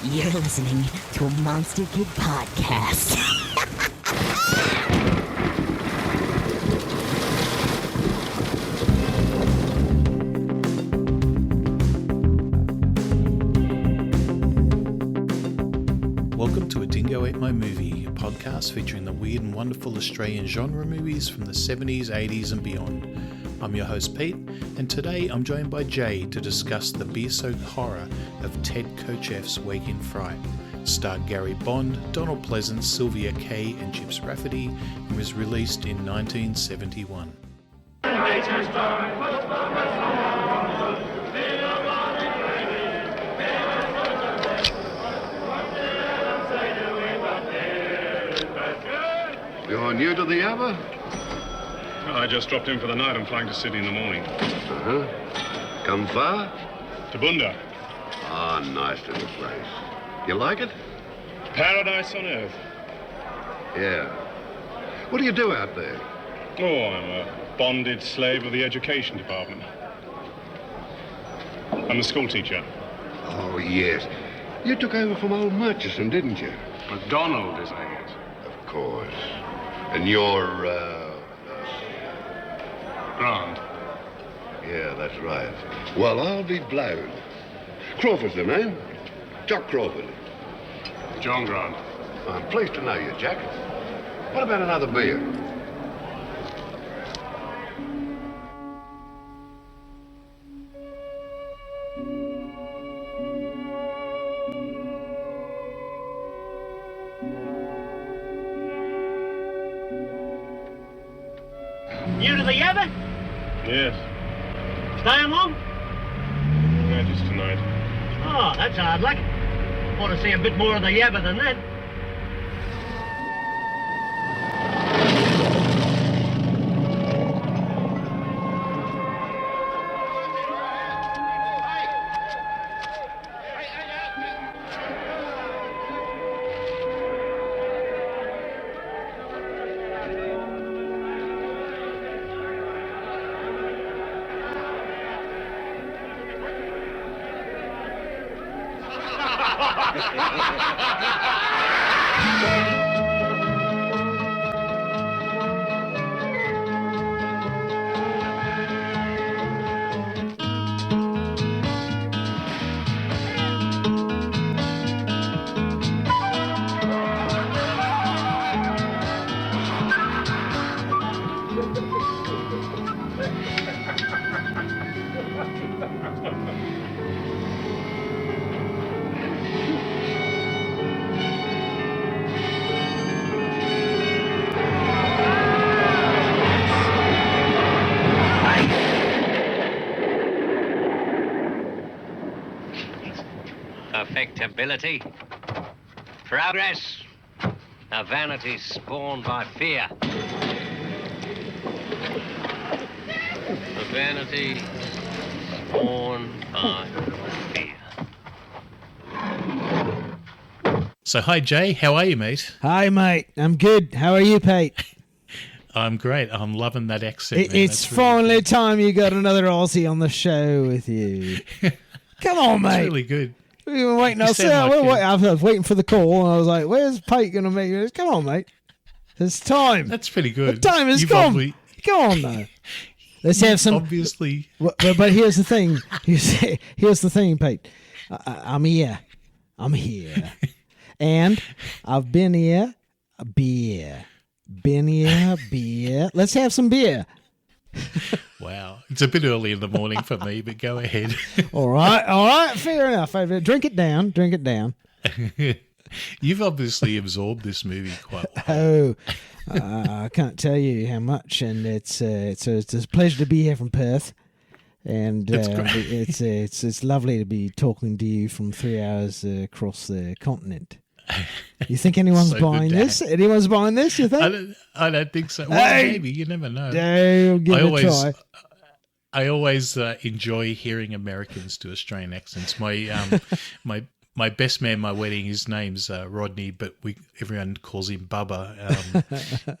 You're listening to a Monster Kid podcast. Welcome to A Dingo Ate My Movie, a podcast featuring the weird and wonderful Australian genre movies from the 70s, 80s and beyond. I'm your host Pete, and today I'm joined by Jay to discuss the beer-soaked horror of Ted Kotcheff's Wake in Fright. Starred Gary Bond, Donald Pleasance, Sylvia Kay and Chips Rafferty, and was released in 1971. You're new to the Ava? Well, I just dropped in for the night. I'm flying to Sydney in the morning. Uh-huh. Come far? To Bunda. Ah, nice little place. You like it? Paradise on earth. Yeah. What do you do out there? Oh, I'm a bonded slave of the education department. I'm a school teacher. Oh, yes. You took over from old Murchison, didn't you? MacDonald, isn't it? Of course. And you're, Grant. Yeah, that's right. Well, I'll be blowed. Crawford's the name. Jock Crawford. John Grant. I'm pleased to know you, Jack. What about another beer? New to the Yabba? Yes. Staying long? Yeah, just tonight. Oh, that's hard luck. Want to see a bit more of the Yabba than that. Perfectibility, progress, a vanity spawned by fear. A vanity spawned by fear. So hi Jay, how are you mate? Hi, mate. I'm good. How are you, Pete? I'm great, I'm loving that accent. Man. It's That's really finally good. time you got another Aussie on the show with you. Come on, It's mate. really good. We were waiting. You sound like I was waiting for the call, and I was like, "Where's Pete going to make this?" Come on, mate. It's time. That's pretty good. The time has You've come. Come on, now. Let's have some. Obviously. But here's the thing. Here's the thing, Pete. I'm here. I'm here. And I've been here. A beer. Been here. Beer. Let's have some beer. Wow. It's a bit early in the morning for me, but go ahead. All right, fair enough. Drink it down. You've obviously absorbed this movie quite well. I can't tell you how much, and it's a pleasure to be here from Perth, and That's great. it's lovely to be talking to you from 3 hours across the continent. You think anyone's So good buying to this? have- Anyone's buying this? You think? I don't think so. Well, Hey! maybe. You never know. No, give it a try. I always enjoy hearing Americans do Australian accents. My my best man, my wedding, his name's Rodney, but everyone calls him Bubba.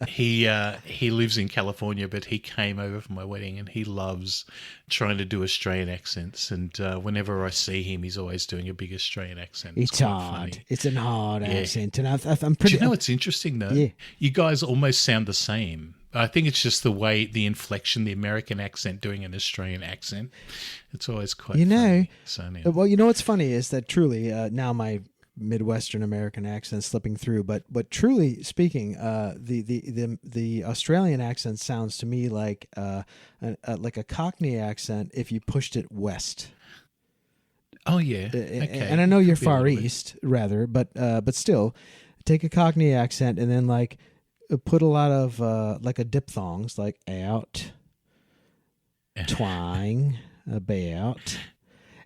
He lives in California, but he came over for my wedding, and he loves trying to do Australian accents. And whenever I see him, he's always doing a big Australian accent. It's quite hard. funny. It's an hard Yeah. accent, and I'm Do pretty. you know what's interesting though? Yeah. You guys almost sound the same. I think it's just the way, the inflection, the American accent doing an Australian accent. It's always quite funny. So, yeah. Well, you know what's funny is that truly now my Midwestern American accent slipping through, but truly speaking, the Australian accent sounds to me like a Cockney accent if you pushed it west. Oh yeah, okay. And I know you're Could be a far little bit. east rather, but still, take a Cockney accent and then like put a lot of like a diphthongs like out, twang, about,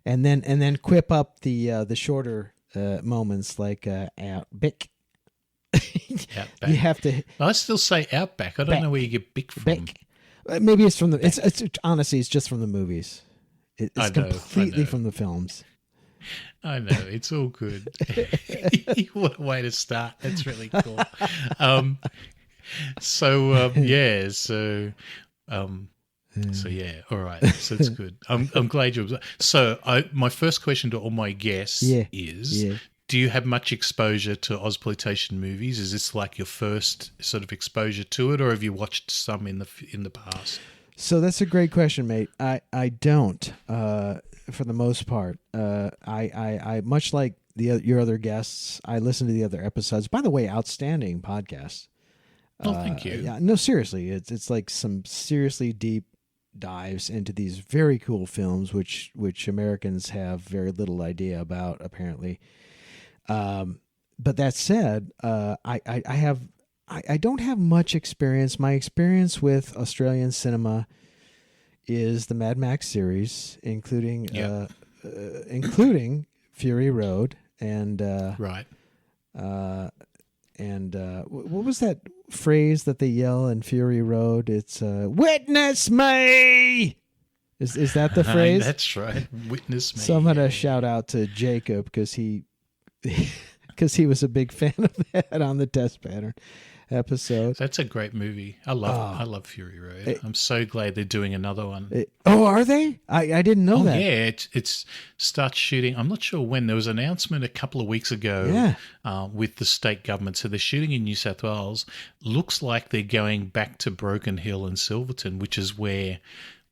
and then quip up the shorter moments like out, bick. Outback. You have to I still say Outback. I don't know where you get Bick from. bick. Maybe it's from the. It's honestly, it's just from the movies. It's I know. completely from the films. I know, it's all good. What a way to start. That's really cool. So yeah, all right. So it's good. I'm glad you. So my first question to all my guests is: do you have much exposure to Ozploitation movies? Is this like your first sort of exposure to it, or have you watched some in the past? So that's a great question, mate. I don't, for the most part. I much like your other guests. I listen to the other episodes. By the way, outstanding podcast. Oh, thank you. Yeah, no, seriously, it's like some seriously deep dives into these very cool films, which Americans have very little idea about, apparently. But that said, I don't have much experience. My experience with Australian cinema is the Mad Max series, including Fury Road and Right. What was that phrase that they yell in Fury Road? It's "Witness me." Is that the phrase? That's right. Witness me. So I'm gonna shout out to Jacob because he was a big fan of that on the Test Pattern episode. That's a great movie. I love Fury Road. I'm so glad they're doing another one. Are they? I didn't know that. Yeah, it's starts shooting. I'm not sure when. There was an announcement a couple of weeks ago with the state government. So they're shooting in New South Wales. Looks like they're going back to Broken Hill and Silverton, which is where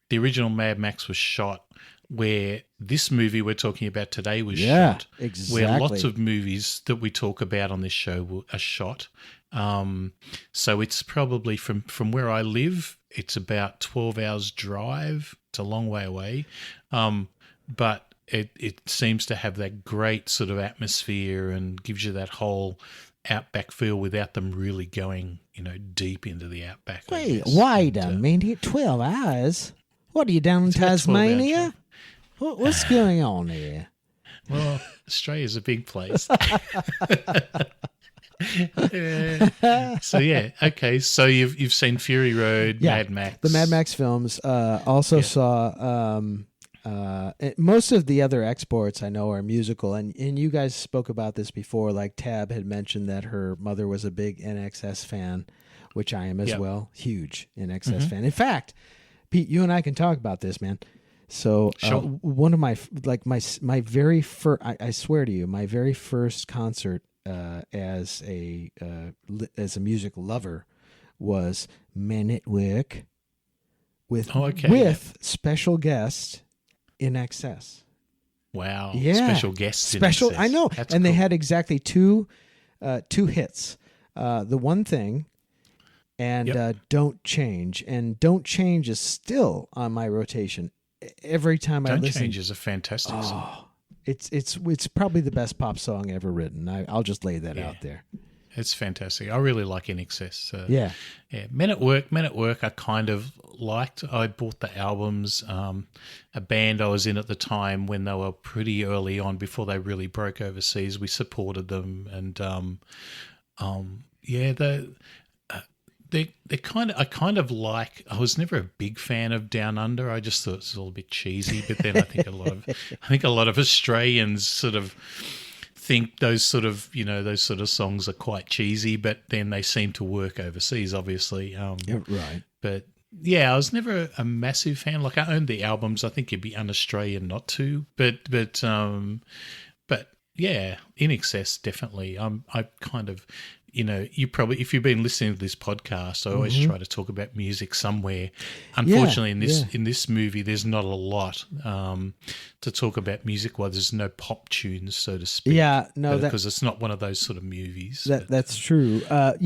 the original Mad Max was shot, where this movie we're talking about today was shot. Exactly. Where lots of movies that we talk about on this show are shot. So it's probably from where I live, it's about 12 hours drive. It's a long way away. But it seems to have that great sort of atmosphere and gives you that whole outback feel without them really going, deep into the outback. Wait a minute, 12 hours? What are you down in It's about 12 hours Tasmania? What's going on here? Well, Australia's a big place. So yeah, okay. So you've seen Fury Road, Mad Max, the Mad Max films. Also saw most of the other exports I know are musical, and you guys spoke about this before. Like Tab had mentioned that her mother was a big NXS fan, which I am as well, huge NXS fan. In fact, Pete, you and I can talk about this, man. So one of my very first, I swear to you, my very first concert as a music lover was Men at Work with special guest in excess. Wow. Yeah. Special guests. Special. I know. That's and cool. they had exactly two hits. The One Thing and Don't Change. And Don't Change is still on my rotation. Every time I listen. Don't Change is a fantastic song. It's probably the best pop song ever written. I'll just lay that out there. It's fantastic. I really like In Excess. Yeah. Men at Work I kind of liked. I bought the albums. A band I was in at the time when they were pretty early on, before they really broke overseas, we supported them. And they kind of like. I was never a big fan of Down Under. I just thought it was all a bit cheesy. But then I think a lot of Australians sort of think those sort of songs are quite cheesy, but then they seem to work overseas, obviously. Yeah, right. But yeah, I was never a massive fan. Like, I owned the albums. I think you'd be un-Australian not to. But yeah, In Excess, definitely. I kind of, you probably, if you've been listening to this podcast, I always try to talk about music somewhere. Unfortunately, in this movie, there's not a lot to talk about music. Well, there's no pop tunes, so to speak. Yeah, no, because it's not one of those sort of movies. That's true. But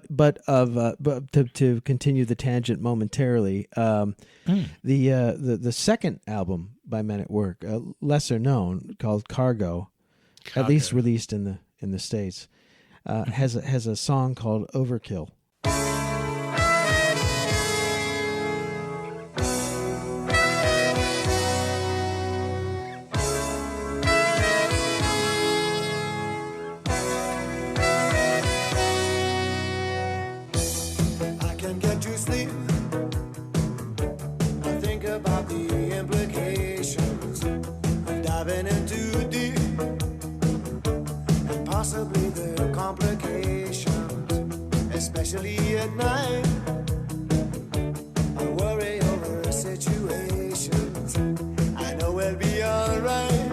to continue the tangent momentarily, the second album by Men at Work, lesser known, called Cargo, at least released in the States, has a song called Overkill. I can get to sleep. I think about the implications of diving into deep, and possibly the complications, especially at night. I worry over situations. I know we'll be alright.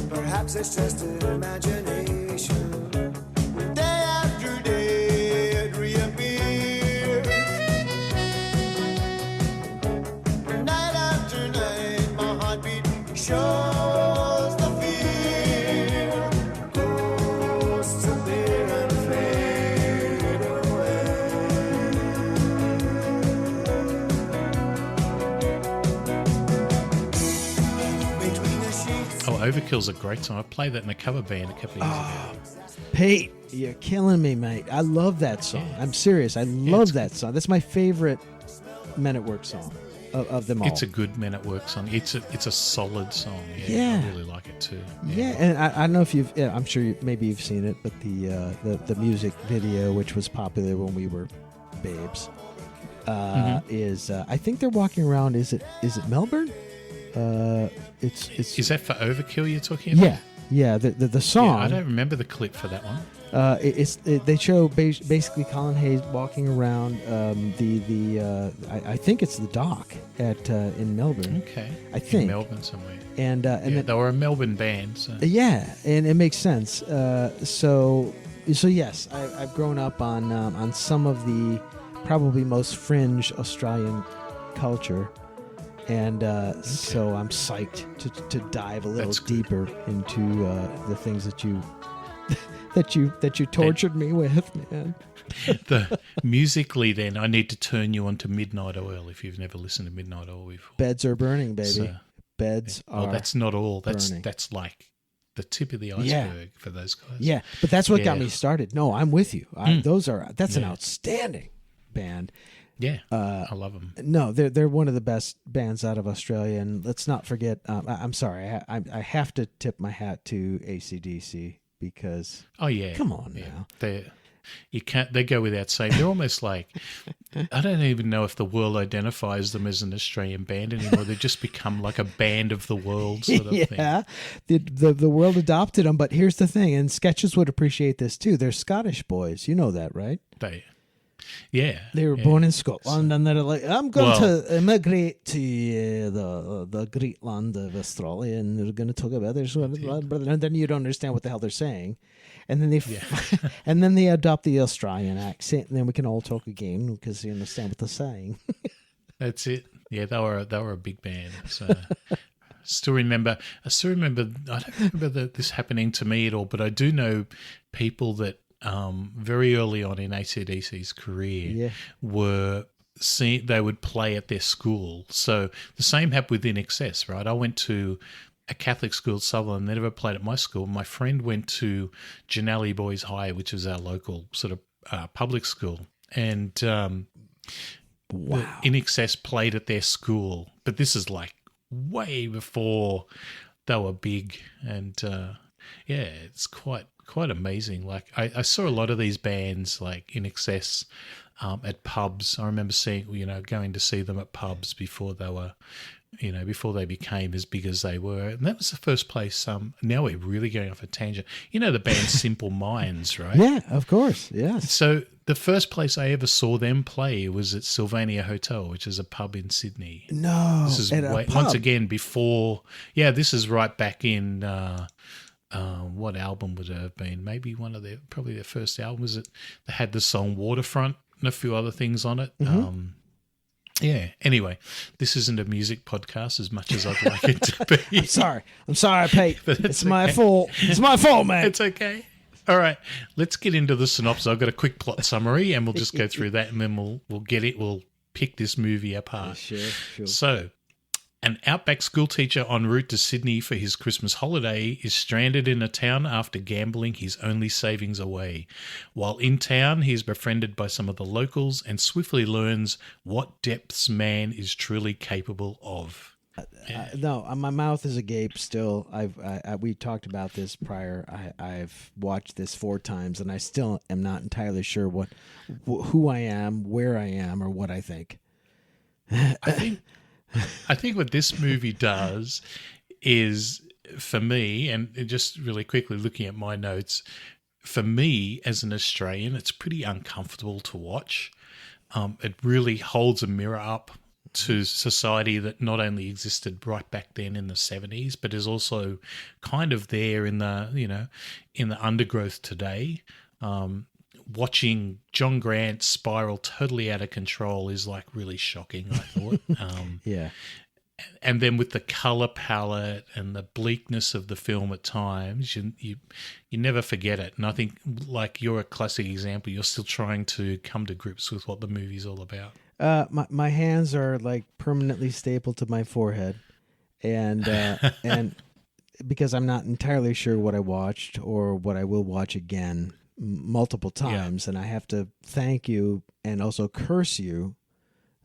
Perhaps it's just an imagination. Day after day it reappears. Night after night my heartbeat shows the fear. Ghosts appear and fade away. Between the sheets. Oh, Overkill's a great song. I played that in a cover band a couple of years ago. Pete, you're killing me, mate. I love that song. I'm serious. I love that song. That's my favorite Men at Work song of them all. It's a good Men at Work song. It's a solid song. Yeah. I really like it too. Yeah, and I don't know if you've. Yeah, I'm sure maybe you've seen it, but the music video, which was popular when we were babes, is I think they're walking around. Is it Melbourne? It's. Is that for Overkill you're talking about? Yeah. The song. Yeah, I don't remember the clip for that one. They show basically Colin Hayes walking around I think it's the dock at in Melbourne. Okay, I think in Melbourne somewhere. And then, they were a Melbourne band. So. Yeah, and it makes sense. So yes, I've grown up on some of the probably most fringe Australian culture, and so I'm psyched to dive a little deeper into the things that you tortured me with, man. Musically, then I need to turn you on to Midnight Oil if you've never listened to Midnight Oil before. Beds are burning, baby. So, Beds are. Oh, that's not all. Burning. That's like the tip of the iceberg for those guys. Yeah, but that's what got me started. No, I'm with you. That's an outstanding band. Yeah, I love them. No, they're one of the best bands out of Australia, and let's not forget. I'm sorry, I have to tip my hat to AC/DC because. Oh yeah, come on now. They go without saying. They're almost like, I don't even know if the world identifies them as an Australian band anymore. They've just become like a band of the world sort of thing. Yeah, the world adopted them. But here's the thing, and Sketches would appreciate this too. They're Scottish boys. You know that, right? They were born in Scotland, and they're like, I'm going to immigrate to the great land of Australia, and they're going to talk about this, and then you don't understand what the hell they're saying, and then and then they adopt the Australian accent, and then we can all talk again because you understand what they're saying. That's it. Yeah, they were a big band. So. I still remember. I don't remember this happening to me at all, but I do know people that. Very early on in AC/DC's career, they would play at their school. So the same happened with In Excess, right? I went to a Catholic school at Sutherland. They never played at my school. My friend went to Janelli Boys High, which is our local sort of public school, and In Excess played at their school. But this is like way before they were big, and it's quite amazing. Like I saw a lot of these bands like In Excess at pubs. I remember seeing, going to see them at pubs before they were before they became as big as they were. And that was the first place. Now we're really going off a tangent. You know the band Simple Minds, right? Yeah, of course. Yes. So the first place I ever saw them play was at Sylvania Hotel, which is a pub in Sydney. No, This is at a pub. once again before. Yeah, this is right back in. What album would it have been? Maybe probably their first album. Was it? They had the song Waterfront and a few other things on it. Mm-hmm. Yeah. Anyway, this isn't a music podcast as much as I'd like it to be. I'm sorry, Pete. But It's my fault. It's my fault, man. It's okay. All right, let's get into the synopsis. I've got a quick plot summary, and we'll just go through that, and then we'll get it. We'll pick this movie apart. Sure. So, an outback schoolteacher en route to Sydney for his Christmas holiday is stranded in a town after gambling his only savings away. While in town, he is befriended by some of the locals and swiftly learns what depths man is truly capable of. No, my mouth is agape still. We talked about this prior. I've watched this 4 times, and I still am not entirely sure who I am, where I am, or what I think. I think what this movie does is, for me, and just really quickly looking at my notes, for me as an Australian, it's pretty uncomfortable to watch. It really holds a mirror up to society that not only existed right back then in the 70s, but is also kind of there in the, in the undergrowth today. Watching John Grant spiral totally out of control is like really shocking, I thought. Yeah. And then with the color palette and the bleakness of the film at times, you never forget it. And I think, like, you're a classic example. You're still trying to come to grips with what the movie's all about. My hands are like permanently stapled to my forehead, and and because I'm not entirely sure what I watched or what I will watch again multiple times, and I have to thank you and also curse you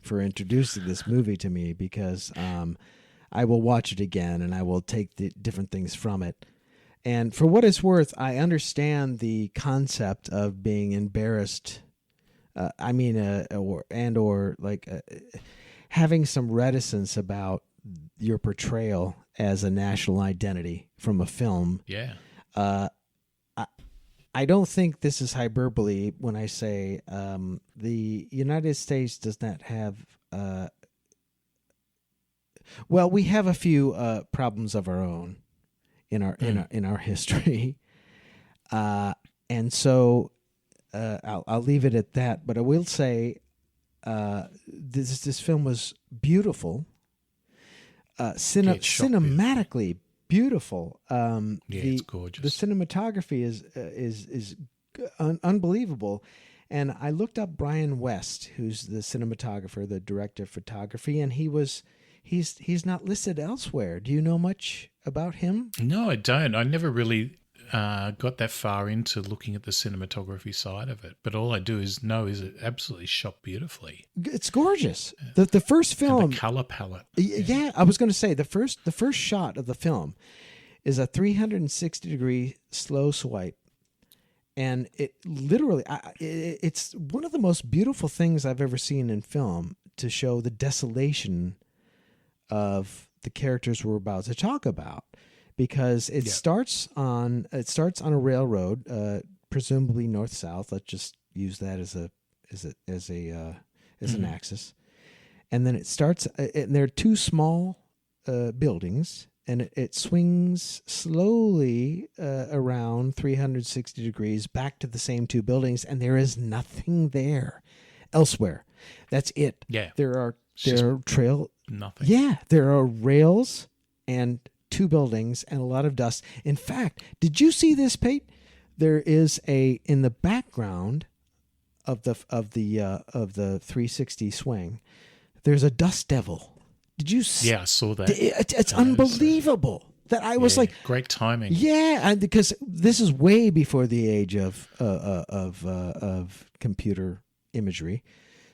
for introducing this movie to me, because I will watch it again and I will take the different things from it. And for what it's worth, I understand the concept of being embarrassed. Having some reticence about your portrayal as a national identity from a film. Yeah. I don't think this is hyperbole when I say the United States does not have. We have a few problems of our own in our history, and so. I'll leave it at that, but I will say this film was beautiful, cinematically beautiful. It's gorgeous. The cinematography is unbelievable, and I looked up Brian West, who's the cinematographer, the director of photography, and he's not listed elsewhere. Do you know much about him? No, I don't. I never really got that far into looking at the cinematography side of it, but all I do is know is it absolutely shot beautifully. It's gorgeous. The first film, and the color palette. Yeah, I was going to say the first shot of the film is a 360-degree slow swipe, and it literally it's one of the most beautiful things I've ever seen in film to show the desolation of the characters we're about to talk about. Because it starts on a railroad, presumably north-south. Let's just use that as an axis, and then it starts. And there are 2 small buildings, and it swings slowly around 360 degrees back to the same 2 buildings, and there is nothing there elsewhere. That's it. Yeah, there are nothing. Yeah, there are rails and 2 buildings and a lot of dust. In fact, did you see this, Pete? There is in the background of the 360 swing. There's a dust devil. Did you see? Yeah, I saw that. It's unbelievable. That I was like, great timing. Yeah, because this is way before the age of computer imagery,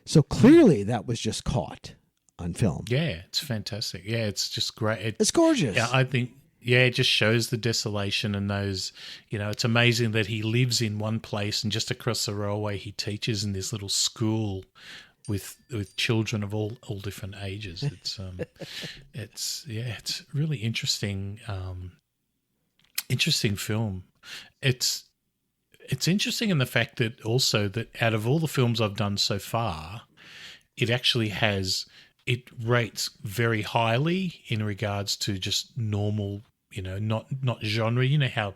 so clearly that was just caught on film. Yeah, it's fantastic. Yeah, it's just great. It's gorgeous. Yeah, I think, it just shows the desolation and those, it's amazing that he lives in one place and just across the railway he teaches in this little school with children of all different ages. It's really interesting. Interesting film. It's interesting in the fact that also that out of all the films I've done so far, it rates very highly in regards to just normal, not genre. You know how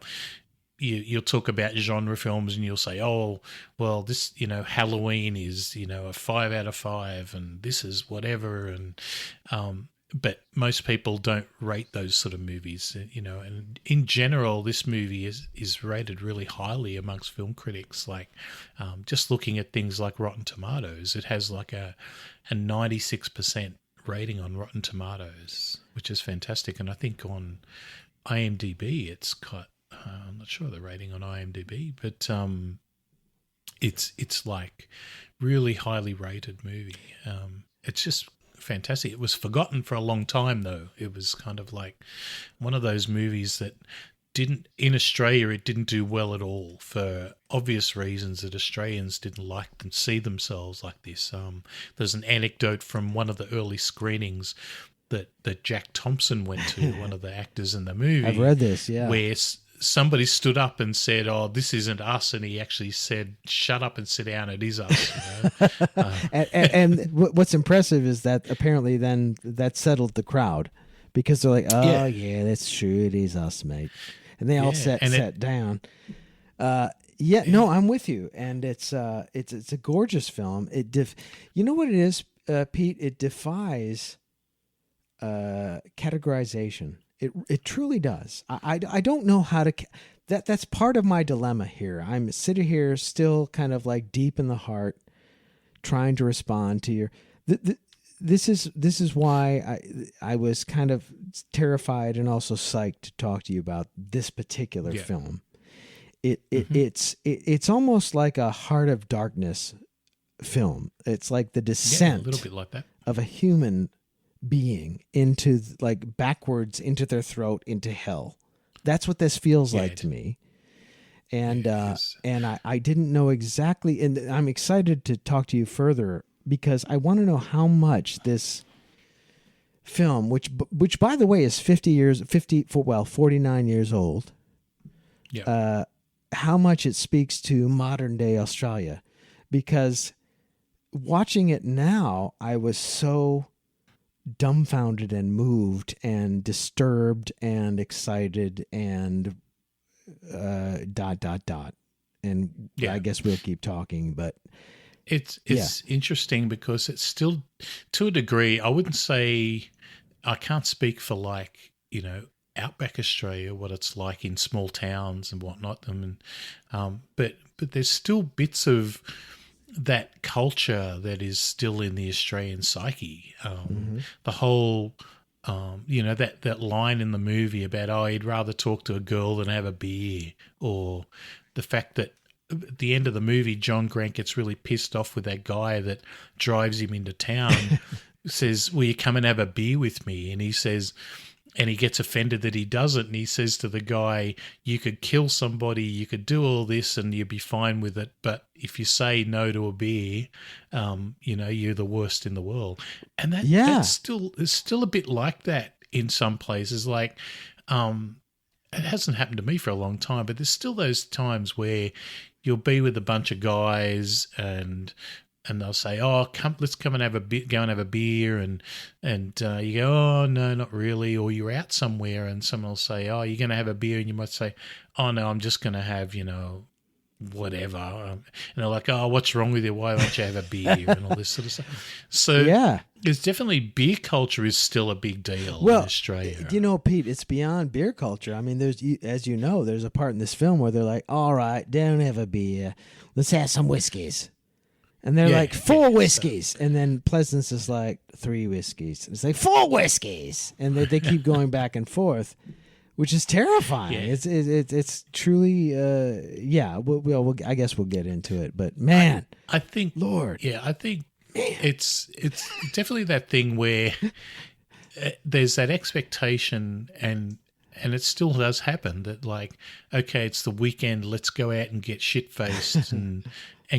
you'll talk about genre films and you'll say, oh, well, this, Halloween is, a 5 out of 5 and this is whatever. And, but most people don't rate those sort of movies, and in general, this movie is rated really highly amongst film critics. Like, just looking at things like Rotten Tomatoes, it has like a 96% rating on Rotten Tomatoes, which is fantastic. And I think on IMDb, it's got, I'm not sure the rating on IMDb, but it's like really highly rated movie. It's just fantastic. It was forgotten for a long time, though. It was kind of like one of those movies that in Australia, it didn't do well at all for obvious reasons that Australians didn't like them, see themselves like this. There's an anecdote from one of the early screenings that Jack Thompson went to, one of the actors in the movie. I've read this, yeah. Where somebody stood up and said, oh, this isn't us. And he actually said, shut up and sit down. It is us. And what's impressive is that apparently then that settled the crowd because they're like, oh, yeah, that's true. It is us, mate. And they all sat down. No, I'm with you. And it's a gorgeous film. You know what it is, Pete? It defies categorization. It truly does. I don't know how to. That's part of my dilemma here. I'm sitting here still kind of like deep in the heart, trying to respond to your. This is why I was kind of terrified and also psyched to talk to you about this particular film. It's almost like a Heart of Darkness film. It's like the descent, a little bit like that, of a human being into like backwards into their throat into hell. That's what this feels like to me. And I didn't know exactly, and I'm excited to talk to you further because I want to know how much this film, which by the way is 49 years old. Yeah. How much it speaks to modern day Australia, because watching it now, I was so dumbfounded and moved and disturbed and excited and ... And I guess we'll keep talking, but it's interesting because it's still, to a degree, I wouldn't say, I can't speak for like, outback Australia, what it's like in small towns and whatnot. But there's still bits of that culture that is still in the Australian psyche. The whole, that line in the movie about, oh, he'd rather talk to a girl than have a beer, or the fact that at the end of the movie, John Grant gets really pissed off with that guy that drives him into town, says, will you come and have a beer with me? And he says, and he gets offended that he doesn't. And he says to the guy, you could kill somebody, you could do all this and you'd be fine with it. But if you say no to a beer, you're the worst in the world. And that's still a bit like that in some places. Like, it hasn't happened to me for a long time, but there's still those times where you'll be with a bunch of guys and they'll say, oh, let's come and have a beer, go and have a beer. And you go, oh, no, not really. Or you're out somewhere and someone will say, oh, you're going to have a beer. And you might say, oh, no, I'm just going to have, whatever. And they're like, oh, what's wrong with you? Why don't you have a beer? And all this sort of stuff. So there's definitely beer culture is still a big deal in Australia. Pete, it's beyond beer culture. I mean, there's a part in this film where they're like, all right, don't have a beer. Let's have some whiskeys. And they're like, 4 whiskeys. And then Pleasance is like, 3 whiskeys. It's like, 4 whiskeys. And they keep going back and forth, which is terrifying. Yeah. It's truly, we'll I guess we'll get into it. But, man. I think, Lord. Yeah, I think it's definitely that thing where there's that expectation and and it still does happen that, like, okay, it's the weekend, let's go out and get shit-faced and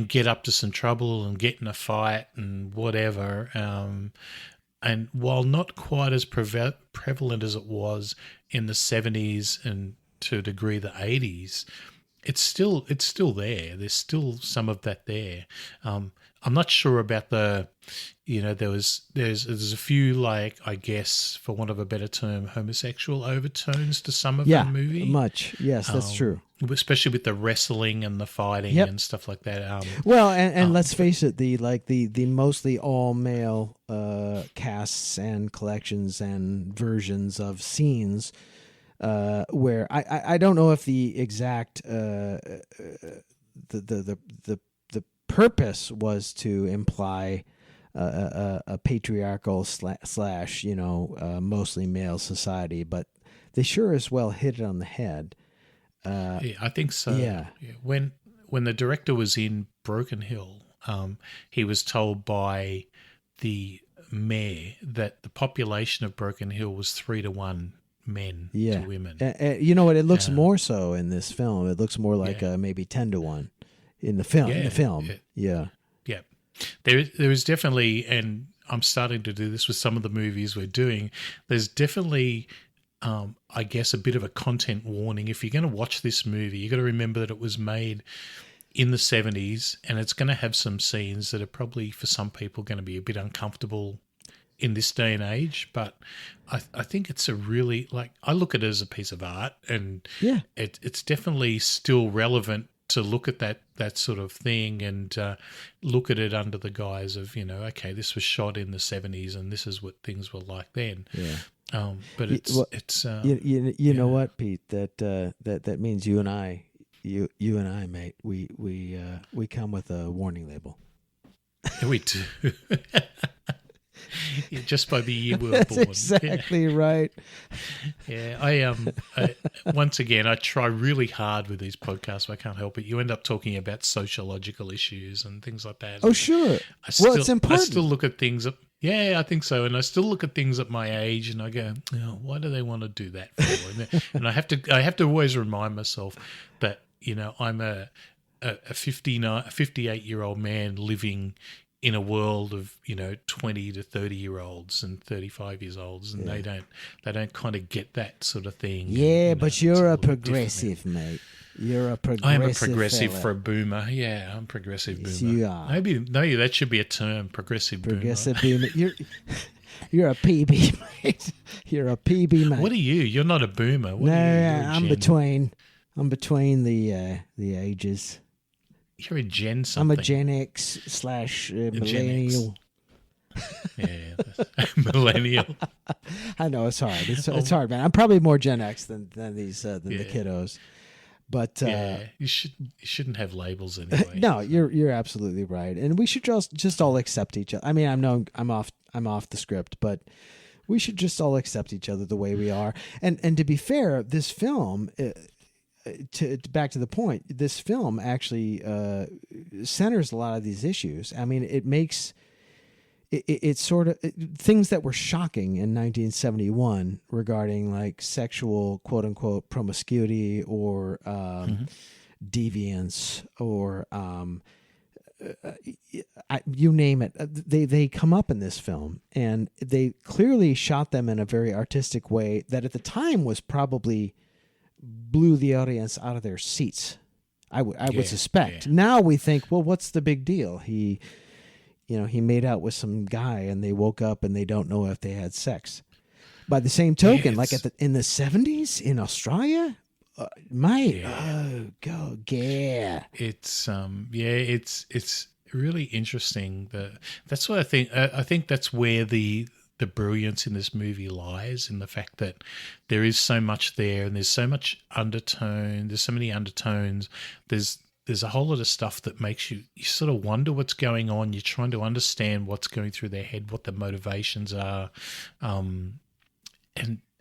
get up to some trouble and get in a fight and whatever. And while not quite as prevalent as it was in the 70s and to a degree the 80s, it's still there. There's still some of that there. I'm not sure about there's a few, like, I guess, for want of a better term, homosexual overtones to some of the movie. Much. Yes, that's true. Especially with the wrestling and the fighting and stuff like that. Well, and let's face it, the mostly all male casts and collections and versions of scenes where I don't know if the exact the purpose was to imply a patriarchal slash mostly male society, but they sure as well hit it on the head. Yeah, I think so. Yeah. When the director was in Broken Hill, he was told by the mayor that the population of Broken Hill was 3-to-1 men to women. You know what? It looks more so in this film. It looks more like maybe 10-to-1 in the film. Yeah. There is definitely, and I'm starting to do this with some of the movies we're doing. There's definitely, I guess, a bit of a content warning. If you're going to watch this movie, you got to remember that it was made in the 70s, and it's going to have some scenes that are probably for some people going to be a bit uncomfortable in this day and age. But I think it's a really, like, I look at it as a piece of art, and it's definitely still relevant to look at that sort of thing and look at it under the guise of, okay, this was shot in the 70s and this is what things were like then. Yeah. But it's you know what, Pete, that means you and I, mate, we come with a warning label. We do. Yeah, just by the year we were born. Exactly right. Yeah, I once again, I try really hard with these podcasts, but I can't help it. You end up talking about sociological issues and things like that. Oh, sure. It's important. I still look at things. I think so. And I still look at things at my age, and I go, why do they want to do that for? And I have to always remind myself that I'm a 58-year-old man living in a world of 20 to 30-year-olds and 35 years olds, and they don't kind of get that sort of thing. Yeah, but you're a progressive, mate. You're a progressive. I am a progressive fella. for a boomer. Yeah, I'm a progressive Yes, boomer. you are. Maybe that should be a term, progressive boomer. Boomer. You're a PB, mate. You're a PB, mate. What are you? You're not a boomer. What are you? I'm between the ages. You're a Gen something. I'm a Gen X / millennial. Yeah, millennial. I know it's hard. It's hard, man. I'm probably more Gen X than the kiddos. But you shouldn't have labels anyway. No, you're absolutely right, and we should just all accept each other. I mean, I'm off the script, but we should just all accept each other the way we are. And to be fair, this film. Back to the point, this film actually centers a lot of these issues. I mean, it makes it sort of things that were shocking in 1971 regarding like sexual quote unquote promiscuity or deviance or you name it. They come up in this film, and they clearly shot them in a very artistic way that at the time was probably blew the audience out of their seats. I would suspect. Yeah. Now we think, well, what's the big deal? He made out with some guy, and they woke up and they don't know if they had sex. By the same token, like in the 70s in Australia, It's really interesting. That's what I think. I think that's where the brilliance in this movie lies, in the fact that there is so much there, and there's so much undertone. There's so many undertones. There's a whole lot of stuff that makes you sort of wonder what's going on. You're trying to understand what's going through their head, what the motivations are, and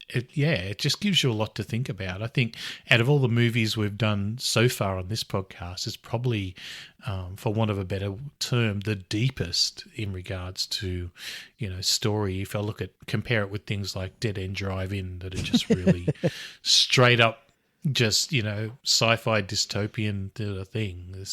it just gives you a lot to think about. I think out of all the movies we've done so far on this podcast, it's probably, for want of a better term, the deepest in regards to, story. If I compare it with things like Dead End Drive-In that are just really straight up, just sci-fi dystopian thing.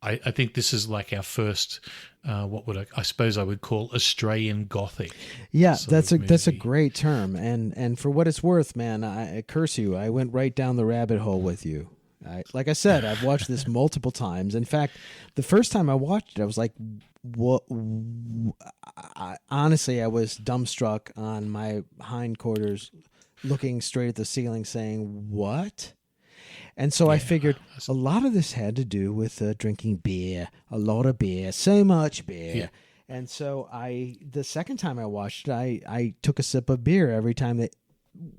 I think this is like our first, what would I suppose I would call Australian Gothic. Yeah, that's a great term. And for what it's worth, man, I curse you. I went right down the rabbit hole with you. Like I said, I've watched this multiple times. In fact, the first time I watched it, I was like, "What?" Honestly, I was dumbstruck on my hindquarters, looking straight at the ceiling, saying, "What?" And so I figured a lot of this had to do with drinking beer, a lot of beer, so much beer. Yeah. And so the second time I watched it, I took a sip of beer every time that.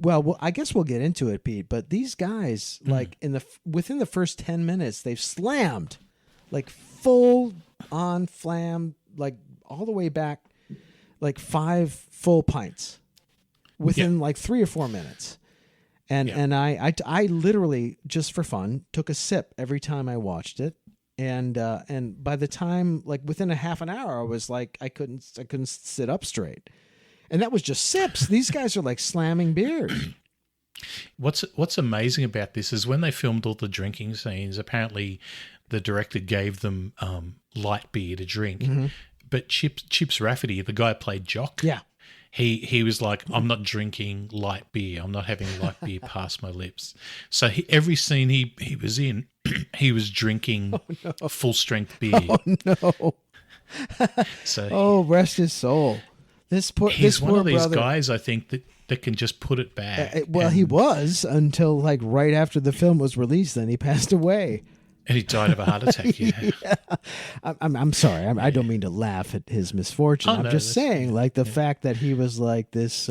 Well, I guess we'll get into it, Pete. But these guys, like within the first 10 minutes, they've slammed, like full on flam, like all the way back, like 5 full pints within like 3 or 4 minutes. And I literally, just for fun, took a sip every time I watched it. And by the time, like within a half an hour, I was like, I couldn't sit up straight. And that was just sips. These guys are like slamming beers. What's amazing about this is when they filmed all the drinking scenes, apparently the director gave them light beer to drink. Mm-hmm. But Chips Rafferty, the guy who played Jock, he was like, I'm not drinking light beer. I'm not having light beer past my lips. So every scene he was in, he was drinking full strength beer. Oh, no. So rest his soul. He's one of these guys, I think, that can just put it back. He was until like right after the film was released. Then he passed away. And he died of a heart attack. Yeah. I'm sorry. I don't mean to laugh at his misfortune. I'm just saying, like the fact that he was like this.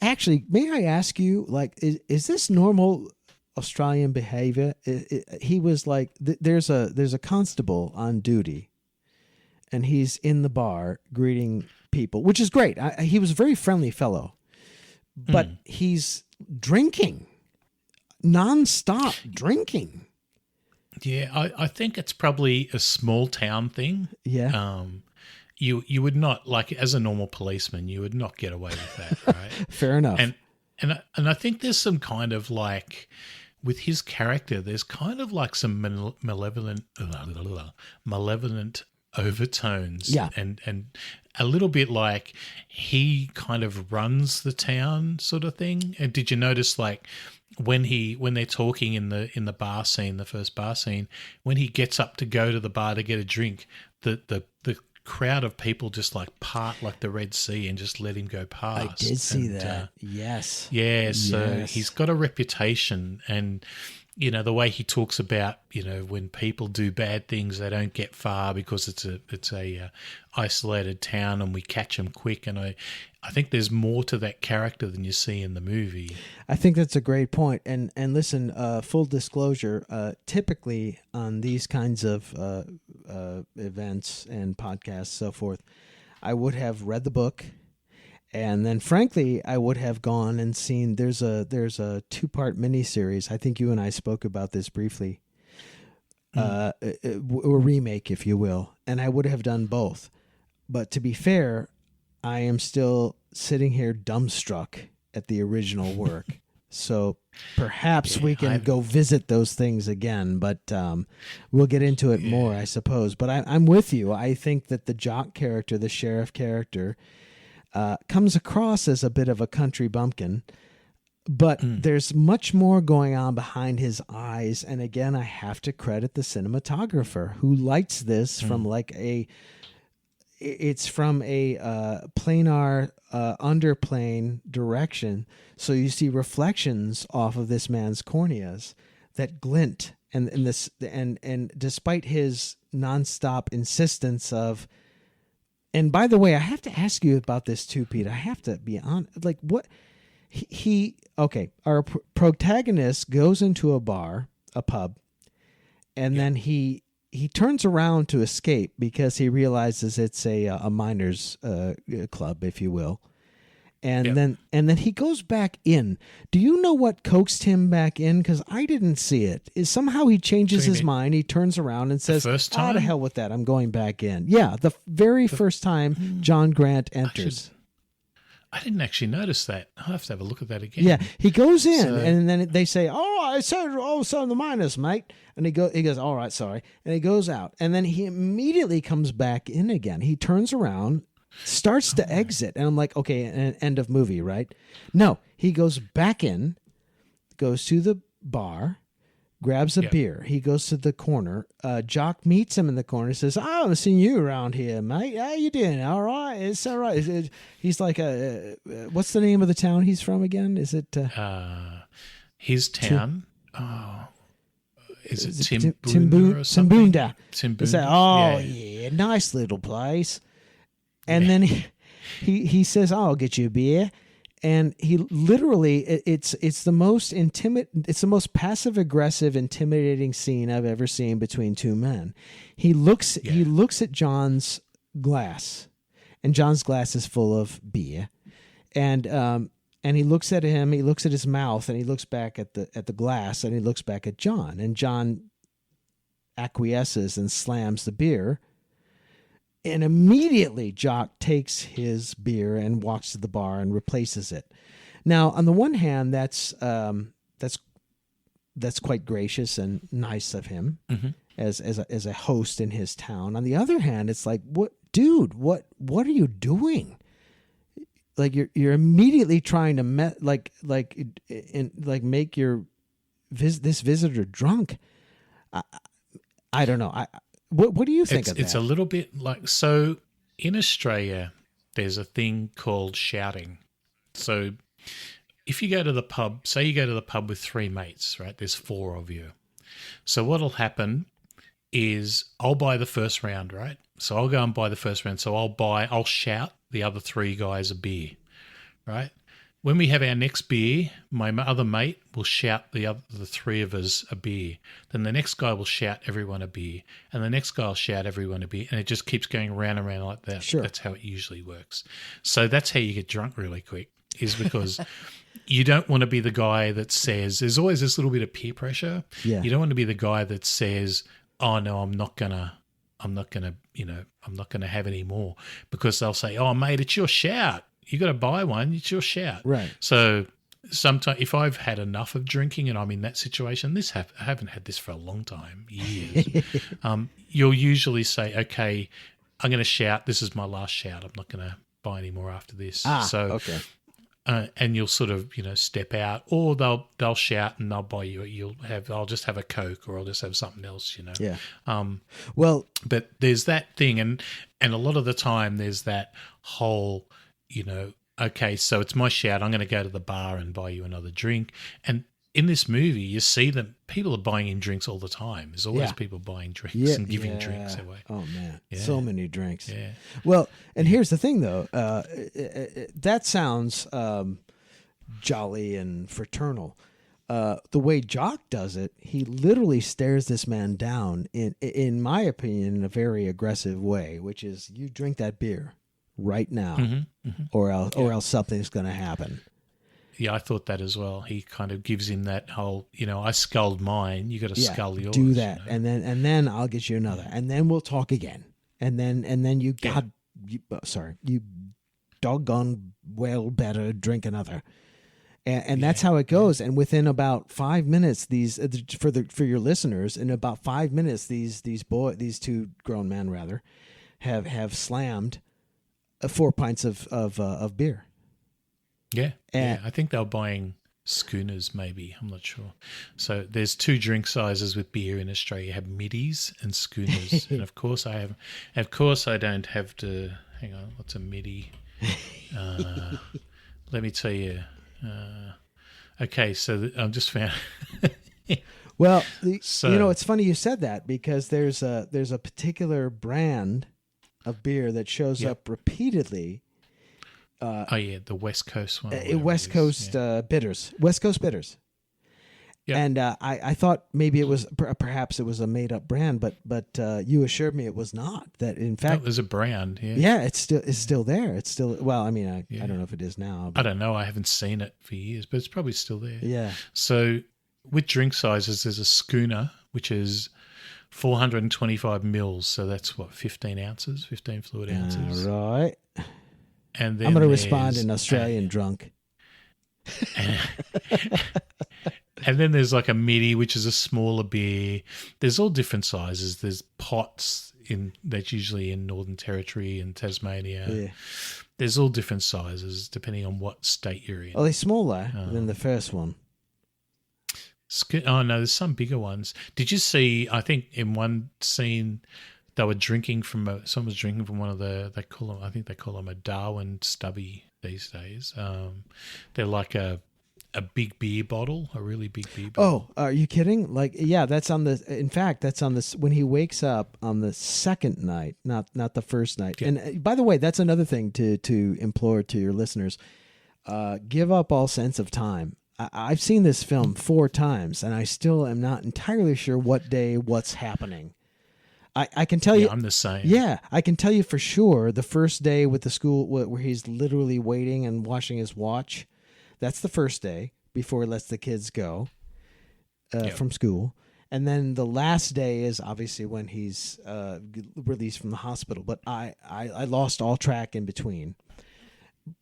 Actually, may I ask you, like, is this normal Australian behavior? He was like, there's a constable on duty. And he's in the bar greeting people, which is great. He was a very friendly fellow, but he's drinking, nonstop drinking. Yeah, I think it's probably a small town thing. Yeah. You would not, like, as a normal policeman, you would not get away with that, right? Fair enough. And I think there's some kind of like, with his character, there's kind of like some malevolent overtones, and a little bit like he kind of runs the town, sort of thing. And did you notice, like, when they're talking in the bar scene, the first bar scene, when he gets up to go to the bar to get a drink, the crowd of people just like part like the Red Sea and just let him go past. I did see that. Yes. Yeah. So he's got a reputation, and the way he talks about, when people do bad things, they don't get far because it's a isolated town and we catch them quick. And I think there's more to that character than you see in the movie. I think that's a great point. And listen, full disclosure, typically on these kinds of events and podcasts, so forth, I would have read the book. And then, frankly, I would have gone and seen. There's a 2-part miniseries. I think you and I spoke about this briefly. A remake, if you will. And I would have done both. But to be fair, I am still sitting here dumbstruck at the original work. So perhaps we can go visit those things again. But we'll get into it more, I suppose. But I'm with you. I think that the jock character, the sheriff character, comes across as a bit of a country bumpkin, but there's much more going on behind his eyes. And again, I have to credit the cinematographer who lights this from it's from a planar underplane direction. So you see reflections off of this man's corneas that glint. And despite his nonstop insistence of, and by the way, I have to ask you about this too, Pete. I have to be on, like, what our protagonist goes into a pub, and then he turns around to escape because he realizes it's a miners club, if you will. And then he goes back in. Do you know what coaxed him back in? Because I didn't see it. Is somehow he changes his mind. He turns around and says, "Ah, to hell with that. I'm going back in." Yeah, the very first time John Grant enters. I didn't actually notice that. I'll have to have a look at that again. Yeah, he goes in, and then they say, "Oh, I said, so the minus, mate." And he goes, "All right, sorry." And he goes out, and then he immediately comes back in again. He turns around, starts to exit, and I'm like, okay, end of movie, right? No, he goes back in, goes to the bar, grabs a beer. He goes to the corner. Jock meets him in the corner. Says, "I haven't seen you around here, mate. How you doing? All right, it's all right." He's like, what's the name of the town he's from again? Is it his town? Is it Timbunda? Timbunda. Timbunda. Yeah, nice little place. And then he says, "I'll get you a beer." And he literally, it's the most passive aggressive, intimidating scene I've ever seen between two men. He looks at John's glass, and John's glass is full of beer, and he looks at him. He looks at his mouth, and he looks back at the glass, and he looks back at John, and John acquiesces and slams the beer. And immediately Jock takes his beer and walks to the bar and replaces it. Now, on the one hand, that's quite gracious and nice of him as a host in his town. On the other hand, it's like, what are you doing? Like you're immediately trying to make this visitor drunk. I don't know. What do you think of that? It's a little bit like, so in Australia, there's a thing called shouting. So if you go to the pub, say you go to the pub with three mates, right? There's four of you. So what'll happen is I'll buy the first round, right? So I'll go and buy the first round. So I'll shout the other three guys a beer, right? When we have our next beer, my other mate will shout the three of us a beer. Then the next guy will shout everyone a beer. And the next guy will shout everyone a beer. And it just keeps going round and round like that. Sure. That's how it usually works. So that's how you get drunk really quick, is because you don't want to be the guy that says, there's always this little bit of peer pressure. Yeah. You don't want to be the guy that says, "Oh no, I'm not gonna have any more," because they'll say, "Oh mate, it's your shout. You got to buy one. It's your shout." Right. So sometimes if I've had enough of drinking and I'm in that situation, I haven't had this for a long time, years. You'll usually say, "Okay, I'm going to shout. This is my last shout. I'm not going to buy any more after this." Okay. And you'll sort of, step out, or they'll shout and they'll buy you. I'll just have a Coke, or I'll just have something else, Yeah. But there's that thing, and a lot of the time there's that whole, okay, so it's my shout. I'm going to go to the bar and buy you another drink. And in this movie, you see that people are buying in drinks all the time. There's always people buying drinks and giving drinks away. Oh man, so many drinks. Yeah. Well, and here's the thing, though. That sounds jolly and fraternal. The way Jock does it, he literally stares this man down in my opinion, in a very aggressive way, which is, you drink that beer right now, or else something's going to happen. Yeah, I thought that as well. He kind of gives him that whole, I sculled mine, you got to scull yours. Do that, and then I'll get you another, and then we'll talk again, and then you doggone well better drink another, and that's how it goes. And within about 5 minutes, these for your listeners, in about 5 minutes, these two grown men rather have slammed 4 pints of beer. Yeah, I think they were buying schooners, maybe. I'm not sure. So there's two drink sizes with beer in Australia. You have middies and schooners, and of course I don't have to. Hang on, what's a middy? Let me tell you. Okay, so I'm just found. Well, it's funny you said that, because there's a particular brand of beer that shows up repeatedly. The West Coast one. West Coast bitters. West Coast bitters. Yeah. And I thought maybe it was perhaps it was a made up brand, but you assured me it was not. That in fact, That was a brand. Yeah. yeah, it's still there. It's still, well, I mean, I don't know if it is now. I don't know. I haven't seen it for years, but it's probably still there. Yeah. So with drink sizes, there's a schooner, which is 425 mils. So that's what, 15 ounces, 15 fluid ounces. Right. And then I'm going to respond there's in Australian drunk. And then there's like a midi, which is a smaller beer. There's all different sizes. There's pots that's usually in Northern Territory and Tasmania. Yeah. There's all different sizes depending on what state you're in. Are they smaller than the first one? Oh no, there's some bigger ones. Did you see? I think in one scene they were drinking from someone was drinking from one of the I think they call them a Darwin stubby these days. They're like a big beer bottle, a really big beer bottle. Oh, are you kidding? Like, yeah, that's on the. In fact, that's on this when he wakes up on the second night, not the first night. Yeah. And by the way, that's another thing to implore to your listeners: give up all sense of time. I've seen this film 4 times, and I still am not entirely sure what day what's happening. I can tell you. I'm the same. Yeah, I can tell you for sure. The first day with the school where he's literally waiting and watching his watch. That's the first day before he lets the kids go from school. And then the last day is obviously when he's released from the hospital. But I lost all track in between.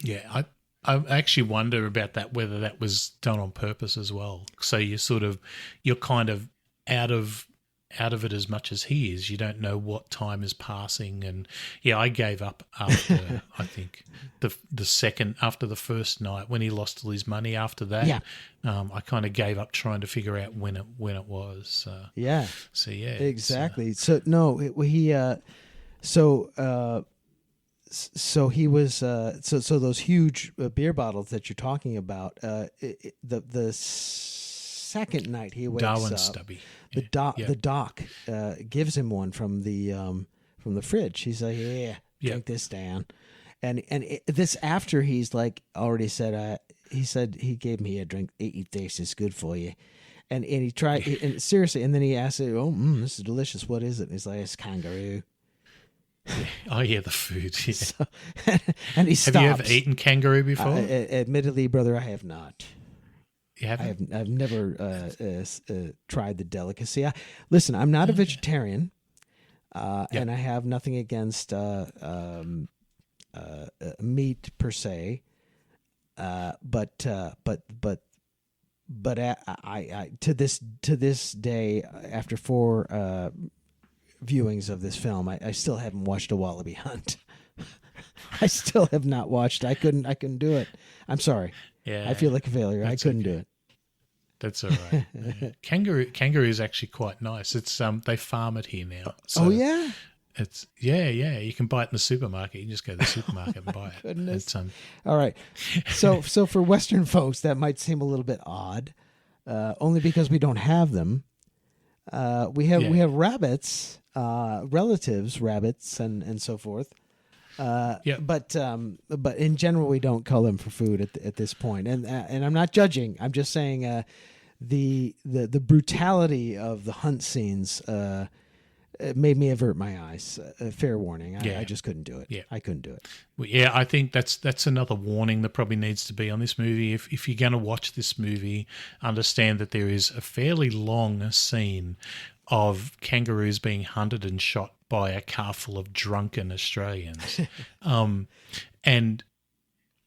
Yeah, I actually wonder about that, whether that was done on purpose as well. So you're kind of out of it as much as he is. You don't know what time is passing, and yeah, I gave up after I think the second, after the first night when he lost all his money. After that, Yeah. I kind of gave up trying to figure out when it was. Yeah. So yeah, Exactly. So no, so he was so those huge beer bottles that you're talking about. The second night he wakes Darwin up, stubby. the doc gives him one from the fridge. He's like, drink this down, and this after he's like already said. He said he gave me a drink. Eat this, it's good for you. And he tried, and seriously, and then he asked, "Oh, this is delicious. What is it?" And he's like, "It's kangaroo." Oh yeah, the food. Yeah. So, and he stops. Have you ever eaten kangaroo before? Admittedly, brother, I have not. You haven't? I've never tried the delicacy. Listen, I'm not a vegetarian, and I have nothing against meat per se. But I to this day, after 4 viewings of this film, I still haven't watched a wallaby hunt. I still have not watched. I couldn't do it. I'm sorry. Yeah, I feel like a failure. I couldn't do it. That's all right. Yeah. Kangaroo is actually quite nice. It's they farm it here now. So oh yeah. It's yeah. You can buy it in the supermarket. You can just go to the supermarket and buy it. Goodness. It's, all right. So for Western folks, that might seem a little bit odd, only because we don't have them. We have rabbits, relatives, rabbits, and so forth. But in general, we don't cull them for food at this point. And I'm not judging. I'm just saying the brutality of the hunt scenes it made me avert my eyes. Fair warning. I just couldn't do it. Yeah. I couldn't do it. Well, yeah, I think that's another warning that probably needs to be on this movie. If you're going to watch this movie, understand that there is a fairly long scene of kangaroos being hunted and shot by a car full of drunken Australians, and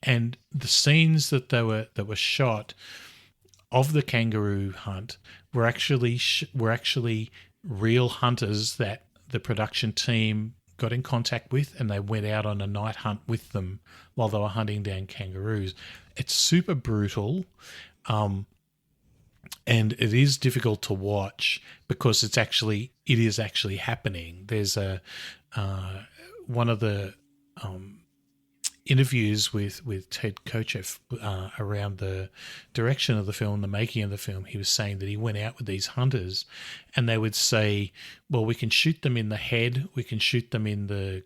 the scenes that were shot of the kangaroo hunt were actually real hunters that the production team got in contact with, and they went out on a night hunt with them while they were hunting down kangaroos. It's super brutal, and it is difficult to watch because it is actually happening. There's one of the interviews with Ted Kotcheff around the direction of the film, the making of the film. He was saying that he went out with these hunters and they would say, well, we can shoot them in the head, we can shoot them in the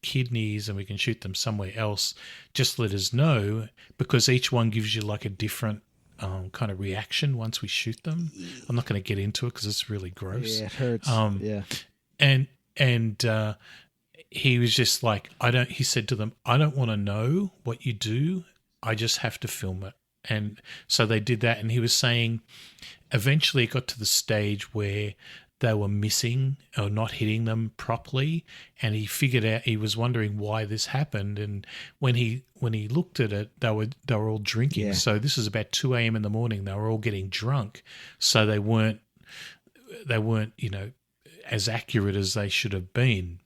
kidneys, and we can shoot them somewhere else. Just let us know, because each one gives you like a different kind of reaction once we shoot them. I'm not going to get into it because it's really gross. Yeah, it hurts. Yeah. And he was just like, he said to them, I don't want to know what you do. I just have to film it. And so they did that. And he was saying eventually it got to the stage where they were missing or not hitting them properly. And he figured out, he was wondering why this happened. And when he looked at it, they were all drinking. Yeah. So this was about 2 a.m. in the morning. They were all getting drunk. So they weren't, as accurate as they should have been.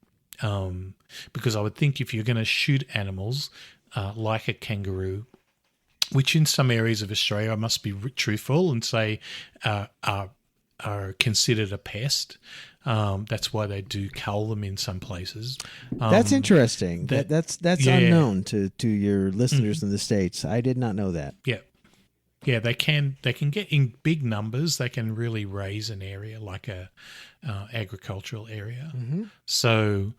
Because I would think if you're going to shoot animals like a kangaroo, which in some areas of Australia, I must be truthful and say are considered a pest. That's why they do cull them in some places. That's interesting. That's yeah. unknown to your listeners in the States. I did not know that. Yeah. Yeah, they can get in big numbers. They can really raise an area like a agricultural area. Mm-hmm. So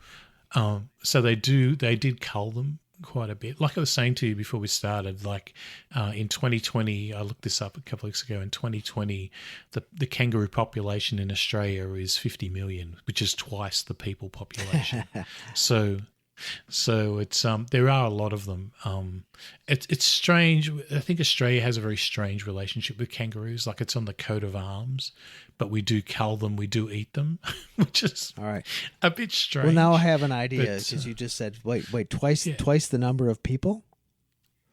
they did cull them quite a bit. Like I was saying to you before we started, like in 2020, I looked this up a couple of weeks ago. In 2020, the kangaroo population in Australia is 50 million, which is twice the people population. So it's there are a lot of them. It's strange. I think Australia has a very strange relationship with kangaroos. Like it's on the coat of arms, but we do cull them, we do eat them, which is all right. A bit strange. Well, now I have an idea because you just said wait twice the number of people.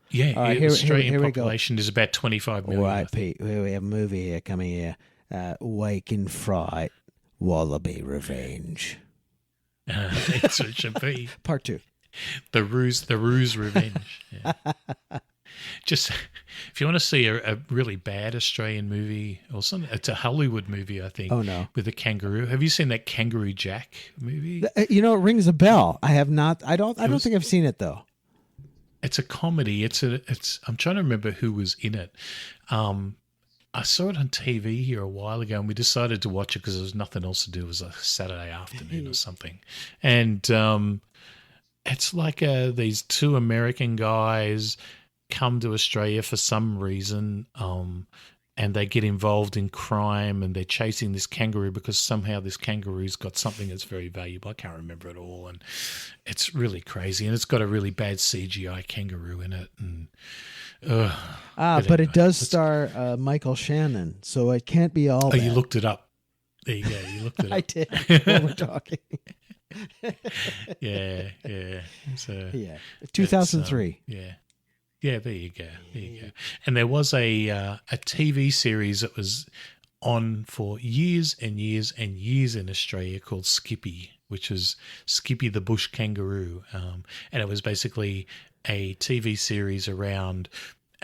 Yeah, all right, Australian here population is about 25 million. All right, Pete. We have a movie here coming here. Wake and Fright, Wallaby Revenge. That's what it should be. Part 2. The ruse revenge. Yeah. Just if you want to see a really bad Australian movie or something, it's a Hollywood movie, I think. Oh no, with a kangaroo. Have you seen that Kangaroo Jack movie? It rings a bell. I have not. I don't think I've seen it though. It's a comedy. It's I'm trying to remember who was in it. I saw it on TV here a while ago, and we decided to watch it because there was nothing else to do. It was a Saturday afternoon or something. And it's like these two American guys come to Australia for some reason, and they get involved in crime, and they're chasing this kangaroo because somehow this kangaroo's got something that's very valuable. I can't remember it all, and it's really crazy. And it's got a really bad CGI kangaroo in it, and but it does star Michael Shannon, so it can't be all bad. You looked it up. There you go. You looked it up. I did while we're talking. Yeah. So, 2003. Yeah, there you go. And there was a TV series that was on for years and years and years in Australia called Skippy, which was Skippy the Bush Kangaroo. And it was basically a TV series around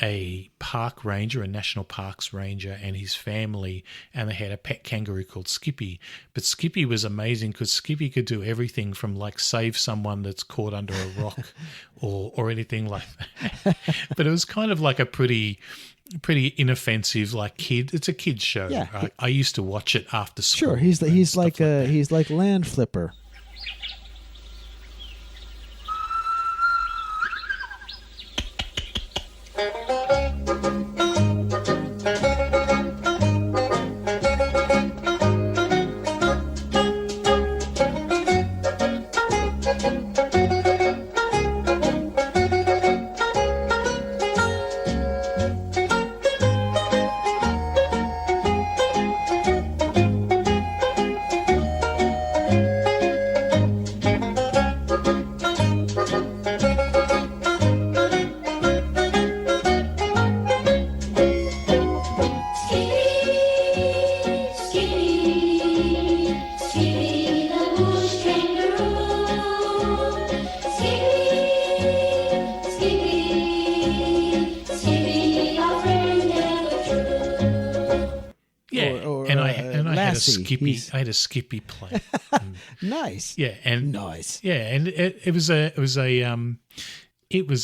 a park ranger, a national parks ranger, and his family, and they had a pet kangaroo called Skippy. But Skippy was amazing because Skippy could do everything from like save someone that's caught under a rock or anything like that. But it was kind of like a pretty inoffensive, like kid. It's a kid's show. Yeah, right? I used to watch it after school. Sure, he's like Land Flipper. I had a Skippy play. Nice. Yeah, and nice. Yeah, and it was a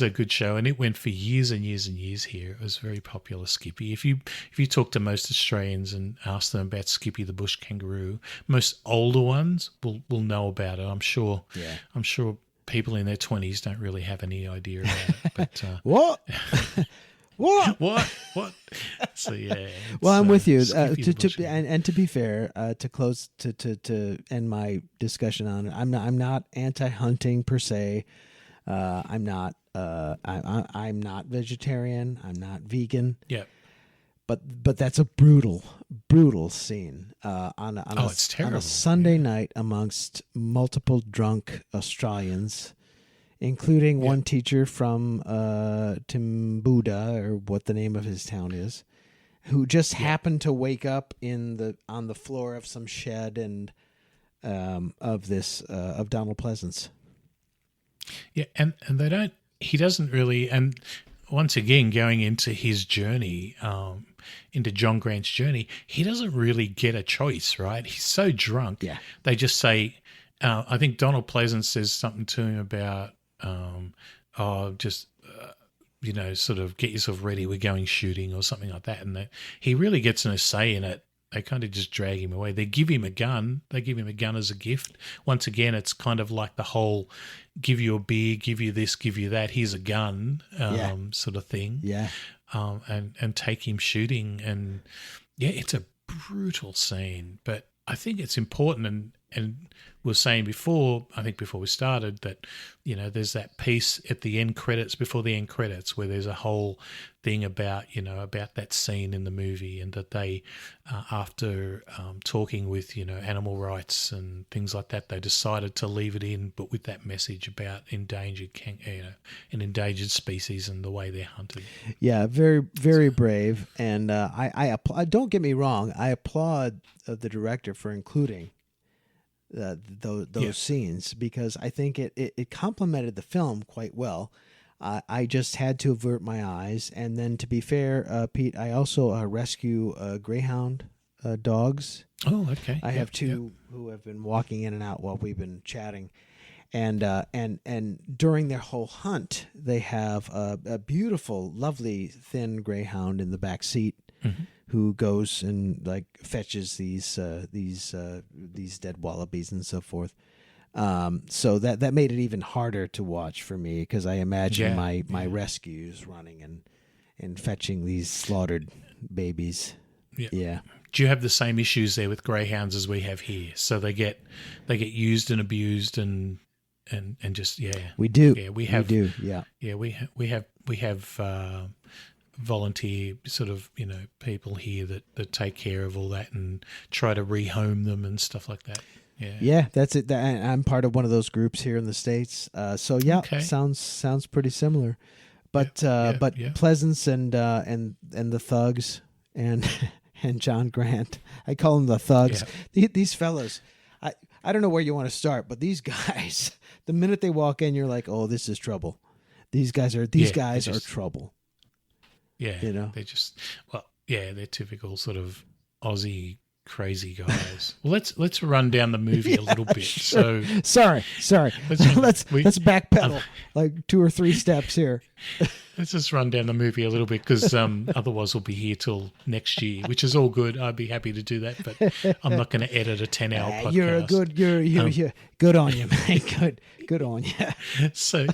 good show, and it went for years and years and years here. It was very popular, Skippy. If you talk to most Australians and ask them about Skippy the Bush Kangaroo, most older ones will know about it. I'm sure. Yeah. I'm sure people in their 20s don't really have any idea about it. But what? What? What? So yeah. Well, I'm with you. Skippy the bush. To be fair, to close to end my discussion on it, I'm not anti-hunting per se. I'm not vegetarian. I'm not vegan. Yeah. But that's a brutal scene on It's terrible. a Sunday night amongst multiple drunk Australians, including one teacher from Timbuda, or what the name of his town is, who just happened to wake up on the floor of some shed and of Donald Pleasance. Yeah, and he doesn't really, and once again, going into his journey, into John Grant's journey, he doesn't really get a choice, right? He's so drunk. Yeah. They just say, I think Donald Pleasance says something to him about, sort of get yourself ready, we're going shooting or something like that. And he really gets no say in it. They kind of just drag him away. They give him a gun. They give him a gun as a gift. Once again, it's kind of like the whole give you a beer, give you this, give you that, here's a gun sort of thing. Yeah. And take him shooting. And, yeah, it's a brutal scene. But I think it's important, and we were saying before, I think before we started, that, you know, there's that piece at the end credits, before the end credits, where there's a whole thing about, you know, about that scene in the movie, and that they, after talking with, you know, animal rights and things like that, they decided to leave it in, but with that message about endangered species and the way they're hunted. Yeah, very, very brave. And I don't get me wrong, I applaud the director for including those scenes, because I think it complemented the film quite well. I just had to avert my eyes. And then, to be fair, Pete, I also rescue greyhound dogs. Oh, okay. I have two who have been walking in and out while we've been chatting. And during their whole hunt, they have a beautiful, lovely, thin greyhound in the back seat, who goes and like fetches these dead wallabies and so forth. So that made it even harder to watch for me, because I imagine my rescues running and fetching these slaughtered babies. Yeah. Do you have the same issues there with greyhounds as we have here? So they get used and abused and just we do. Yeah, we do. Yeah. Yeah, we have volunteer sort of, you know, people here that take care of all that and try to rehome them and stuff like that. Yeah, that's it. I'm part of one of those groups here in the States. So yeah, okay. sounds pretty similar. But Pleasance and the thugs and and John Grant, I call them the thugs. Yeah. These fellas, I don't know where you want to start, but these guys, the minute they walk in, you're like, oh, this is trouble. These guys are trouble. Yeah, you know, they're typical sort of Aussie crazy guys. Well, let's run down the movie a little bit. Sure. So sorry. Let's backpedal like 2 or 3 steps here. Let's just run down the movie a little bit, because otherwise we'll be here till next year, which is all good. I'd be happy to do that, but I'm not going to edit a 10-hour podcast. You're good on you, man. Good on you. So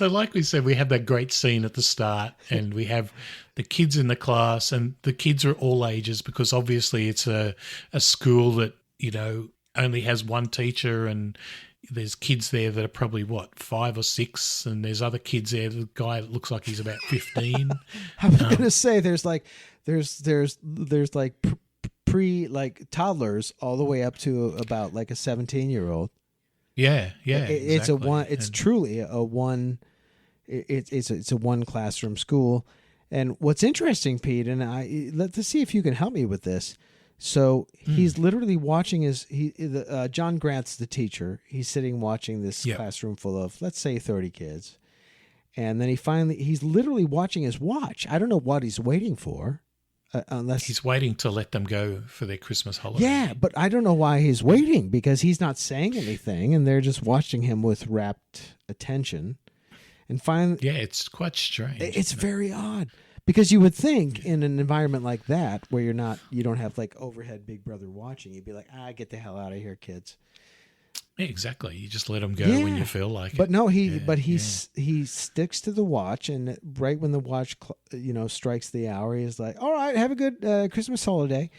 like we said, we have that great scene at the start, and we have the kids in the class, and the kids are all ages, because obviously it's a school that, you know, only has one teacher, and there's kids there that are probably 5 or 6, and there's other kids there. The guy looks like he's about 15. I was going to say there's pre toddlers all the way up to about like a 17-year-old. Yeah. It's exactly. It's truly a one. It's a one classroom school. And what's interesting, Pete, and let's see if you can help me with this. So he's literally watching John Grant's the teacher. He's sitting watching this classroom full of, let's say, 30 kids. And then he's literally watching his watch. I don't know what he's waiting for. Unless he's waiting to let them go for their Christmas holiday. Yeah, but I don't know why he's waiting, because he's not saying anything, and they're just watching him with rapt attention. And finally, it's quite strange. It's very odd, because you would think in an environment like that, where you don't have like overhead Big Brother watching, you'd be like, get the hell out of here, kids. Yeah, exactly. You just let him go when you feel like but it. no, he sticks to the watch, and right when the watch strikes the hour, he's like, "All right, have a good Christmas holiday."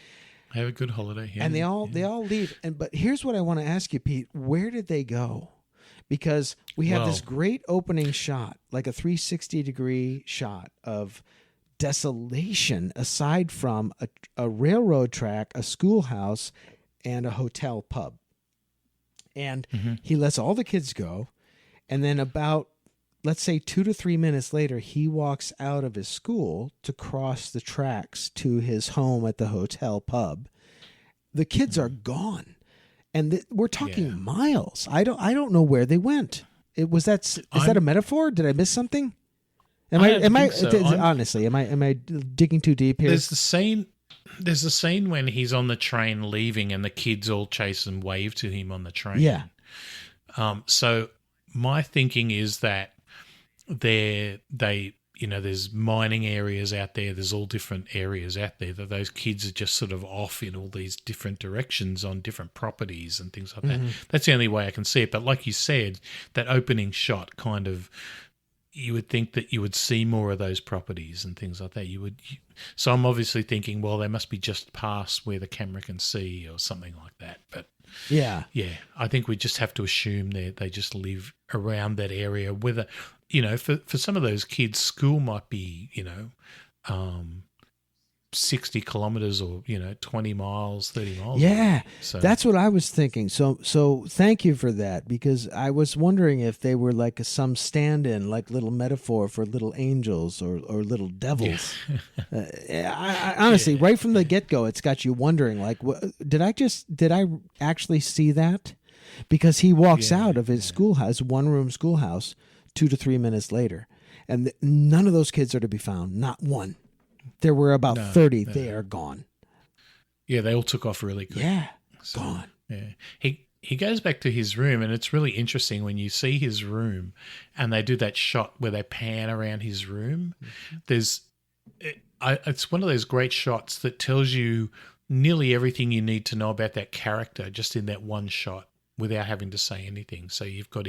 Have a good holiday. Yeah, And they all leave. But here's what I want to ask you, Pete: where did they go? Because we have this great opening shot, like a 360-degree shot of desolation, aside from a railroad track, a schoolhouse, and a hotel pub. And he lets all the kids go. And then about, let's say, 2 to 3 minutes later, he walks out of his school to cross the tracks to his home at the hotel pub. The kids are gone. And we're talking miles. I don't know where they went. Is that a metaphor? Did I miss something? Honestly, am I digging too deep here? There's the scene when he's on the train leaving and the kids all chase and wave to him on the train. Yeah. So my thinking is that there's mining areas out there. There's all different areas out there that those kids are just sort of off in all these different directions on different properties and things like that. That's the only way I can see it. But like you said, that opening shot kind of, you would think that you would see more of those properties and things like that. So I'm obviously thinking, well, they must be just past where the camera can see or something like that. But yeah, I think we just have to assume they just live around that area. Whether, for some of those kids, school might be, 60 kilometers or 20 miles, 30 miles. Yeah, so that's what I was thinking. So thank you for that, because I was wondering if they were like some stand-in, like little metaphor for little angels or little devils. I honestly, right from the get-go, it's got you wondering, like, did I actually see that? Because he walks out of his schoolhouse, one-room schoolhouse, 2 to 3 minutes later, and none of those kids are to be found, not one. There were about 30. They are gone. Yeah, they all took off really quick. Yeah, gone. Yeah, he goes back to his room, and it's really interesting when you see his room, and they do that shot where they pan around his room. It's one of those great shots that tells you nearly everything you need to know about that character just in that one shot without having to say anything. So you've got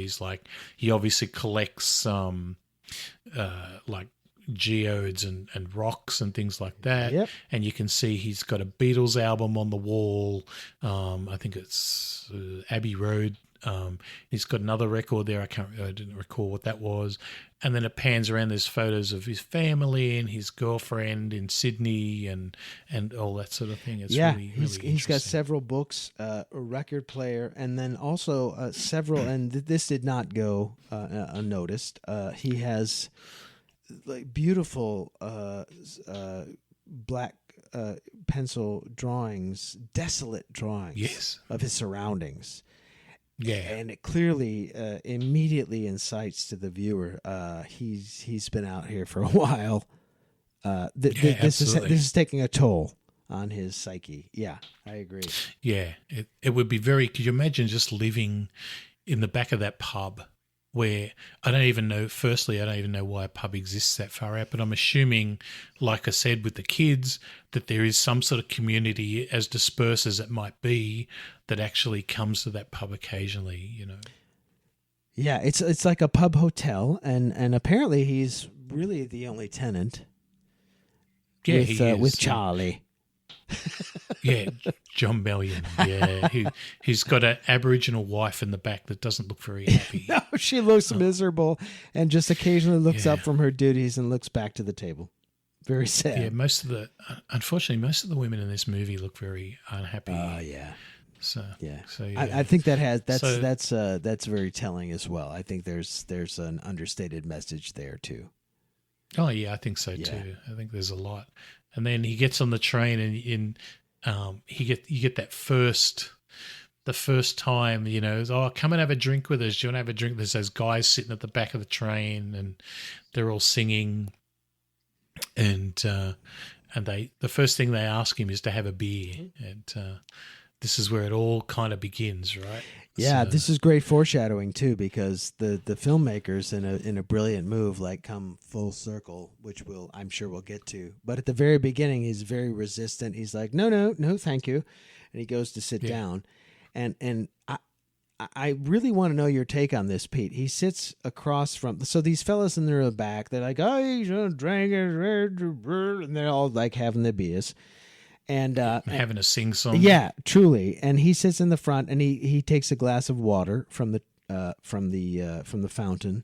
he obviously collects like geodes and rocks and things like that. Yep. And you can see he's got a Beatles album on the wall. I think it's Abbey Road. He's got another record there. I didn't recall what that was. And then it pans around. There's photos of his family and his girlfriend in Sydney and all that sort of thing. It's really he's got several books, a record player, and then also several. And this did not go unnoticed. He has like beautiful black pencil drawings, desolate drawings of his surroundings. Yeah, and it clearly immediately incites to the viewer. He's been out here for a while. This is taking a toll on his psyche. Yeah, I agree. Yeah, it would be very. Could you imagine just living in the back of that pub? Where I don't even know, firstly, I don't even know why a pub exists that far out, but I'm assuming, like I said, with the kids, that there is some sort of community, as dispersed as it might be, that actually comes to that pub occasionally, Yeah, it's like a pub hotel, and apparently he's really the only tenant. Yeah, with Charlie. Yeah, John Bellion. Yeah, he's got an Aboriginal wife in the back that doesn't look very happy. No, she looks miserable and just occasionally looks up from her duties and looks back to the table. Very sad. Yeah, unfortunately, most of the women in this movie look very unhappy. Oh, yeah. So yeah. Yeah. I think that's very telling as well. I think there's an understated message there too. Oh yeah, I think so too. I think there's a lot. And then he gets on the train, and you get that the first time, come and have a drink with us. Do you want to have a drink? There's those guys sitting at the back of the train, and they're all singing, and the first thing they ask him is to have a beer, and this is where it all kind of begins, right? Yeah, this is great foreshadowing too, because the filmmakers in a brilliant move come full circle, which I'm sure we'll get to. But at the very beginning, he's very resistant. He's like, no, thank you, and he goes to sit down, and I really want to know your take on this, Pete. He sits across from, so these fellas in the back, they're like, oh, he's a drink, and they're all like having their beers. And having a sing song. Yeah, truly. And he sits in the front, and he takes a glass of water from the fountain,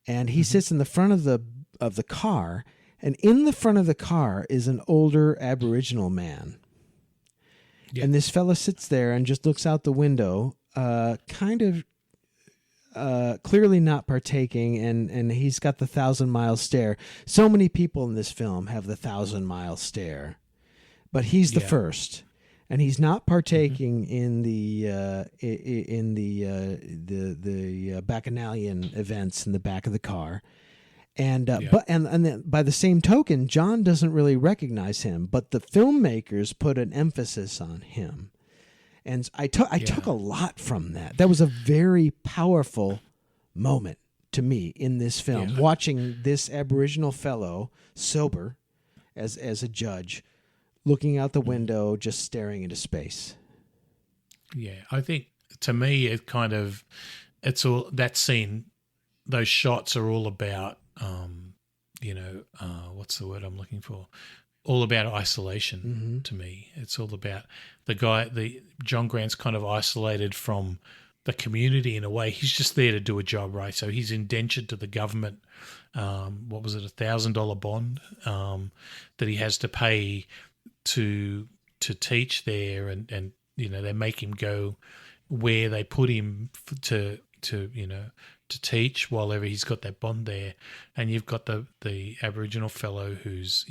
and he sits in the front of the car. And in the front of the car is an older Aboriginal man. Yeah. And this fella sits there and just looks out the window, kind of clearly not partaking, and he's got the 1,000-mile stare. So many people in this film have the 1,000-mile stare, but he's the first, and he's not partaking in the bacchanalian events in the back of the car. And but then by the same token, John doesn't really recognize him, but the filmmakers put an emphasis on him, and I took a lot from that. That was a very powerful moment to me in this film, watching this Aboriginal fellow sober as a judge, looking out the window, just staring into space. Yeah, I think to me it's all that scene. Those shots are all about. What's the word I'm looking for? All about isolation to me. It's all about John Grant's kind of isolated from the community in a way. He's just there to do a job, right? So he's indentured to the government. What was it, $1,000 bond that he has to pay to teach there, and they make him go where they put him to teach while ever he's got that bond there. And you've got the Aboriginal fellow who's,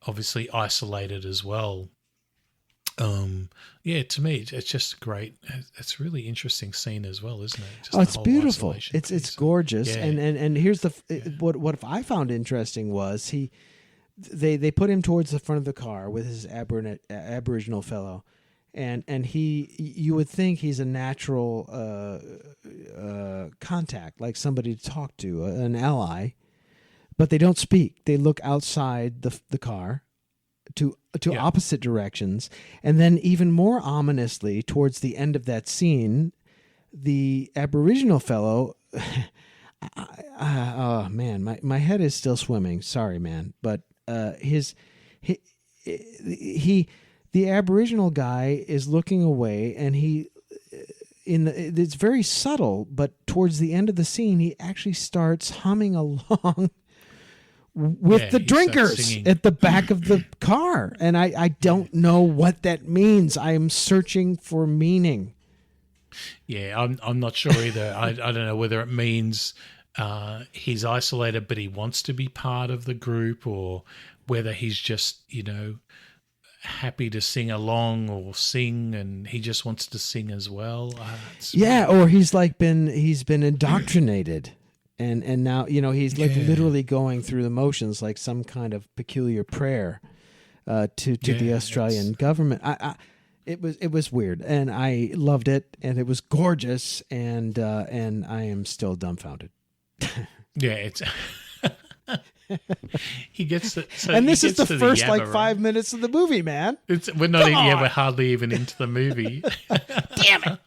obviously isolated as well. To me, it's just great. It's a really interesting scene as well, isn't it? Just it's beautiful. It's gorgeous. Yeah. And here's what I found interesting was they put him towards the front of the car with his Aboriginal fellow. And you would think he's a natural contact, like somebody to talk to, an ally, but they don't speak. They look outside the car to opposite directions, and then even more ominously, towards the end of that scene, the Aboriginal fellow. Oh man, my head is still swimming. Sorry, man, but the Aboriginal guy is looking away, and it's very subtle, but towards the end of the scene, he actually starts humming along with the drinkers at the back of the car. And I don't know what that means. I am searching for meaning. Yeah, I'm not sure either. I don't know whether it means he's isolated, but he wants to be part of the group, or whether he's just, happy to sing along or sing, and he just wants to sing as well. Or he's been indoctrinated, and now he's literally going through the motions, like some kind of peculiar prayer to the Australian government. It was weird, and I loved it, and it was gorgeous, and I am still dumbfounded. It's. He gets to, and this is the first 5 minutes of the movie, man. We're not even, we're hardly even into the movie. Damn it!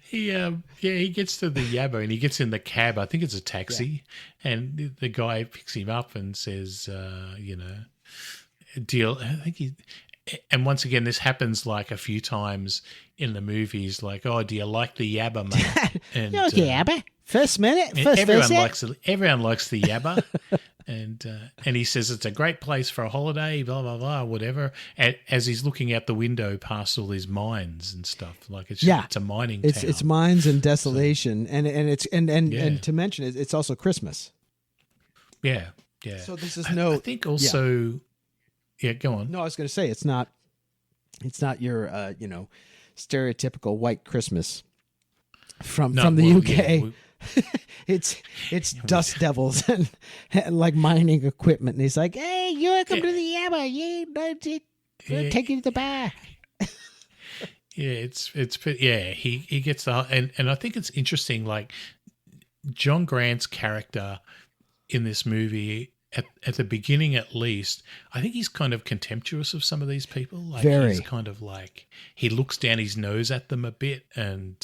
He gets to the Yabba, and he gets in the cab. I think it's a taxi, and the guy picks him up and says, deal. I think and once again, this happens like a few times in the movies. Like, oh, do you like the Yabba, mate? And Yabba. First minute, everyone likes the Yabba, and he says it's a great place for a holiday, blah blah blah, whatever. As he's looking out the window past all these mines and stuff, like it's a mining town. It's mines and desolation, so, and to mention it, it's also Christmas. Yeah. So this is I think also, go on. No, I was going to say it's not your stereotypical white Christmas from the UK. Yeah, it's dust devils and like mining equipment, and he's like, "Hey, you welcome to the Yabba? Take you to the bar." He gets the and I think it's interesting. Like John Grant's character in this movie at the beginning at least, I think he's kind of contemptuous of some of these people. Like Very. He's kind of like, he looks down his nose at them a bit, and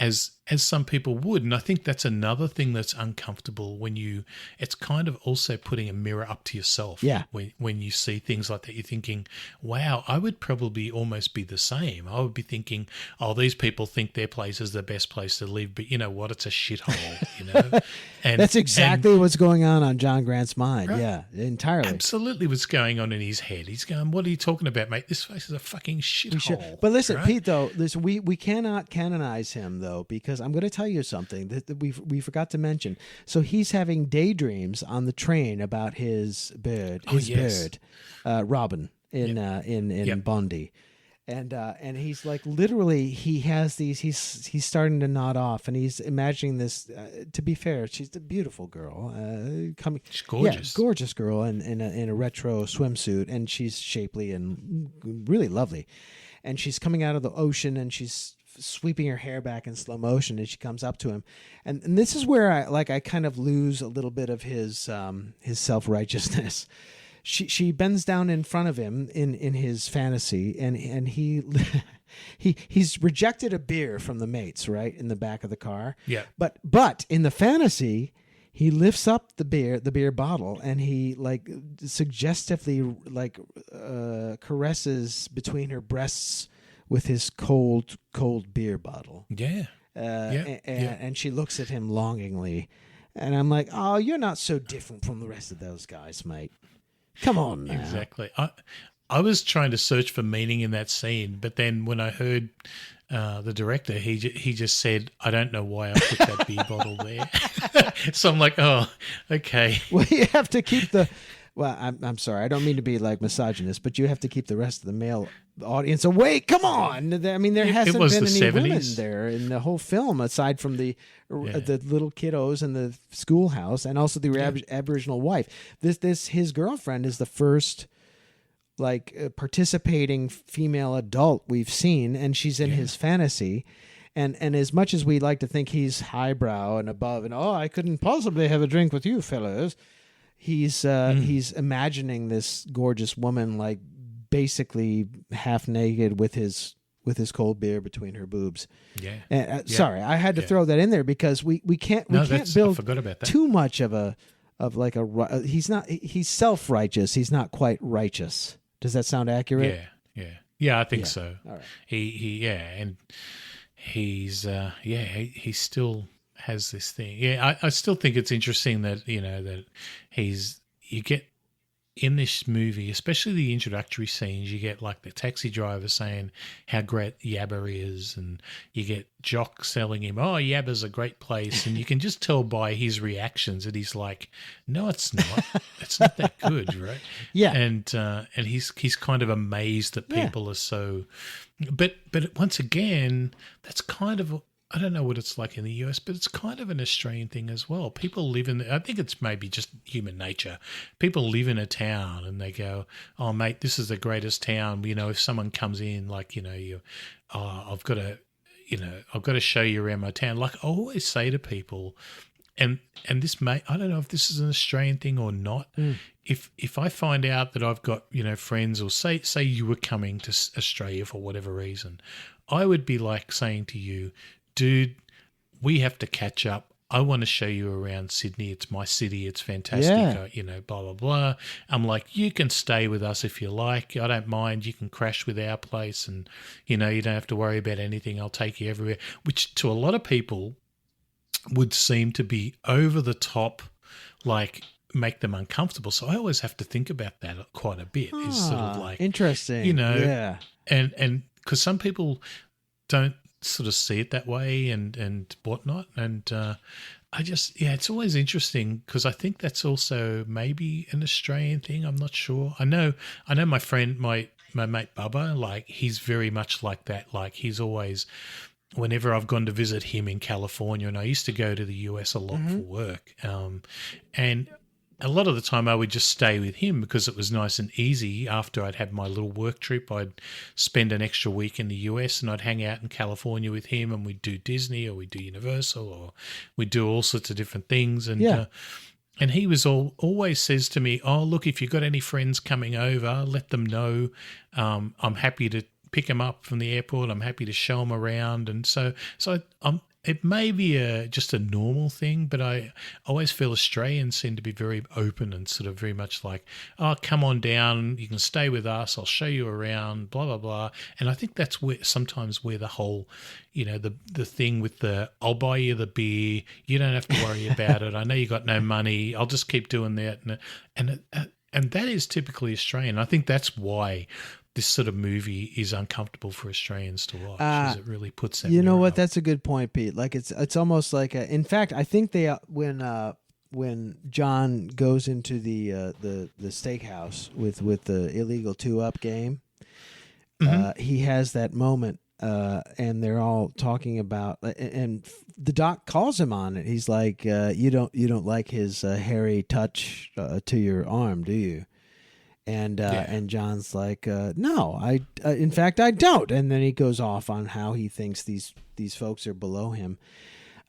as some people would. And I think that's another thing that's uncomfortable when it's kind of also putting a mirror up to yourself. Yeah. When you see things like that, you're thinking, wow, I would probably almost be the same. I would be thinking, oh, these people think their place is the best place to live, but you know what? It's a shithole, And that's exactly what's going on John Grant's mind. Right. Yeah, entirely. Absolutely what's going on in his head. He's going, what are you talking about, mate? This place is a fucking shithole. But listen, right? Pete, though, we cannot canonize him, though, because I'm going to tell you something that we forgot to mention. So he's having daydreams on the train about his bird, Robin in Bondi. And he's like, literally, he has these. He's starting to nod off, and he's imagining this. To be fair, she's a beautiful girl, She's gorgeous, gorgeous girl, in a retro swimsuit, and she's shapely and really lovely. And she's coming out of the ocean, and she's sweeping her hair back in slow motion, and she comes up to him, and this is where I kind of lose a little bit of his self-righteousness. She bends down in front of him in his fantasy, and he's rejected a beer from the mates, right, in the back of the car. Yeah. But in the fantasy, he lifts up the beer bottle, and he like suggestively caresses between her breasts with his cold beer bottle. Yeah. And she looks at him longingly, and I'm like, oh, you're not so different from the rest of those guys, mate. Come on now. Exactly. I was trying to search for meaning in that scene, but then when I heard the director, he just said, I don't know why I put that beer bottle there. So I'm like, oh, okay. Well, you have to keep I'm sorry, I don't mean to be like misogynist, but you have to keep the rest of the male audience awake. Come on. I mean, there hasn't been any 70s. women there in the whole film, aside from the little kiddos in the schoolhouse, and also the Aboriginal wife. His girlfriend is the first participating female adult we've seen, and she's in his fantasy. And as much as we like to think he's highbrow and above, and I couldn't possibly have a drink with you fellows, he's imagining this gorgeous woman, like basically half naked with his cold beer between her boobs. Yeah. And, sorry, I had to throw that in there because we can't build I forgot about that. too much he's self-righteous. He's not quite righteous. Does that sound accurate? Yeah. I think so. All right. And he's he still has this thing. Yeah, I still think it's interesting that that you get in this movie, especially the introductory scenes, you get like the taxi driver saying how great Yabba is, and you get Jock selling him, oh, Yabba's a great place, and you can just tell by his reactions that he's like, no, it's not. It's not that good, right? Yeah. And he's kind of amazed that people are so. But once again, that's kind of. I don't know what it's like in the US, but it's kind of an Australian thing as well. People live I think it's maybe just human nature. People live in a town and they go, oh, mate, this is the greatest town. If someone comes in, like, I've got to show you around my town. Like I always say to people, and this I don't know if this is an Australian thing or not. If I find out that I've got, friends, or say you were coming to Australia for whatever reason, I would be like saying to you, dude, we have to catch up. I want to show you around Sydney. It's my city. It's fantastic. Blah, blah, blah. I'm like, you can stay with us if you like. I don't mind. You can crash with our place and, you don't have to worry about anything. I'll take you everywhere, which to a lot of people would seem to be over the top, like make them uncomfortable. So I always have to think about that quite a bit. Is sort of like interesting. And because some people don't sort of see it that way and whatnot, and I just it's always interesting because I think that's also maybe an Australian thing. I'm not sure. I know my friend, my mate Bubba, like he's very much like that. Like he's always, whenever I've gone to visit him in California, and I used to go to the US a lot for work, and a lot of the time I would just stay with him because it was nice and easy. After I'd had my little work trip, I'd spend an extra week in the US and I'd hang out in California with him, and we'd do Disney or we'd do Universal or we'd do all sorts of different things. And And he was always says to me, "Oh, look, if you've got any friends coming over, let them know. I'm happy to pick them up from the airport. I'm happy to show them around." And so it may be just a normal thing, but I always feel Australians seem to be very open and sort of very much like, "Oh, come on down. You can stay with us. I'll show you around." Blah blah blah. And I think that's sometimes where the whole, the thing with the "I'll buy you the beer. You don't have to worry about it. I know you got no money. I'll just keep doing that." And that is typically Australian. I think that's why this sort of movie is uncomfortable for Australians to watch, because it really puts that. You know what? up. That's a good point, Pete. Like it's almost like in fact, I think they when John goes into the steakhouse with the illegal 2-up game, he has that moment, and they're all talking about, and the doc calls him on it. He's like, "You don't like his hairy touch to your arm, do you?" And John's like, "No, in fact, I don't." And then he goes off on how he thinks these folks are below him.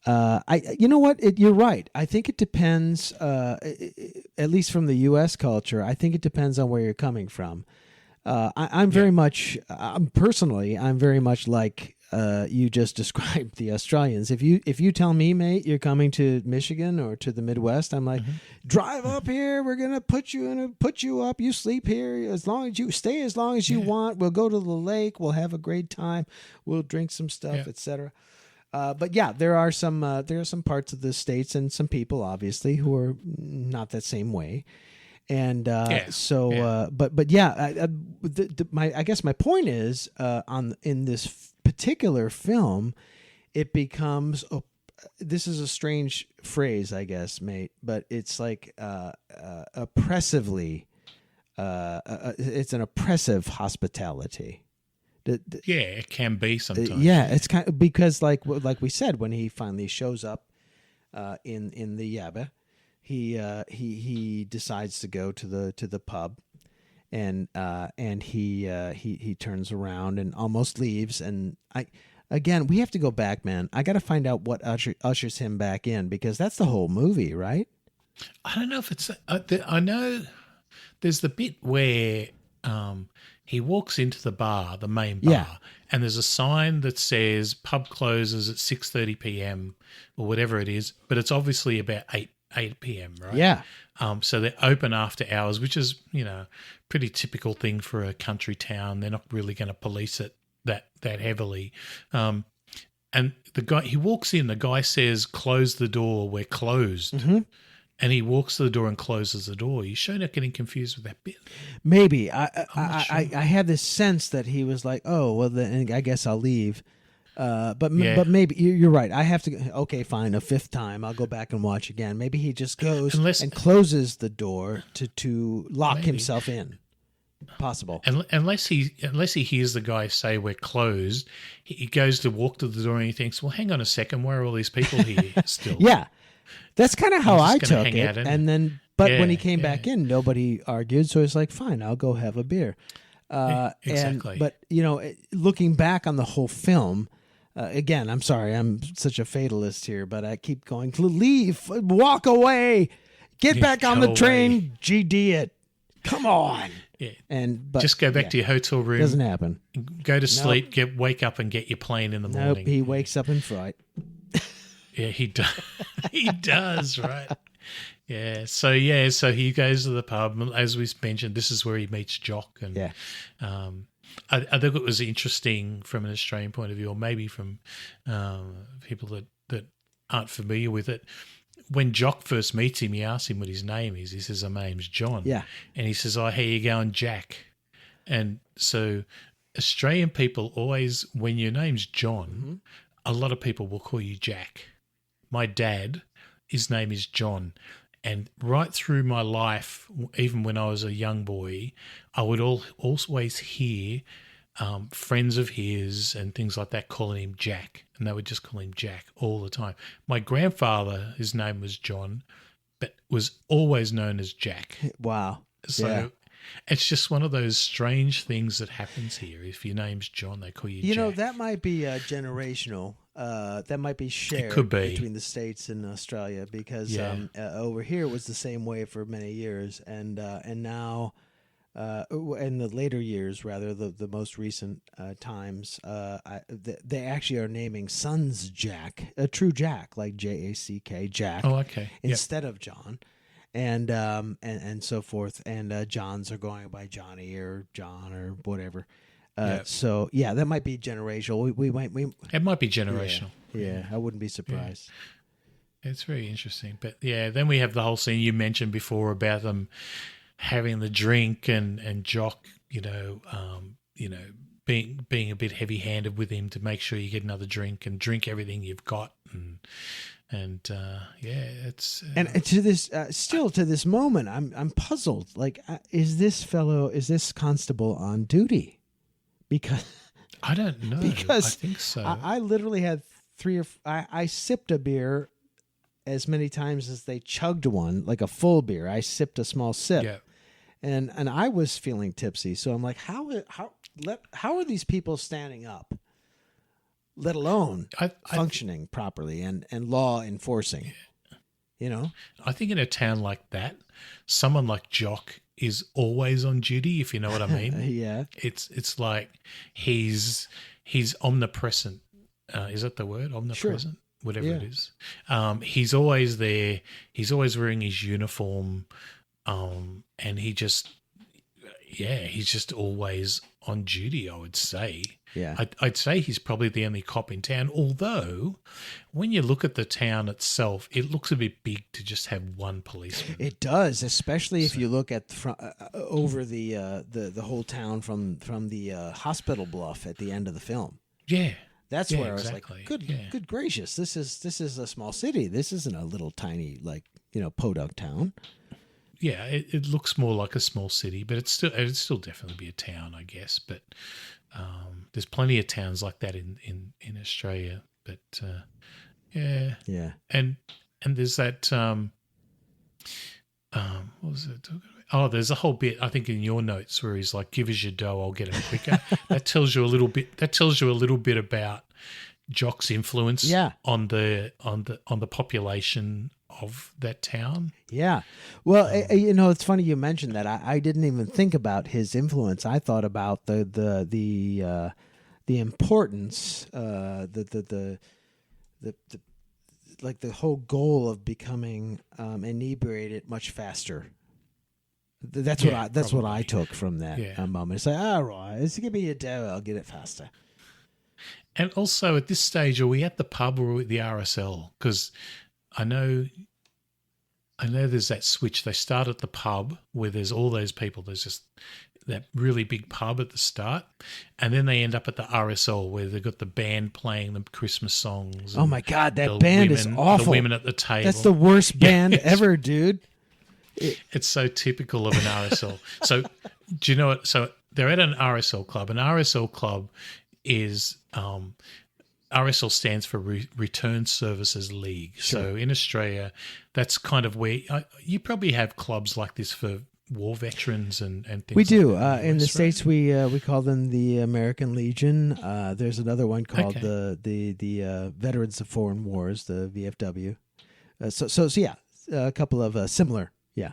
You know what? You're right. I think it depends. At least from the U.S. culture, I think it depends on where you're coming from. I'm very much. Personally, I'm very much like you just described the Australians. If you tell me, mate, you're coming to Michigan or to the Midwest, I'm like, drive up here. We're gonna put you up. You sleep here as long as you want. We'll go to the lake. We'll have a great time. We'll drink some stuff, etc. But yeah, there are some parts of the states and some people obviously who are not that same way. And but yeah, I guess my point is in this particular film, it becomes this is a strange phrase, I guess, mate, but it's like oppressively. It's an oppressive hospitality. It can be sometimes. It's kind of, because like we said, when he finally shows up in the Yabba, he decides to go to the pub, and he turns around and almost leaves. And we have to go back, man. I got to find out what ushers him back in, because that's the whole movie, right? I don't know if it's. I know there's the bit where he walks into the bar, the main bar, and there's a sign that says pub closes at 6:30 p.m. or whatever it is, but it's obviously about 8 p.m., right? Yeah. So they're open after hours, which is, pretty typical thing for a country town. They're not really going to police it that heavily. And the guy, he walks in, the guy says, "Close the door, we're closed." Mm-hmm. And he walks to the door and closes the door. You sure not getting confused with that bit? Maybe. I had this sense that he was like, "Oh, well, then I guess I'll leave." But maybe you're right. I have to. Okay, fine. A fifth time, I'll go back and watch again. Maybe he just goes and closes the door to lock himself in. Possible. Unless he hears the guy say we're closed, he goes to walk to the door and he thinks, "Well, hang on a second. Why are all these people here still?" Yeah, that's kind of how I took it. And then, when he came back in, nobody argued. So he's like, "Fine, I'll go have a beer." Exactly. But looking back on the whole film. Again, I'm sorry, I'm such a fatalist here, but I keep going, leave, walk away, get back on the train, GD it. Come on. Yeah. But just go back to your hotel room. Doesn't happen. Go to sleep, wake up and get your plane in the morning. Nope, he wakes up in fright. Yeah, he does. He does, right? Yeah. So he goes to the pub. As we mentioned, this is where he meets Jock. And I think it was interesting from an Australian point of view, or maybe from people that aren't familiar with it. When Jock first meets him, he asks him what his name is. He says, "My name's John." Yeah. And he says, "Oh, how you going, Jack?" And so Australian people always, when your name's John, a lot of people will call you Jack. My dad, his name is John. And right through my life, even when I was a young boy, I would always hear friends of his and things like that calling him Jack, and they would just call him Jack all the time. My grandfather, his name was John, but was always known as Jack. Wow. So It's just one of those strange things that happens here. If your name's John, they call you You Jack. know, that might be generational. That might be shared could be. between the States and Australia because Yeah. over here it was the same way for many years, and now in the later years, rather the most recent times, they actually are naming sons Jack, a true Jack, like Jack, Jack. Oh, okay. Yep. Instead of John. And so forth, and Johns are going by Johnny or John or whatever. Yep. So yeah, that might be generational. We It might be generational. yeah, I wouldn't be surprised. It's very interesting. But yeah, then we have the whole scene you mentioned before about them having the drink and Jock, being a bit heavy-handed with him to make sure you get another drink and drink everything you've got, and it's And to this still to this moment, I'm puzzled. Like, is this constable on duty? Because I don't know. because I think so. I literally had I sipped a beer as many times as they chugged one, like a full beer. I sipped a small sip. Yeah. And I was feeling tipsy, so I'm like, how are these people standing up, let alone functioning properly and law enforcing? You know, I think in a town like that, someone like Jock is always on duty. If you know what I mean. Yeah. It's like he's omnipresent. Is that the word? Omnipresent, whatever it is. He's always there. He's always wearing his uniform. And he's just always on duty, I would say. Yeah. I'd say he's probably the only cop in town, although when you look at the town itself, it looks a bit big to just have one policeman. It does, especially if you look at over the whole town from the hospital bluff at the end of the film. Yeah. That's where exactly. I was like, good gracious, this is a small city. This isn't a little tiny podunk town. Yeah, it looks more like a small city, but it'd still definitely be a town, I guess. But there's plenty of towns like that in Australia. But yeah, and there's that. What was it talking about? Oh, there's a whole bit I think in your notes where he's like, "Give us your dough, I'll get it quicker." That tells you a little bit about Jock's influence on the population of that town. Yeah. Well, it's funny you mentioned that. I didn't even think about his influence. I thought about the importance, the whole goal of becoming inebriated much faster. That's what I took from that moment. It's like, all right, give me your dough, I'll get it faster. And also at this stage, are we at the pub or at the RSL? Because I know there's that switch. They start at the pub where there's all those people. There's just that really big pub at the start. And then they end up at the RSL where they've got the band playing the Christmas songs. Oh, my God. That band is awful. The women at the table. That's the worst band ever, dude. It's so typical of an RSL. So do you know what? So they're at an RSL club. An RSL club is RSL stands for Return Services League. Sure. So in Australia, that's kind of where you probably have clubs like this for war veterans and things. We do. Like that in the States, we call them the American Legion. There's another one called the Veterans of Foreign Wars, the VFW. So yeah, a couple of similar. Yeah.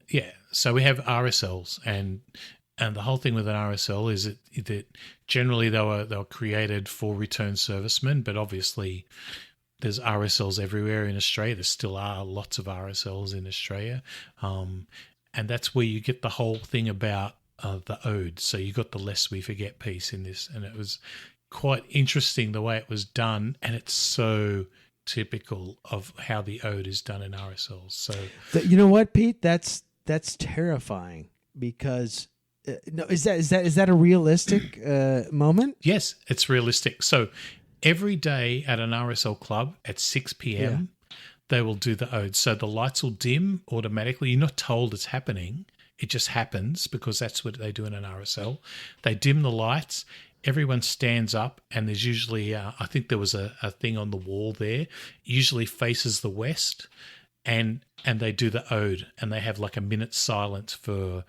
Yeah. So we have RSLs, and the whole thing with an RSL is that generally they were created for return servicemen, but obviously there's RSLs everywhere in Australia. There still are lots of RSLs in Australia, and that's where you get the whole thing about the ode. So you got the Lest We Forget piece in this, and it was quite interesting the way it was done, and it's so typical of how the ode is done in RSLs. So you know what, Pete? That's terrifying because. No, is that a realistic moment? Yes, it's realistic. So every day at an RSL club at 6 p.m., they will do the ode. So the lights will dim automatically. You're not told it's happening. It just happens because that's what they do in an RSL. They dim the lights. Everyone stands up, and there's usually, I think there was a thing on the wall there, usually faces the west. and they do the ode, and they have like a minute's silence for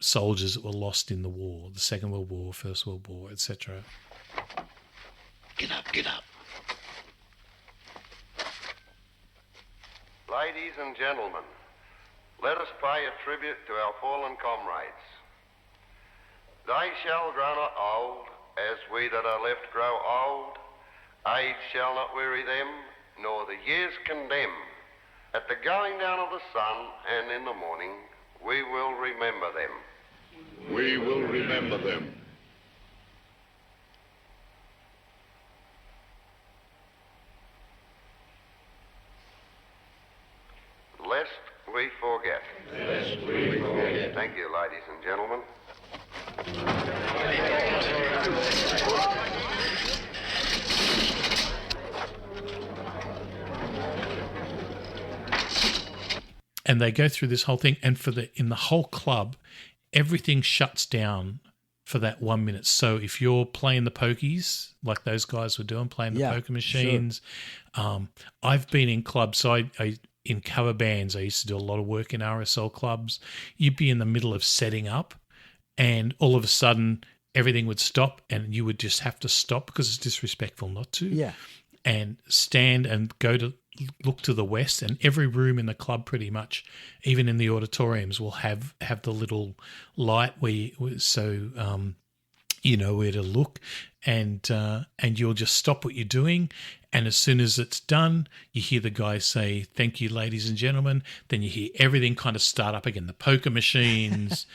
soldiers that were lost in the war, the Second World War, First World War, etc. Get up, get up. Ladies and gentlemen, let us pay a tribute to our fallen comrades. They shall grow not old, as we that are left grow old. Age shall not weary them, nor the years condemn. At the going down of the sun and in the morning, we will remember them. We will remember them. Lest we forget. Lest we forget. Thank you, ladies and gentlemen. And they go through this whole thing, and in the whole club, everything shuts down for that 1 minute. So if you're playing the pokies, like those guys were doing, playing the poker machines, sure. I've been in clubs. So I in cover bands, I used to do a lot of work in RSL clubs. You'd be in the middle of setting up, and all of a sudden everything would stop, and you would just have to stop because it's disrespectful not to. Yeah. And stand and go to look to the west, and every room in the club pretty much, even in the auditoriums, will have the little light you know where to look, and you'll just stop what you're doing, and as soon as it's done, you hear the guy say, "Thank you, ladies and gentlemen." Then you hear everything kind of start up again, the poker machines,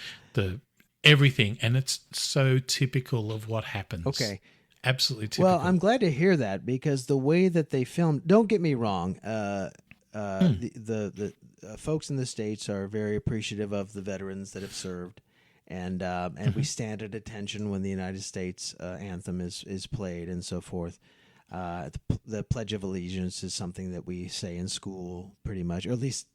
everything, and it's so typical of what happens. Okay. Absolutely typical. Well, I'm glad to hear that, because the way that they filmed, don't get me wrong, the folks in the States are very appreciative of the veterans that have served, and we stand at attention when the United States anthem is played and so forth. The Pledge of Allegiance is something that we say in school pretty much, or at least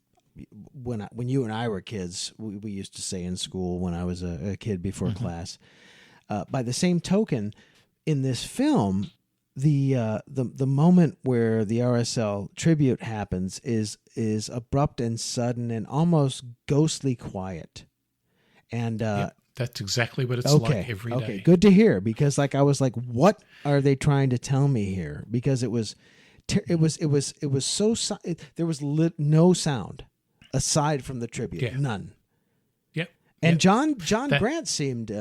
when you and I were kids, we used to say in school when I was a kid before class. By the same token, in this film, the moment where the RSL tribute happens is abrupt and sudden and almost ghostly quiet. And that's exactly what it's like every day. Okay, good to hear, because I was like, what are they trying to tell me here? Because it was so there was no sound aside from the tribute, none. And John Grant seemed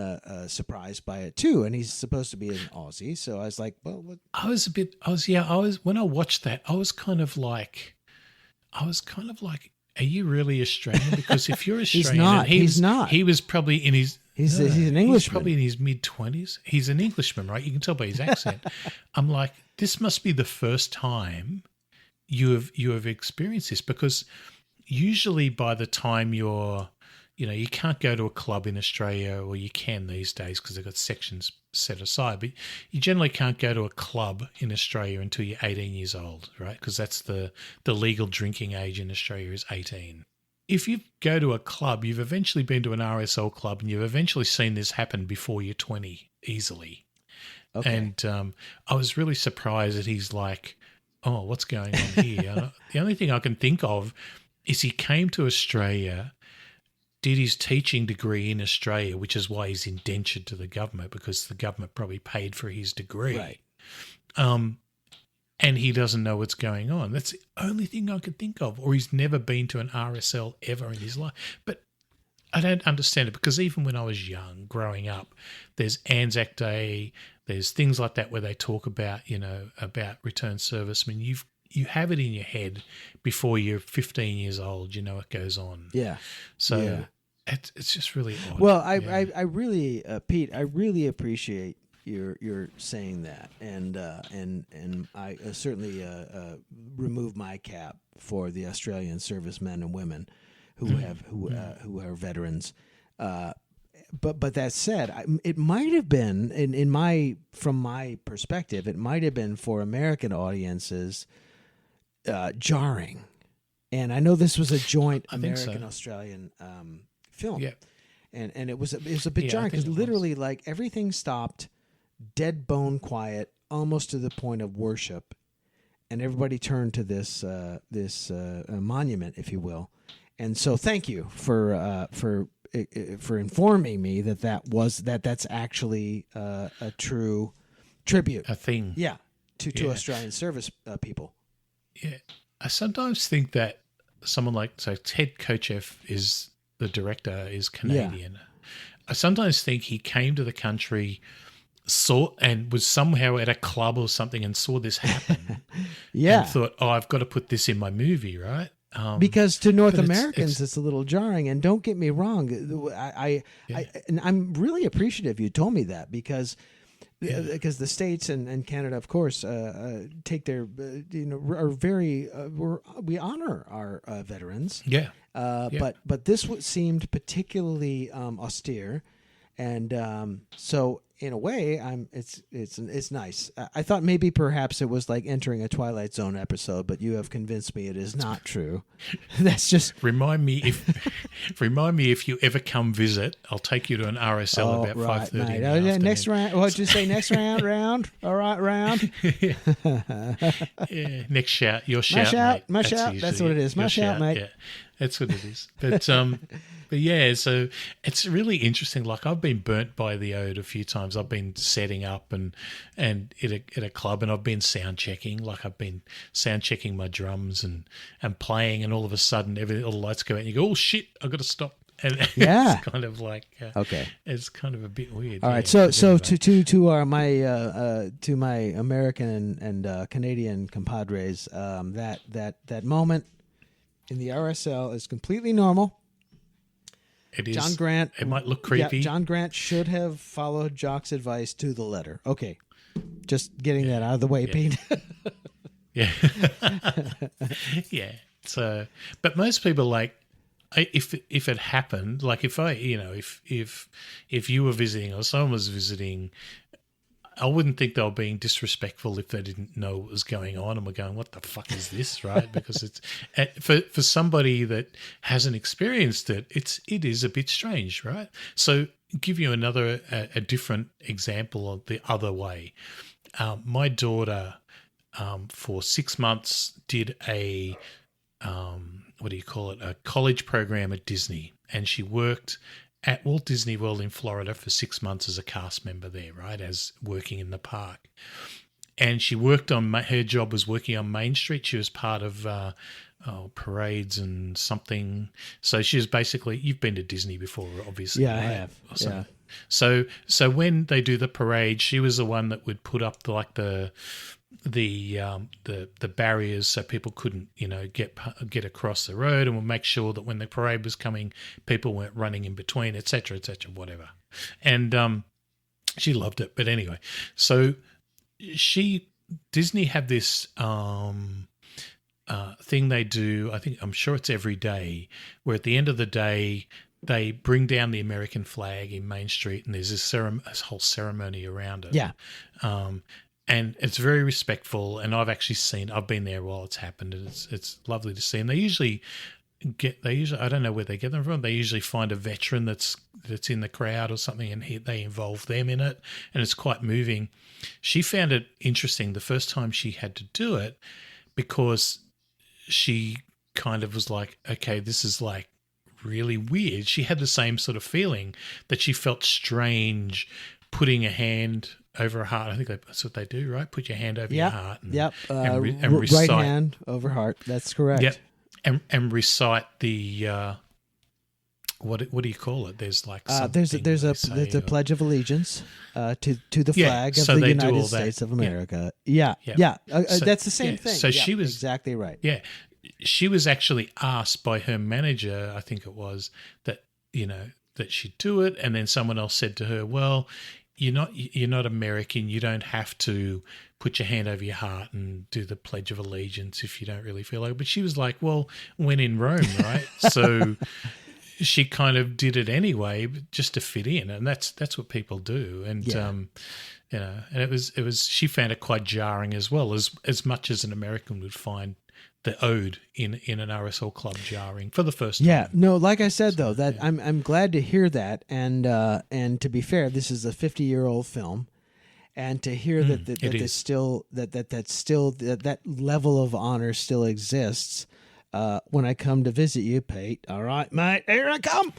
surprised by it too, and he's supposed to be an Aussie. So I was like, well, what? When I watched that, I was kind of like, are you really Australian? Because if you're Australian, he's not. He was probably in his. He's an Englishman. He's probably in his mid-20s. He's an Englishman, right? You can tell by his accent. I'm like, this must be the first time you have experienced this, because usually by the time you can't go to a club in Australia, or you can these days because they've got sections set aside, but you generally can't go to a club in Australia until you're 18 years old, right? Because that's the legal drinking age in Australia is 18. If you go to a club, you've eventually been to an RSL club, and you've eventually seen this happen before you're 20 easily. Okay. And I was really surprised that he's like, oh, what's going on here? The only thing I can think of is he came to Australia, did his teaching degree in Australia, which is why he's indentured to the government, because the government probably paid for his degree. Right. And he doesn't know what's going on. That's the only thing I could think of. Or he's never been to an RSL ever in his life. But I don't understand it, because even when I was young, growing up, there's Anzac Day, there's things like that where they talk about, about return service. I mean, you have it in your head before you're 15 years old, what goes on. Yeah. So it's just really odd. Well, I really, Pete, I really appreciate your saying that, and I certainly remove my cap for the Australian servicemen and women who are veterans. But that said, it might have been from my perspective, it might have been for American audiences jarring. And I know this was a joint American-Australian film. Yeah. And it was a bit jarring, because literally everything stopped, dead bone quiet, almost to the point of worship. and everybody turned to this monument, if you will. And so, thank you for informing me that's actually a true tribute, A thing. yeah, to Australian service people. Yeah. I sometimes think that someone like, Ted Kotcheff is the director, is Canadian. Yeah. I sometimes think he came to the country, saw and was somehow at a club or something and saw this happen. Yeah. And thought, I've got to put this in my movie, right? Because to North Americans, it's a little jarring. And don't get me wrong, and I'm really appreciative you told me that, because the States and Canada, of course, take their, are very, we honor our veterans. Yeah. But this seemed particularly austere. And so in a way, it's nice. I thought maybe perhaps it was like entering a Twilight Zone episode, but you have convinced me it is not true. That's just remind me if you ever come visit, I'll take you to an RSL about 5:30. Next round. What'd you say? Next round. All right, round. Yeah, next shout. Your shout. My shout. That's what it is. My shout, mate. Yeah, that's what it is. But yeah, so it's really interesting. Like, I've been burnt by the ode a few times. I've been setting up and at a club, and I've been sound checking. Like, I've been sound checking my drums and playing, and all of a sudden, all the lights go out, and you go, "Oh shit, I've got to stop." And it's kind of like okay, it's kind of a bit weird. All right, so to my American and Canadian compadres, that moment in the RSL is completely normal. It is. John Grant. It might look creepy. Yeah, John Grant should have followed Jock's advice to the letter. Okay, just getting that out of the way, Pete. Yeah, yeah. So, but most people, like, if it happened, like if you were visiting or someone was visiting, I wouldn't think they were being disrespectful if they didn't know what was going on and were going, "What the fuck is this?" Right? Because it's for somebody that hasn't experienced it, it is a bit strange, right? So, give you another a different example of the other way. My daughter, for 6 months, did a a college program at Disney, and she worked at Walt Disney World in Florida for 6 months as a cast member there, right, as working in the park. And she worked on, her job was working on Main Street. She was part of parades and something. So she was basically, you've been to Disney before, obviously. Yeah, right? I have. Yeah. So when they do the parade, she was the one that would put up the barriers so people couldn't, get across the road, and would make sure that when the parade was coming, people weren't running in between, etc., whatever. And she loved it. But anyway, so Disney had this thing they do. I'm sure it's every day, where at the end of the day they bring down the American flag in Main Street, and there's this whole ceremony around it. Yeah. And it's very respectful, and I've been there while it's happened, and it's lovely to see. And they usually I don't know where they get them from. They usually find a veteran that's in the crowd or something, and they involve them in it, and it's quite moving. She found it interesting the first time she had to do it, because she kind of was like, okay, this is like really weird. She had the same sort of feeling, that she felt strange putting a hand over her heart. I think that's what they do, right? Put your hand over your heart. And recite, right hand over heart. That's correct. Yep. And recite the what do you call it? There's like there's a Pledge of Allegiance to the flag of the United States of America. Yeah. That's the same thing. So she was exactly right. Yeah, she was actually asked by her manager, I think it was, that that she'd do it, and then someone else said to her, "Well, you're not American. You don't have to put your hand over your heart and do the Pledge of Allegiance if you don't really feel like it." But she was like, "Well, when in Rome, right?" So she kind of did it anyway, just to fit in, and that's what people do. And and it was she found it quite jarring as well, as much as an American would find the ode in an RSL club jarring for the first time. Yeah, no, like I said though, that I'm glad to hear that, and to be fair, this is a 50-year-old film, And to hear that level of honor still exists when I come to visit you, Pete. All right, mate, here I come.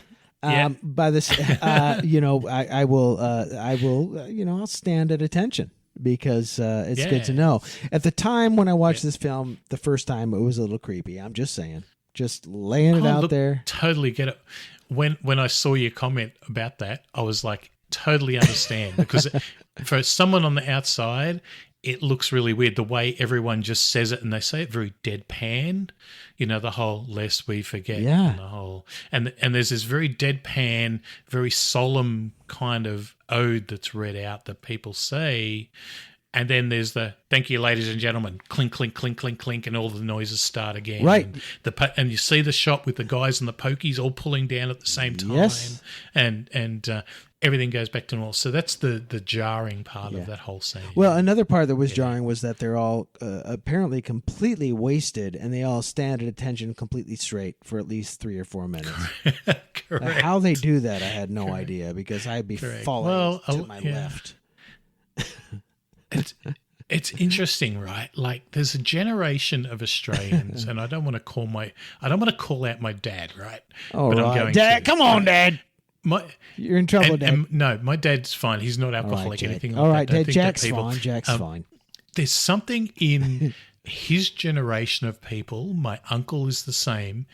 By this, I will, I'll stand at attention because it's good to know. At the time when I watched this film the first time, it was a little creepy. I'm just saying, just laying it out there. Totally get it. When I saw your comment about that, I was like, totally understand, because for someone on the outside, it looks really weird the way everyone just says it, and they say it very deadpan. The whole "lest we forget," and the whole and there's this very deadpan, very solemn kind of ode that's read out that people say, and then there's the "thank you, ladies and gentlemen," clink, clink, clink, clink, clink, and all the noises start again. Right, and you see the shot with the guys and the pokies all pulling down at the same time, and everything goes back to normal. So that's the jarring part of that whole scene. Well, another part that was jarring was that they're all apparently completely wasted, and they all stand at attention completely straight for at least 3 or 4 minutes. Correct. How they do that, I had no idea, because I'd be falling to my left. It's interesting, right? Like, there's a generation of Australians, and I don't want to call out my dad, right? All right, I'm going Dad, come on, Dad. You're in trouble, Dad. No, my dad's fine. He's not alcoholic or anything like that. All right, Dad, Jack's fine. Jack's fine. There's something in his generation of people, my uncle is the same,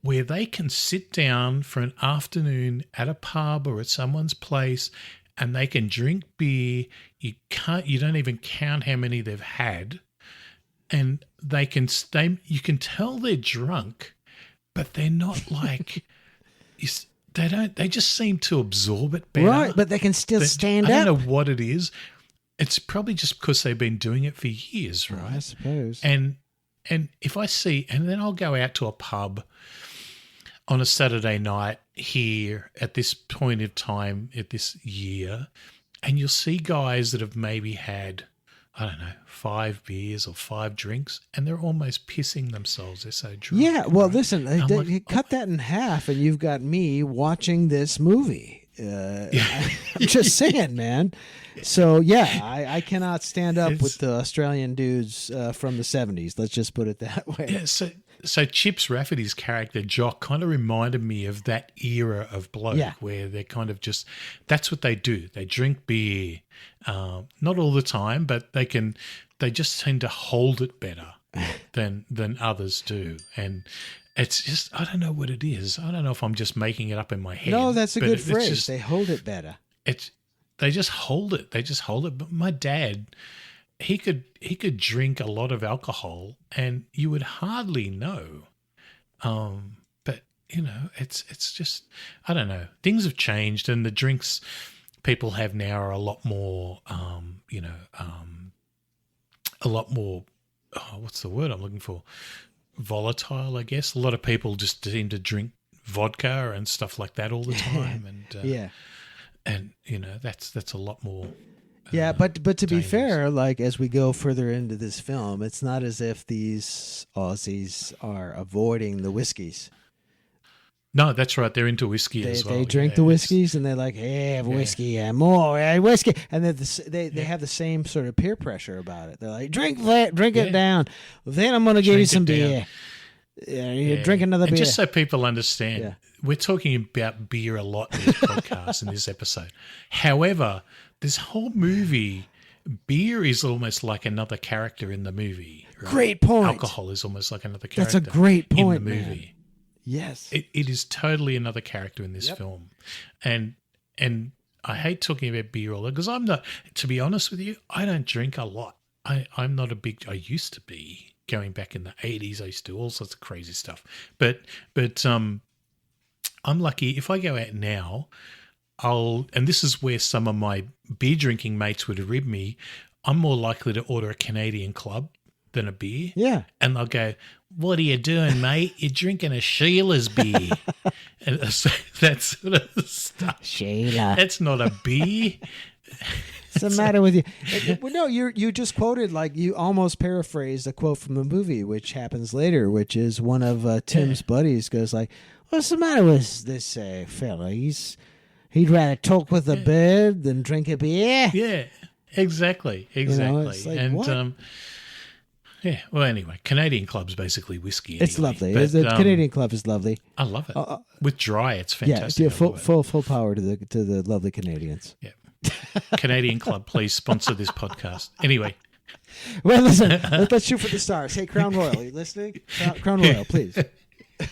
where they can sit down for an afternoon at a pub or at someone's place and they can drink beer. You don't even count how many they've had. And you can tell they're drunk, but they're not like... They just seem to absorb it better. Right, but they can still stand up. I don't know what it is. It's probably just because they've been doing it for years, right? I suppose. And if I see, and then I'll go out to a pub on a Saturday night here at this point of time at this year, and you'll see guys that have maybe had, I don't know, 5 beers or 5 drinks, and they're almost pissing themselves. They're so drunk. Yeah, well, listen, you cut that in half, and you've got me watching this movie. I'm just saying, man. So, I cannot stand up with the Australian dudes from the 70s. Let's just put it that way. Yeah, so Chips Rafferty's character, Jock, kind of reminded me of that era of bloke where they're kind of just, that's what they do. They drink beer. Not all the time, but they just tend to hold it better than others do. And it's just, I don't know what it is. I don't know if I'm just making it up in my head. No, that's a good phrase. They hold it better. They just hold it. But my dad, he could drink a lot of alcohol and you would hardly know. But it's just, I don't know. Things have changed, and the drinks people have now are a lot more, what's the word I'm looking for? Volatile, I guess. A lot of people just seem to drink vodka and stuff like that all the time, and that's a lot more. But to dangerous. Be fair, like as we go further into this film, it's not as if these Aussies are avoiding the whiskeys. No, that's right. They're into whiskey as well. They drink the whiskeys, and they're like, "Hey, have whiskey and more, whiskey." And they have the same sort of peer pressure about it. They're like, "Drink it down. Then I'm going to give you some beer. Drink another beer." And just so people understand, we're talking about beer a lot in this podcast, in this episode. However, this whole movie, beer is almost like another character in the movie. Right? Great point. Alcohol is almost like another character. That's a great point in the movie. Man. Yes. It is totally another character in this film. And I hate talking about beer all that, because I'm not, to be honest with you, I don't drink a lot. I'm not I used to be, going back in the 80s, I used to do all sorts of crazy stuff. But I'm lucky if I go out now, and this is where some of my beer drinking mates would rib me, I'm more likely to order a Canadian Club than a beer. Yeah. And they'll go, "What are you doing, mate? You're drinking a Sheila's beer." And that sort of stuff. Sheila. That's not a beer. What's the matter with you? No, you just quoted, like, you almost paraphrased a quote from the movie, which happens later, which is one of Tim's buddies goes like, "What's the matter with this fella? He'd rather talk with a bird than drink a beer." Yeah. Exactly. it's like, And what? yeah. Well, anyway, Canadian Club's basically whiskey. It's anyway. lovely. But, The Canadian Club is lovely. I love it. With dry, it's fantastic. Yeah, full power to the lovely Canadians. Yeah. Canadian Club, please sponsor this podcast. Anyway. Well, listen, let's shoot for the stars. Hey, Crown Royal, are you listening? Crown Royal, please. Pete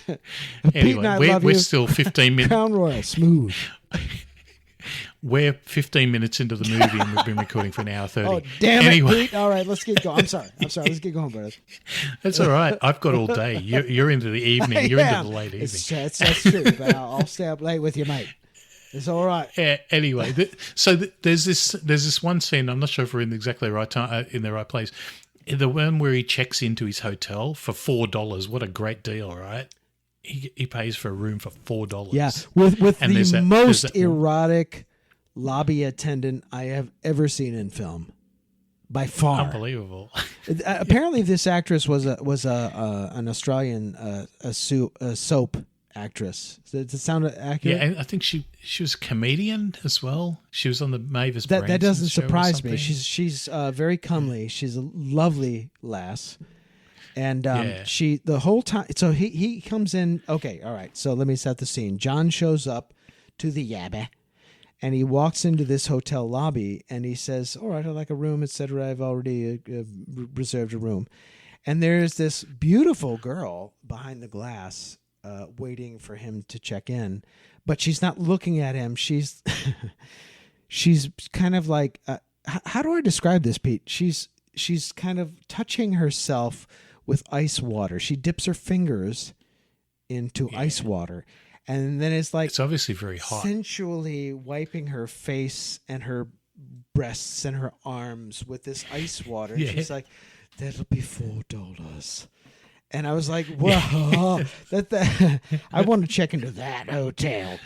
and I Anyway, love we're you. still 15 minutes. Crown Royal, smooth. We're 15 minutes into the movie and we've been recording for an hour 30. Oh, damn Anyway. it, Pete. All right, let's get going. I'm sorry. Let's get going, brother. That's all right. I've got all day. You're into the evening. You're into the late evening. That's true, but I'll stay up late with you, mate. It's all right. Yeah, anyway, there's this one scene. I'm not sure if we're in exactly the right time, in the right place. The one where he checks into his hotel for $4. What a great deal, right? He pays for a room for $4. Yeah, with And the most erotic lobby attendant I have ever seen in film, by far. Unbelievable. Apparently, this actress was an Australian soap actress. Does it sound accurate? Yeah, and I think she was a comedian as well. She was on the Mavis. That doesn't show or surprise me. something. She's very comely. She's a lovely lass, and Yeah. she the whole time. So he comes in. Okay, all right. So let me set the scene. John shows up to the Yabba, and he walks into this hotel lobby, and he says, "All right, I'd like a room, etc. I've already reserved a room." And there's this beautiful girl behind the glass, waiting for him to check in, but she's not looking at him. She's she's kind of like how do I describe this, Pete? She's kind of touching herself with ice water. She dips her fingers into ice water, and then it's like It's obviously very hot. sensually wiping her face and her breasts and her arms with this ice water. And Yeah. she's like, "That'll be $4." And I was like, "Whoa, that I want to check into that hotel."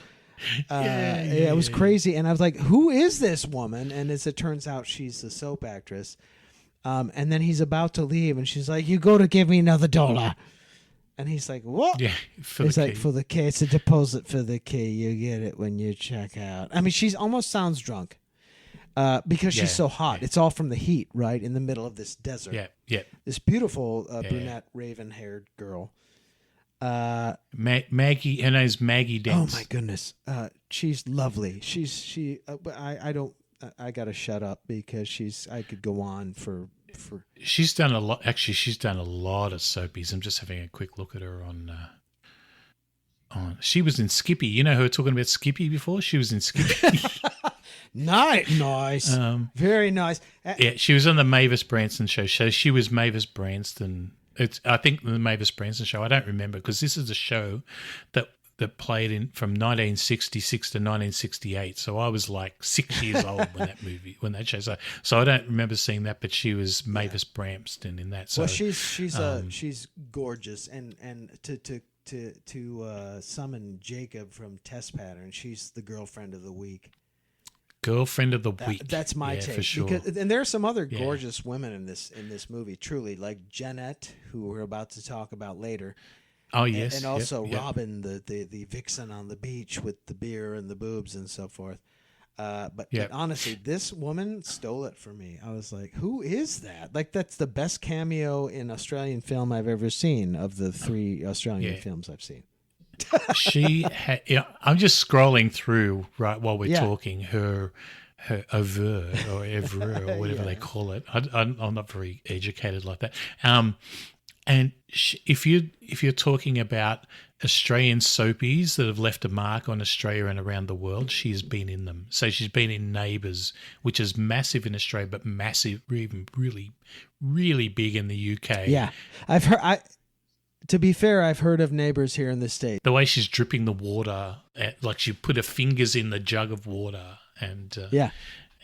It was crazy, and I was like, "Who is this woman?" And as it turns out, she's a soap actress. And then he's about to leave, and she's like, "You go to give me another $1." And he's like, "What?" Yeah, for He's the like, key. "For the key. It's a deposit for the key. You get it when you check out." I mean, she's almost sounds drunk because Yeah, she's so hot. It's all from the heat, right? In the middle of this desert. Yeah. This beautiful brunette, raven-haired girl. Maggie, her name's Maggie Dents. Oh my goodness, she's lovely. I gotta shut up because I could go on for. She's done a lot. Actually, she's done a lot of soapies. I'm just having a quick look at her on. She was in Skippy. You know who we're talking about Skippy before? She was in Skippy. Nice, very nice. Yeah, she was on the Mavis Branson show. So she was Mavis Branston. I think the Mavis Branson show. I don't remember because this is a show that played from 1966 to 1968. So I was like 6 years old when that show. So I don't remember seeing that, but she was Mavis Branston in that. So, Well, she's gorgeous, and to summon Jacob from Test Pattern, she's the girlfriend of the week. Girlfriend of the week. That's my take. for sure. And there are some other gorgeous women in this movie, truly, like Jeanette, who we're about to talk about later. Oh yes, and also yep. Robin, the vixen on the beach with the beer and the boobs and so forth. But honestly, this woman stole it for me. I was like, "Who is that?" Like, that's the best cameo in Australian film I've ever seen of the 3 Australian films I've seen. I'm just scrolling through right while we're talking her oeuvre or oeuvre or whatever they call it. I'm not very educated like that. And if you're talking about Australian soapies that have left a mark on Australia and around the world, she has been in them. So she's been in Neighbours, which is massive in Australia, but massive, even really, really big in the UK. Yeah, I've heard. To be fair, I've heard of Neighbours here in the States. The way she's dripping the water, like she put her fingers in the jug of water and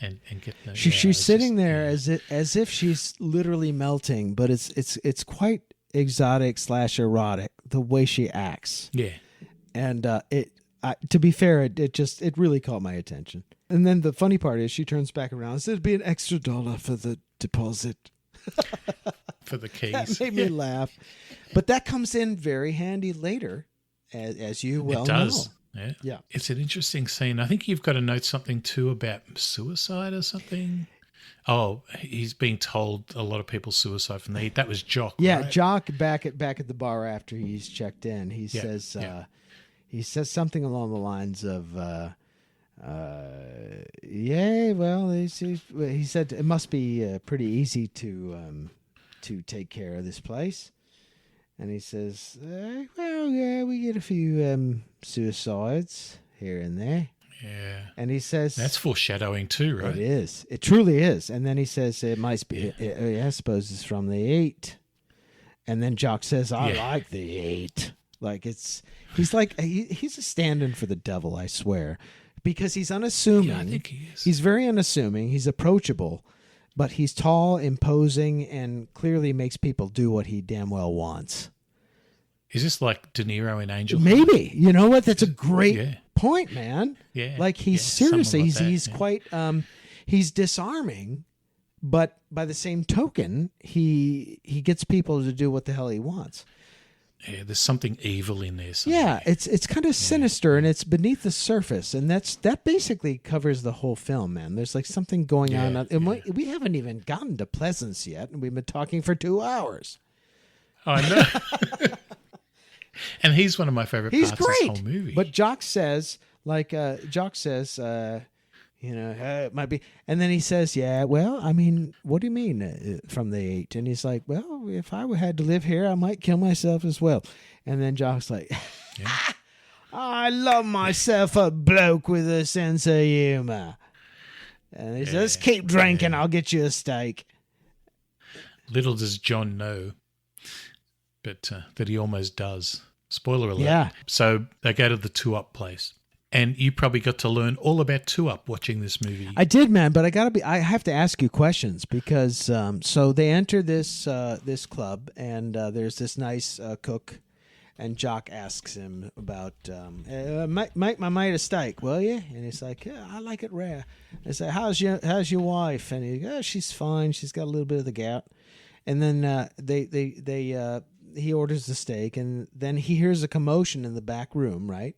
and get the, she's sitting there as if she's literally melting, but it's quite exotic / erotic the way she acts. Yeah, and to be fair, it really caught my attention. And then the funny part is she turns back around and says, "It'd be an extra $1 for the deposit." For the keys. That made me laugh. But that comes in very handy later, as you well know. It does. Yeah. It's an interesting scene. I think you've got to note something too about suicide or something. Oh, he's being told a lot of people suicide from the heat. That was Jock. Yeah, right? Jock back at the bar after he's checked in. He says he says something along the lines of yeah, well, he said it must be pretty easy to take care of this place. And he says, well, yeah, we get a few suicides here and there. Yeah. And he says... That's foreshadowing too, right? It is. It truly is. And then he says, it might be, I suppose it's from the 8. And then Jock says, I like the 8. Like, he's a stand-in for the devil, I swear. Because he's unassuming. Yeah, I think he is. He's very unassuming. He's approachable. But he's tall, imposing, and clearly makes people do what he damn well wants. Is this like De Niro in Angel? Maybe. You know what? That's a great point, man. Yeah. Like he's seriously, he's quite, he's disarming, but by the same token, he gets people to do what the hell he wants. Yeah, there's something evil in there. Yeah, it's kind of sinister and it's beneath the surface, and that basically covers the whole film, man. There's like something going on, and we haven't even gotten to Pleasance yet, and we've been talking for 2 hours. Oh, I know. And he's one of my favorite parts of this whole movie. But Jock says, it might be. And then he says, yeah, well, I mean, what do you mean from the 8? And he's like, well, if I had to live here, I might kill myself as well. And then Jock's like, I love myself a bloke with a sense of humor. And he says, keep drinking, I'll get you a steak. Little does John know, but that he almost does. Spoiler alert. Yeah. So they go to the 2-Up place. And you probably got to learn all about 2-Up watching this movie. I did, man, but I have to ask you questions because so they enter this club and there's this nice cook, and Jock asks him about make my mate a steak, will you? And he's like, yeah, I like it rare. I say, how's your wife? And he goes, oh, she's fine. She's got a little bit of the gout. And then he orders the steak, and then he hears a commotion in the back room, right?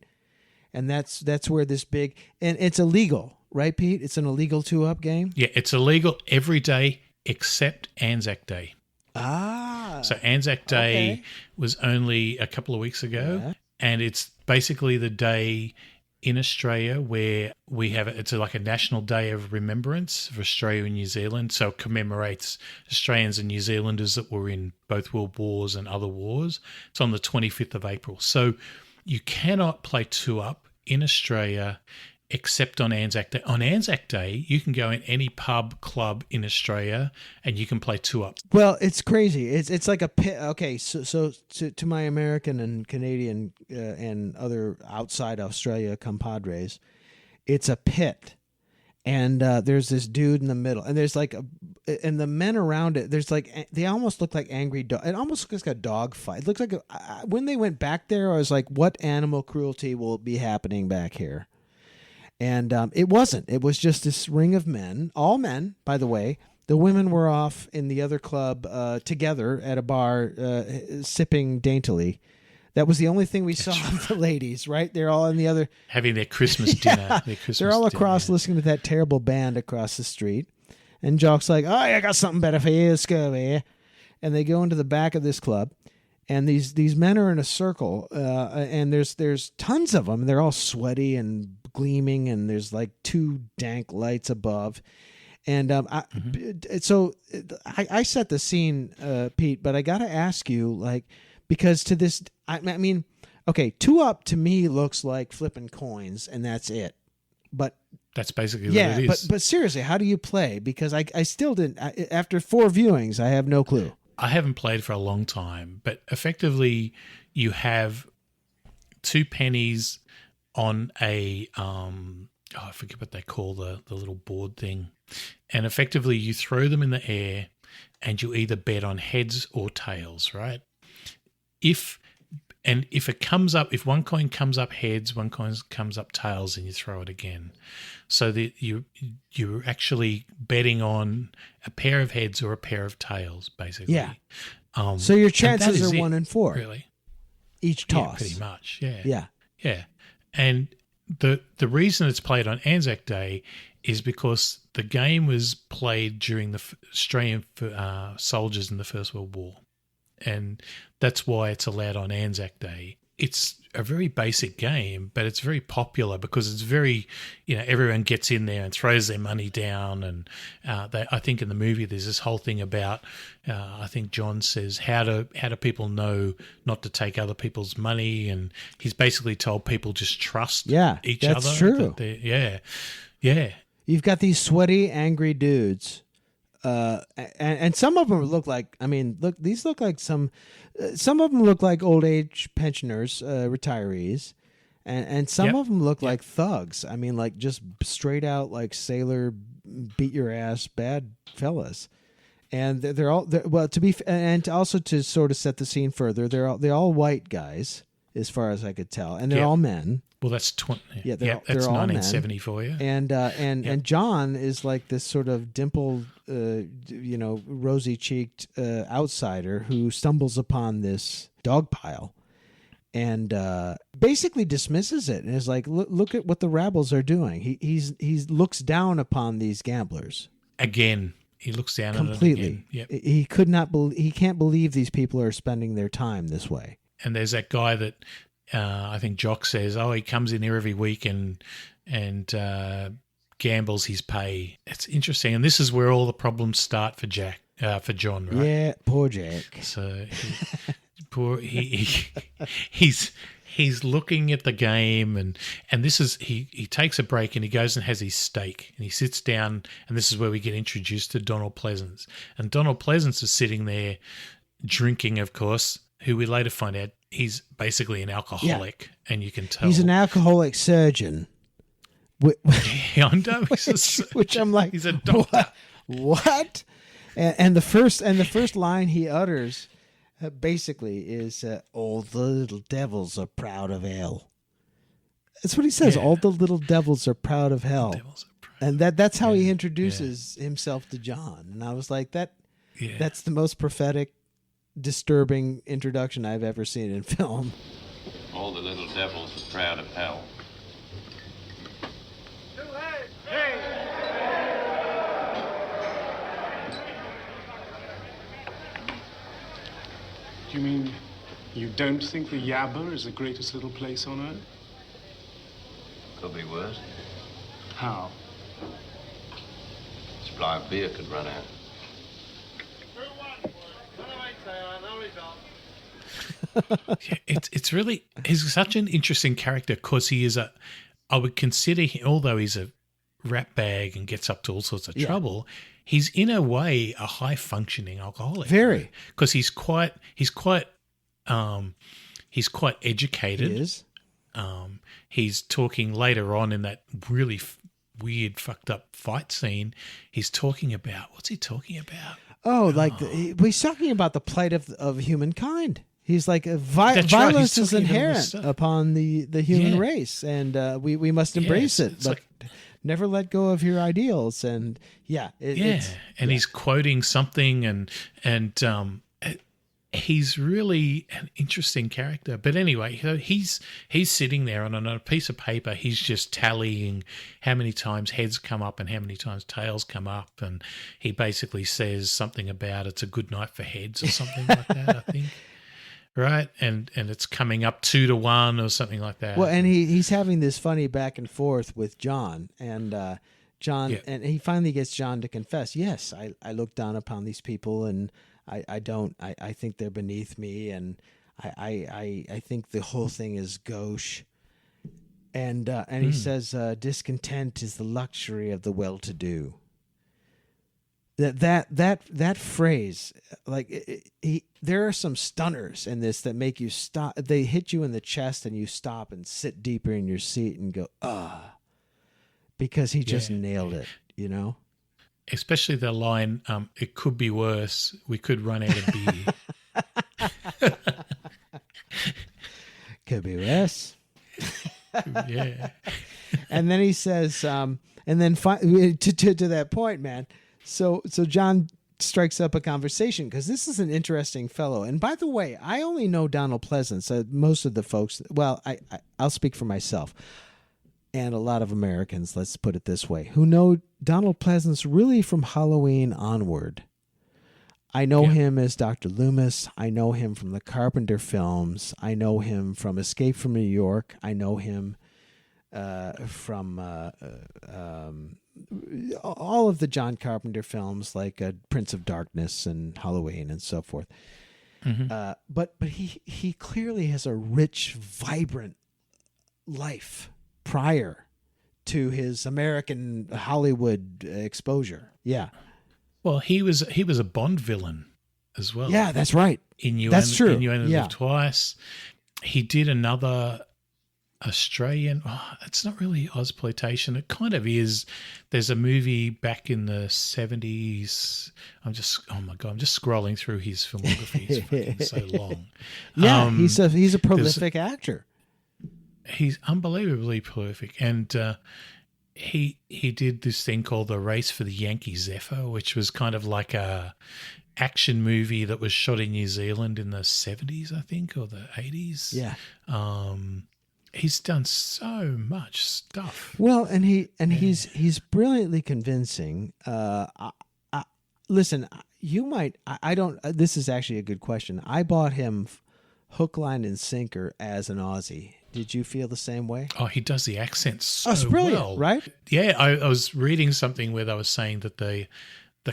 And that's where this big, and it's illegal, right, Pete? It's an illegal 2-Up game? Yeah, it's illegal every day except Anzac Day. Ah. So Anzac Day was only a couple of weeks ago, and it's basically the day in Australia where we have it's like a national day of remembrance for Australia and New Zealand. So it commemorates Australians and New Zealanders that were in both world wars and other wars. It's on the 25th of April. So you cannot play 2-Up in Australia except on Anzac Day. On Anzac Day, you can go in any pub, club in Australia and you can play 2-Up. Well, it's crazy. It's like a pit. Okay, so to my American and Canadian and other outside Australia compadres, it's a pit. And there's this dude in the middle, and there's like and the men around it, there's like, they almost look like angry dog. It almost looks like a dog fight. It looks like when they went back there, I was like, what animal cruelty will be happening back here? And it wasn't. It was just this ring of men, all men, by the way. The women were off in the other club together at a bar sipping daintily. That was the only thing we saw of the ladies, right? They're all in the other... Having their Christmas dinner. They're all across listening to that terrible band across the street. And Jock's like, oh, I got something better for you, Scooby. And they go into the back of this club. And these men are in a circle. And there's tons of them. They're all sweaty and gleaming. And there's like 2 dank lights above. And so I set the scene, Pete, but I got to ask you, like... Because to this, I mean, okay, 2-Up to me looks like flipping coins, and that's it. But that's basically what it is. But seriously, how do you play? Because I still didn't. After 4 viewings, I have no clue. I haven't played for a long time, but effectively, you have 2 pennies on a I forget what they call the little board thing, and effectively you throw them in the air, and you either bet on heads or tails, right? If it comes up, if one coin comes up heads, one coin comes up tails, and you throw it again. So that you're actually betting on a pair of heads or a pair of tails, basically. Yeah. So your chances are 1 in 4, really. Each toss, pretty much. Yeah. Yeah. Yeah. And the reason it's played on Anzac Day is because the game was played during the Australian soldiers in the First World War, and that's why it's allowed on Anzac Day. It's a very basic game, but it's very popular because it's very, everyone gets in there and throws their money down. And I think in the movie there's this whole thing about, I think John says, how do people know not to take other people's money? And he's basically told people just trust each other. That's true. Yeah. You've got these sweaty, angry dudes. And some of them look like, these look like some of them look like old age pensioners, retirees, and some of them look like thugs. I mean, like just straight out like sailor, beat your ass, bad fellas. And they're all and also to sort of set the scene further, they're all white guys as far as I could tell, and they're all men. Well, that's that's all 1970 for you. And John is like this sort of dimpled, rosy-cheeked outsider who stumbles upon this dog pile, and basically dismisses it and is like, "Look at what the rabbles are doing." He looks down upon these gamblers again. He looks down completely. Yep. He could not. He can't believe these people are spending their time this way. And there's that guy that. I think Jock says, he comes in here every week and gambles his pay. It's interesting, and this is where all the problems start for John, right? Yeah, poor Jack. So he's looking at the game, and this is he takes a break and he goes and has his steak and he sits down, and this is where we get introduced to Donald Pleasance, and Donald Pleasance is sitting there drinking, of course. Who we later find out he's basically an alcoholic, and you can tell he's an alcoholic surgeon. I know, which I'm like, he's a doctor. What? And the first line he utters, basically, is "All the little devils are proud of hell." That's what he says. All the little devils are proud of hell, and that's how he introduces himself to John. And I was like, that's the most prophetic, disturbing introduction I've ever seen in film. All the little devils are proud of hell. Do you mean you don't think the Yabba is the greatest little place on earth? Could be worse. How? Supply of beer could run out. It's really, he's such an interesting character because he is I would consider him, although he's a rat bag and gets up to all sorts of trouble, he's in a way a high functioning alcoholic. Very. Because he's quite educated. He is. He's talking later on in that really weird fucked up fight scene. He's talking about, what's he talking about? He's talking about the plight of humankind. He's like, violence is inherent upon the human race, and we must embrace it, but never let go of your ideals. And he's quoting something, and he's really an interesting character. But anyway, he's sitting there, and on a piece of paper, he's just tallying how many times heads come up and how many times tails come up, and he basically says something about it's a good night for heads or something like that, I think. Right, and it's coming up 2-1 or something like that. Well, and he's having this funny back and forth with John, and and he finally gets John to confess. Yes, I look down upon these people, and I think they're beneath me, and I think the whole thing is gauche. And he says, discontent is the luxury of the well-to-do. That phrase, like there are some stunners in this that make you stop. They hit you in the chest and you stop and sit deeper in your seat and go, because he just nailed it, you know? Especially the line, it could be worse. We could run out of beer. Could be worse. Yeah. And then he says, and then to that point, man. So John strikes up a conversation because this is an interesting fellow. And by the way, I only know Donald Pleasance. Most of the folks, well, I'll speak for myself. and a lot of Americans, let's put it this way, who know Donald Pleasance really from Halloween onward. I know him as Dr. Loomis. I know him from the Carpenter films. I know him from Escape from New York. I know him from all of the John Carpenter films, like Prince of Darkness and Halloween and so forth. Mm-hmm. But he clearly has a rich, vibrant life prior to his American Hollywood exposure. Yeah. Well, he was a Bond villain as well. Yeah, that's right. That's true. Innuendo Yeah. Lived Twice. He did another Australian. Oh, it's not really Ozploitation. It kind of is. There's a movie back in the 70s. I'm just scrolling through his filmography. It's fucking so long. Yeah, he's a prolific actor. He's unbelievably prolific, and he did this thing called The Race for the Yankee Zephyr, which was kind of like a action movie that was shot in New Zealand in the 70s, I think, or the 80s. Yeah. He's done so much stuff. Well, and he's brilliantly convincing. Listen, you might. I don't. This is actually a good question. I bought him hook, line, and sinker as an Aussie. Did you feel the same way? Oh, he does the accent so it's brilliant, well, right? Yeah, I was reading something where they were saying that the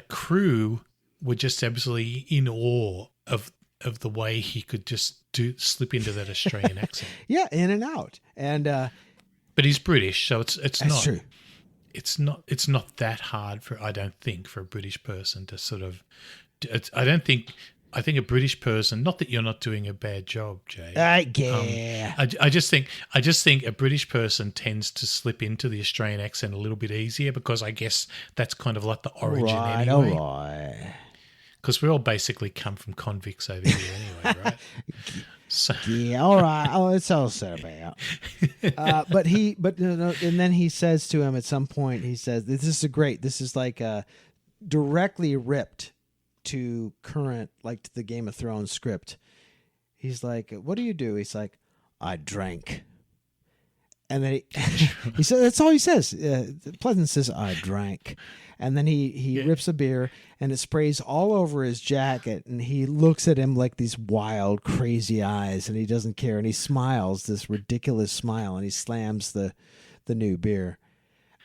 crew were just absolutely in awe of the way he could just slip into that Australian accent. Yeah, in and out, and but he's British, so it's that's not true. It's not that hard for a British person to sort of. I think a British person. Not that you're not doing a bad job, Jay. Yeah. I just think a British person tends to slip into the Australian accent a little bit easier because I guess that's kind of like the origin anyway. All right. Because we all basically come from convicts over here anyway, right? So. Yeah, all right. Oh, it's all said about. And then he says to him at some point, he says, "This is like directly ripped to current, like to the Game of Thrones script." He's like, "What do you do?" He's like, "I drank." And then he said, that's all he says. Pleasant says, "I drank." And then he rips a beer and it sprays all over his jacket. And he looks at him like these wild, crazy eyes and he doesn't care. And he smiles, this ridiculous smile, and he slams the new beer.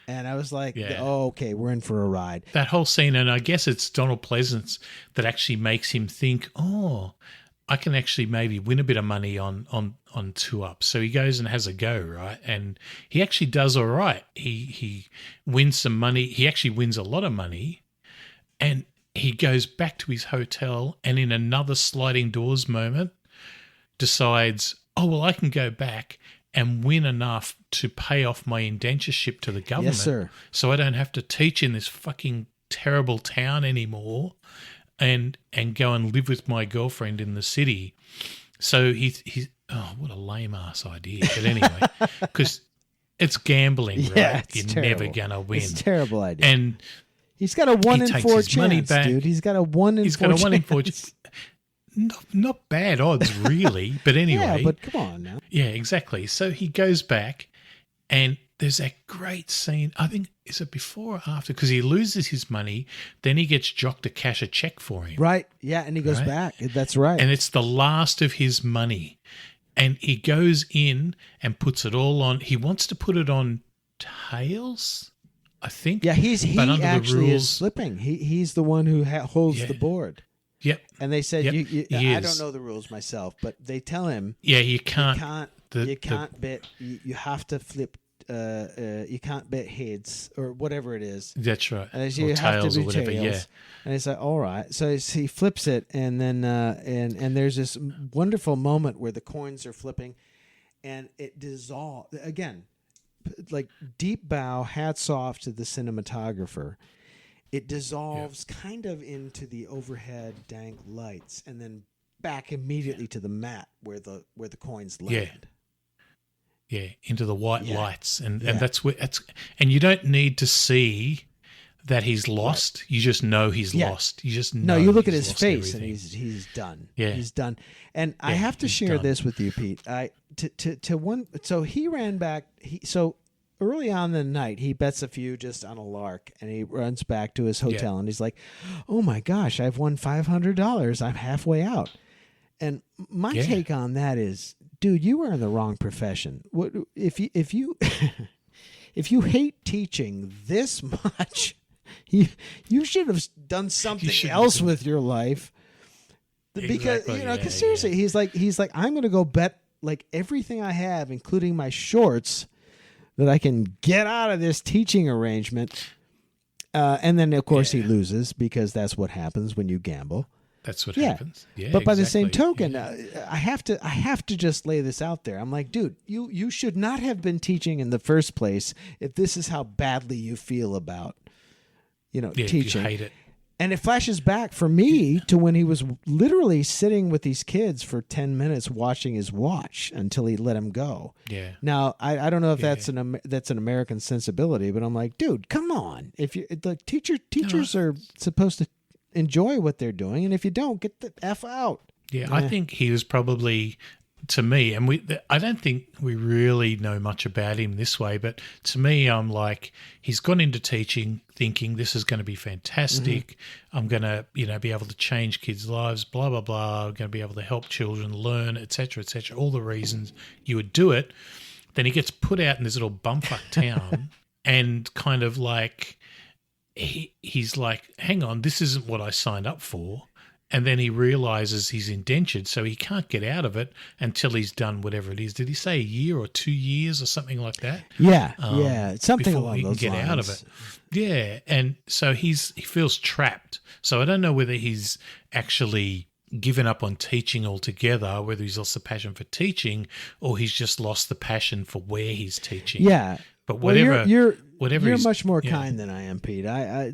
And I was like, oh, okay, we're in for a ride. That whole scene, and I guess it's Donald Pleasance that actually makes him think, oh, I can actually maybe win a bit of money on 2-Up. So he goes and has a go, right? And he actually does all right. He wins some money. He actually wins a lot of money. And he goes back to his hotel and in another sliding doors moment decides, oh, well, I can go back and win enough to pay off my indentureship to the government. Yes, sir. So I don't have to teach in this fucking terrible town anymore. And go and live with my girlfriend in the city. So he's what a lame ass idea. But anyway, because it's gambling, right? Yeah, it's You're terrible. never gonna win. It's a terrible idea. And he's got a 1 in 4 his money chance, back. dude. He's got a 1 in 4 chance. He's got a 1 in 4 chance. Not bad odds, really. But anyway. Yeah, but come on now. Yeah, exactly. So he goes back and there's that great scene. I think, is it before or after? Because he loses his money. Then he gets Jock to cash a check for him. Right. Yeah, and he goes back. That's right. And it's the last of his money. And he goes in and puts it all on. He wants to put it on tails, I think. Yeah, he actually is rules, flipping. He's the one who holds the board. Yep. And they said, Yep, I don't know the rules myself, but they tell him, yeah, you can't bet. You have to flip. You can't bet heads or whatever it is. That's right. And or tails or whatever. Tails. Yeah. And it's like, all right. So he flips it, and then and there's this wonderful moment where the coins are flipping, and it dissolves again. Like deep bow, hats off to the cinematographer. It dissolves kind of into the overhead dank lights, and then back immediately to the mat where the coins land. Yeah, into the white lights, and that's and you don't need to see that he's lost. Right. You just know he's lost. You just know. No, you look at his everything. face, and he's done. Yeah, he's done. And I have to share done. this with you, Pete. So he ran back. So early on in the night, he bets a few just on a lark, and he runs back to his hotel, and he's like, "Oh my gosh, I've won $500. I'm halfway out." And my take on that is, dude, you are in the wrong profession. What if you if you hate teaching this much, you should have done something else with your life. Because because seriously, he's like, I'm going to go bet like everything I have, including my shorts, that I can get out of this teaching arrangement. And then of course he loses, because that's what happens when you gamble. That's what happens. Yeah, but by the same token, I have to just lay this out there. I'm like, dude, you should not have been teaching in the first place if this is how badly you feel about, teaching. If you hate it. And it flashes back for me to when he was literally sitting with these kids for 10 minutes watching his watch until he let him go. Yeah. Now, I don't know if that's an American sensibility, but I'm like, dude, come on. If you like teachers are supposed to enjoy what they're doing, and if you don't, get the F out. Yeah, I think he was probably, to me, and I don't think we really know much about him this way, but to me, I'm like, he's gone into teaching thinking this is going to be fantastic. I'm going to, be able to change kids' lives, blah, blah, blah. I'm going to be able to help children learn, et cetera, all the reasons you would do it. Then he gets put out in this little bumfuck town and kind of like, he's like, hang on, this isn't what I signed up for. And then he realizes he's indentured, so he can't get out of it until he's done whatever it is. Did he say a year or 2 years or something like that? Yeah, something before along he can those get lines. out of it. Yeah, and so he feels trapped. So I don't know whether he's actually given up on teaching altogether, whether he's lost the passion for teaching, or he's just lost the passion for where he's teaching. Yeah. But whatever, you're whatever. much more kind than I am, Pete. I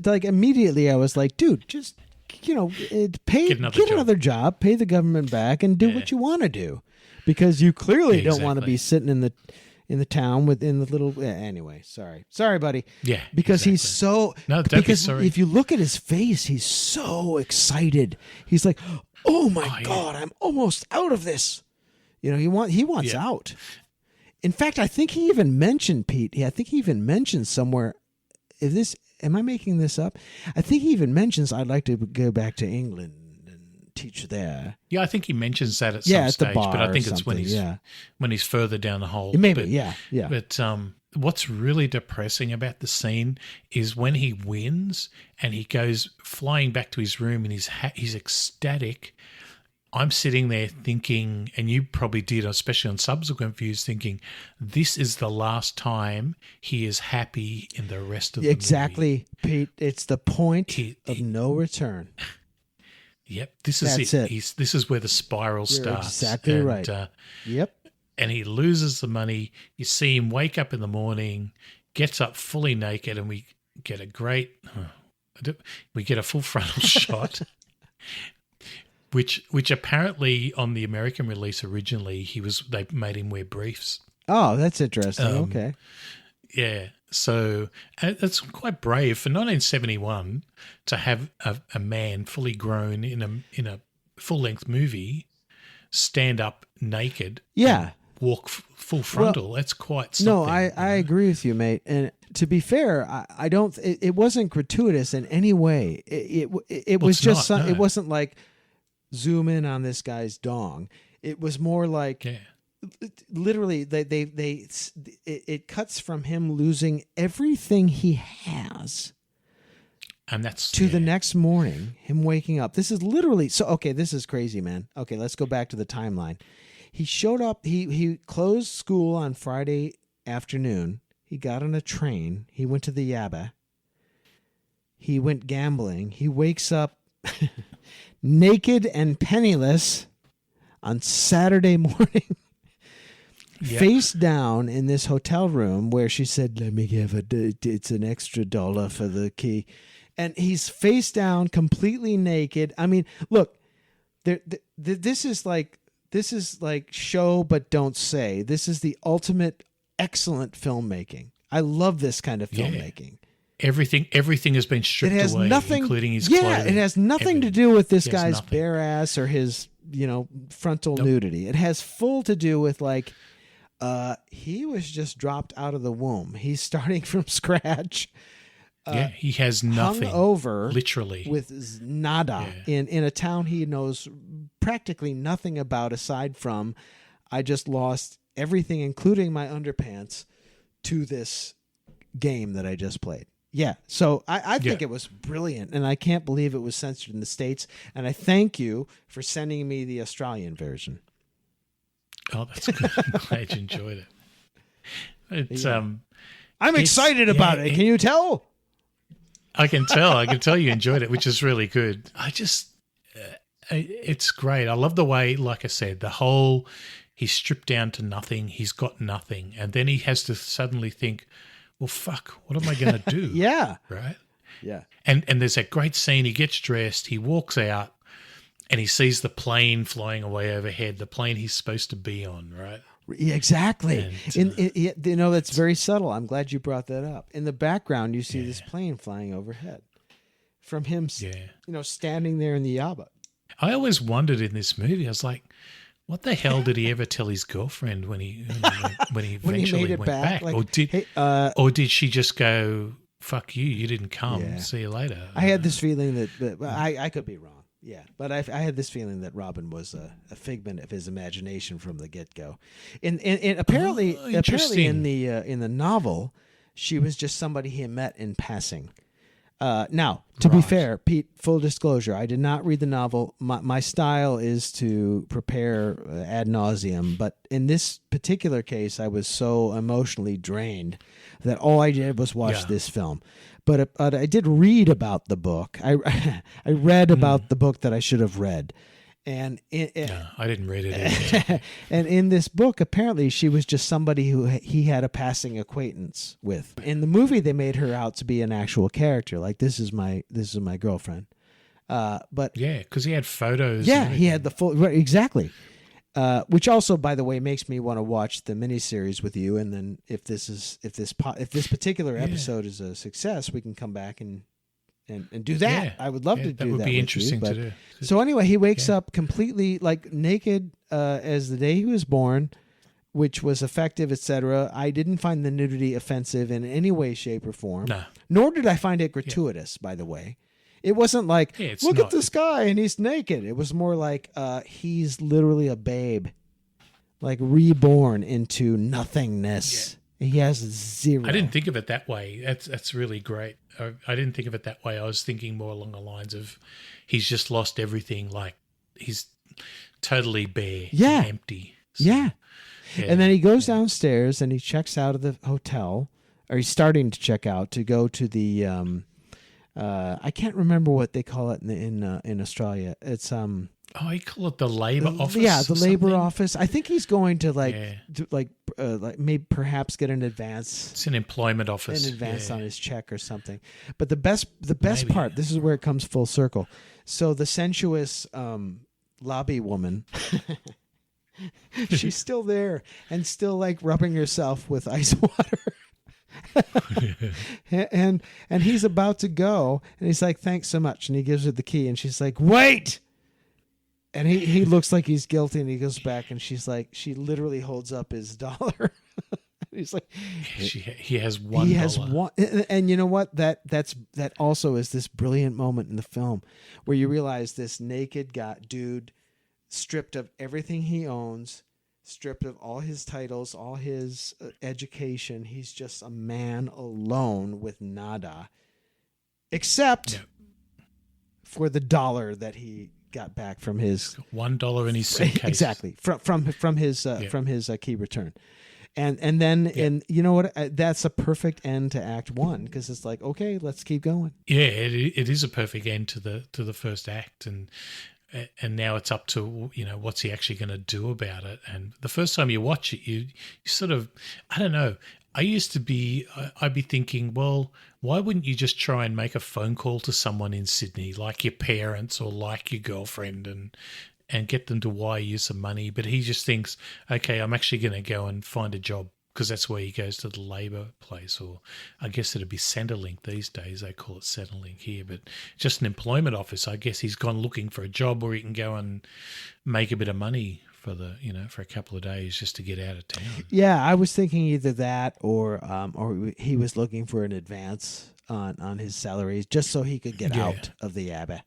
like immediately I was like, dude, just get another job, pay the government back, and do what you want to do, because you clearly don't want to be sitting in the town within the little. Anyway, sorry, buddy. Yeah, because he's so. No, don't be sorry. If you look at his face, he's so excited. He's like, "Oh my God, I'm almost out of this." He wants out. In fact, I think he even mentioned, Pete. I think he even mentioned somewhere. Am I making this up? I think he even mentions, I'd like to go back to England and teach there. Yeah, I think he mentions that at some stage, but I think it's when he's further down the hole. Maybe, but, yeah. But what's really depressing about the scene is when he wins and he goes flying back to his room and he's ecstatic. I'm sitting there thinking, and you probably did, especially on subsequent views, thinking this is the last time he is happy in the rest of the movie. Pete. It's the point of no return. Yep, this is it. This is where the spiral starts. Exactly right. Yep. And he loses the money. You see him wake up in the morning, gets up fully naked, and we get a full frontal shot. Which apparently on the American release originally they made him wear briefs. Oh, that's interesting. Okay. Yeah. So that's quite brave for 1971 to have a man fully grown in a full length movie stand up naked. Yeah. Walk full frontal. Well, that's quite something. No, I agree with you, mate. And to be fair, I don't. It wasn't gratuitous in any way. It was just. It wasn't like zoom in on this guy's dong. It was more like literally it cuts from him losing everything he has, and that's to the next morning him waking up. This is literally this is crazy, man. Okay, let's go back to the timeline. He showed up. He closed school on Friday afternoon. He got on a train. He went to the Yabba. He went gambling. He wakes up naked and penniless on Saturday morning, face down in this hotel room where she said, "Let me give it's an extra $1 for the key," and he's face down, completely naked. I mean, look, this is like show but don't say. This is the ultimate excellent filmmaking. I love this kind of filmmaking. Everything has been stripped away, including his clothing. Yeah, it has nothing to do with this guy's bare ass or his, frontal nudity. It has full to do with like, he was just dropped out of the womb. He's starting from scratch. He has nothing. Hung over, literally, with nada in a town he knows practically nothing about, aside from, I just lost everything, including my underpants, to this game that I just played. Yeah, so I think it was brilliant, and I can't believe it was censored in the States. And I thank you for sending me the Australian version. Oh, that's good. I'm glad you enjoyed it. It's I'm excited about it. Can you tell? I can tell. I can tell you enjoyed it, which is really good. It's great. I love the way, like I said, he's stripped down to nothing. He's got nothing, and then he has to suddenly think, well, fuck, what am I going to do? Yeah. Right? Yeah. And there's that great scene. He gets dressed, he walks out, and he sees the plane flying away overhead, the plane he's supposed to be on, right? Yeah, exactly. And, that's very subtle. I'm glad you brought that up. In the background, you see this plane flying overhead from him, standing there in the yaba. I always wondered in this movie, I was like, what the hell did he ever tell his girlfriend when he eventually went back? Like, or did she just go, fuck you, you didn't come, see you later? I had this feeling that I could be wrong. Yeah, but I had this feeling that Robin was a figment of his imagination from the get-go. And apparently in the novel, she was just somebody he met in passing. Now, to be fair, Pete, full disclosure, I did not read the novel. My style is to prepare ad nauseum, but in this particular case, I was so emotionally drained that all I did was watch this film. But I did read about the book. I read about the book that I should have read. And I didn't read it either. And in this book, apparently, she was just somebody who he had a passing acquaintance with. In the movie, they made her out to be an actual character, like this is my girlfriend. But because he had photos. Yeah, he had the full exactly. Which also, by the way, makes me want to watch the miniseries with you. And then if this particular episode is a success, we can come back and do that. Yeah. I would love to do that. That would be interesting to do. So anyway, he wakes up completely like naked as the day he was born, which was effective, etc. I didn't find the nudity offensive in any way, shape, or form. No. Nor did I find it gratuitous, by the way. It wasn't like, look at this guy and he's naked. It was more like he's literally a babe, like reborn into nothingness. He has zero. I didn't think of it that way. That's really great. I didn't think of it that way. I was thinking more along the lines of he's just lost everything. Like he's totally bare, and empty. So, yeah. And then he goes downstairs and he checks out of the hotel, or he's starting to check out to go to the. I can't remember what they call it in Australia. It's you call it the labor office? Yeah, the labor office. I think he's going to maybe perhaps get an advance. It's an employment office. An advance on his check or something. But the best part, this is where it comes full circle. So the sensuous lobby woman, she's still there and still like rubbing herself with ice water. and he's about to go and he's like, thanks so much. And he gives her the key and she's like, wait. And he looks like he's guilty and he goes back and she's like, she literally holds up his dollar. He's like, he has $1. He has one. And you know what? That also is this brilliant moment in the film where you realize this naked dude stripped of everything he owns, stripped of all his titles, all his education. He's just a man alone with nada, except for the dollar that he got back from his $1 in his suitcase. Exactly. From his key return. And then and you know what, that's a perfect end to Act 1 because it's like, okay, let's keep going. Yeah, it is a perfect end to the first act, and now it's up to what's he actually going to do about it. And the first time you watch it, you sort of, I don't know, I'd be thinking, well, why wouldn't you just try and make a phone call to someone in Sydney, like your parents or like your girlfriend, and get them to wire you some money? But he just thinks, okay, I'm actually going to go and find a job, because that's where he goes to the labour place, or I guess it'd be Centrelink these days. They call it Centrelink here, but just an employment office. I guess he's gone looking for a job where he can go and make a bit of money for a couple of days just to get out of town. Yeah, I was thinking either that or he was looking for an advance on his salaries just so he could get out of the Abbey.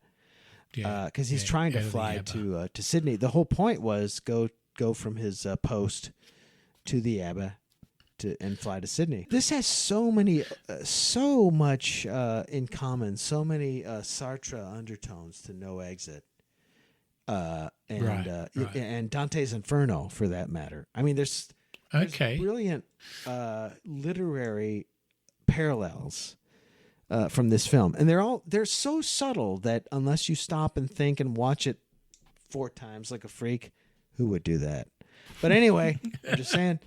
Yeah, because he's trying to fly to Sydney. The whole point was go from his post to the Abbey and fly to Sydney. This has so much in common, so many Sartre undertones to No Exit, and Dante's Inferno for that matter. I mean, there's brilliant literary parallels from this film, and they're so subtle that unless you stop and think and watch it 4 times like a freak, who would do that? But anyway, I'm just saying.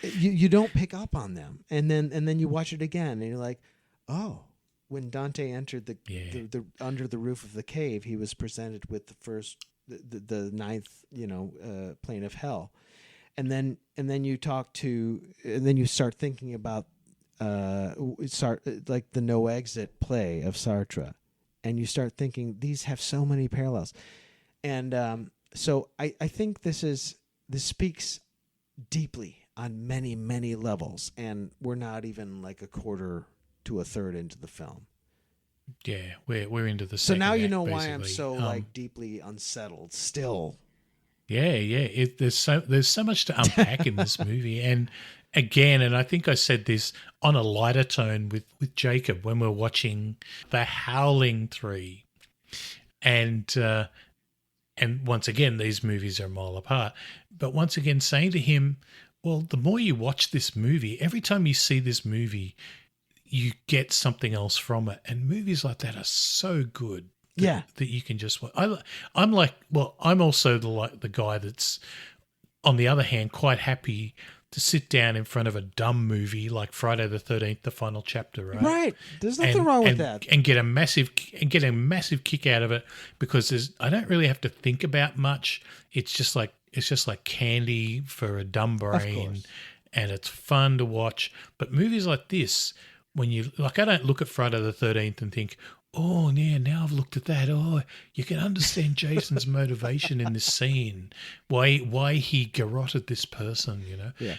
You don't pick up on them, and then you watch it again, and you're like, oh, when Dante entered the under the roof of the cave, he was presented with the ninth plane of hell, and then you start thinking about like the No Exit play of Sartre, and you start thinking these have so many parallels, and so I think this speaks deeply on many, many levels, and we're not even like a quarter to a third into the film. Yeah, we're into the so second now you act, know why basically. I'm so like deeply unsettled still. Yeah. There's so much to unpack in this movie, and again, and I think I said this on a lighter tone with Jacob when we're watching The Howling 3, and once again, these movies are a mile apart. But once again, saying to him, well, the more you watch this movie, every time you see this movie, you get something else from it. And movies like that are so good that you can just watch. I'm also the guy that's, on the other hand, quite happy to sit down in front of a dumb movie like Friday the 13th, the final chapter, right? Right. There's nothing wrong with that. And get a massive kick out of it because I don't really have to think about much. It's just like candy for a dumb brain, and it's fun to watch. But movies like this, when you like, I don't look at Friday the 13th and think, oh, yeah, now I've looked at that. Oh, you can understand Jason's motivation in this scene, why he garroted this person, Yeah.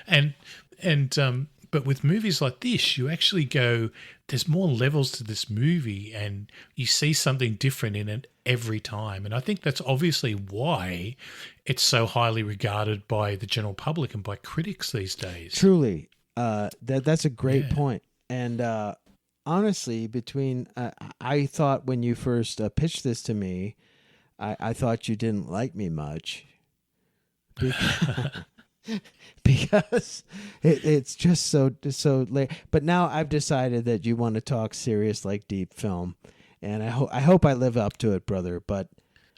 But with movies like this, you actually go, there's more levels to this movie, and you see something different in it every time. And I think that's obviously why it's so highly regarded by the general public and by critics these days. Truly, that's a great point. And honestly, I thought when you first pitched this to me, I thought you didn't like me much. Because it's just so late. But now I've decided that you want to talk serious, like deep film, and I hope I live up to it, brother. But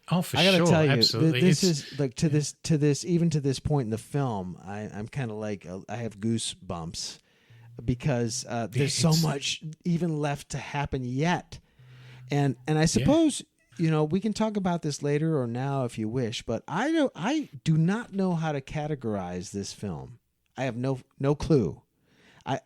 I gotta tell you, absolutely. This is like to this even to this point in the film, I'm kind of like I have goosebumps because there's so much even left to happen yet, and I suppose. We can talk about this later or now if you wish, but I do not know how to categorize this film. I have no clue. I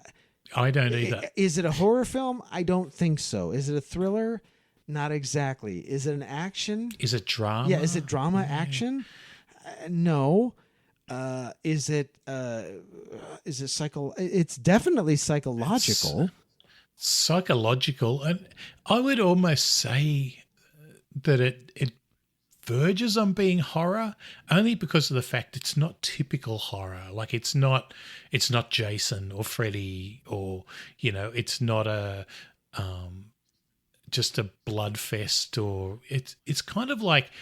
don't either. Is it a horror film? I don't think so. Is it a thriller? Not exactly. Is it an action? Is it drama? Yeah, is it drama action? No. Is it it's definitely psychological. Psychological, and I would almost say that it verges on being horror only because of the fact it's not typical horror. Like it's not Jason or Freddy or it's not a just a blood fest, or it's kind of like,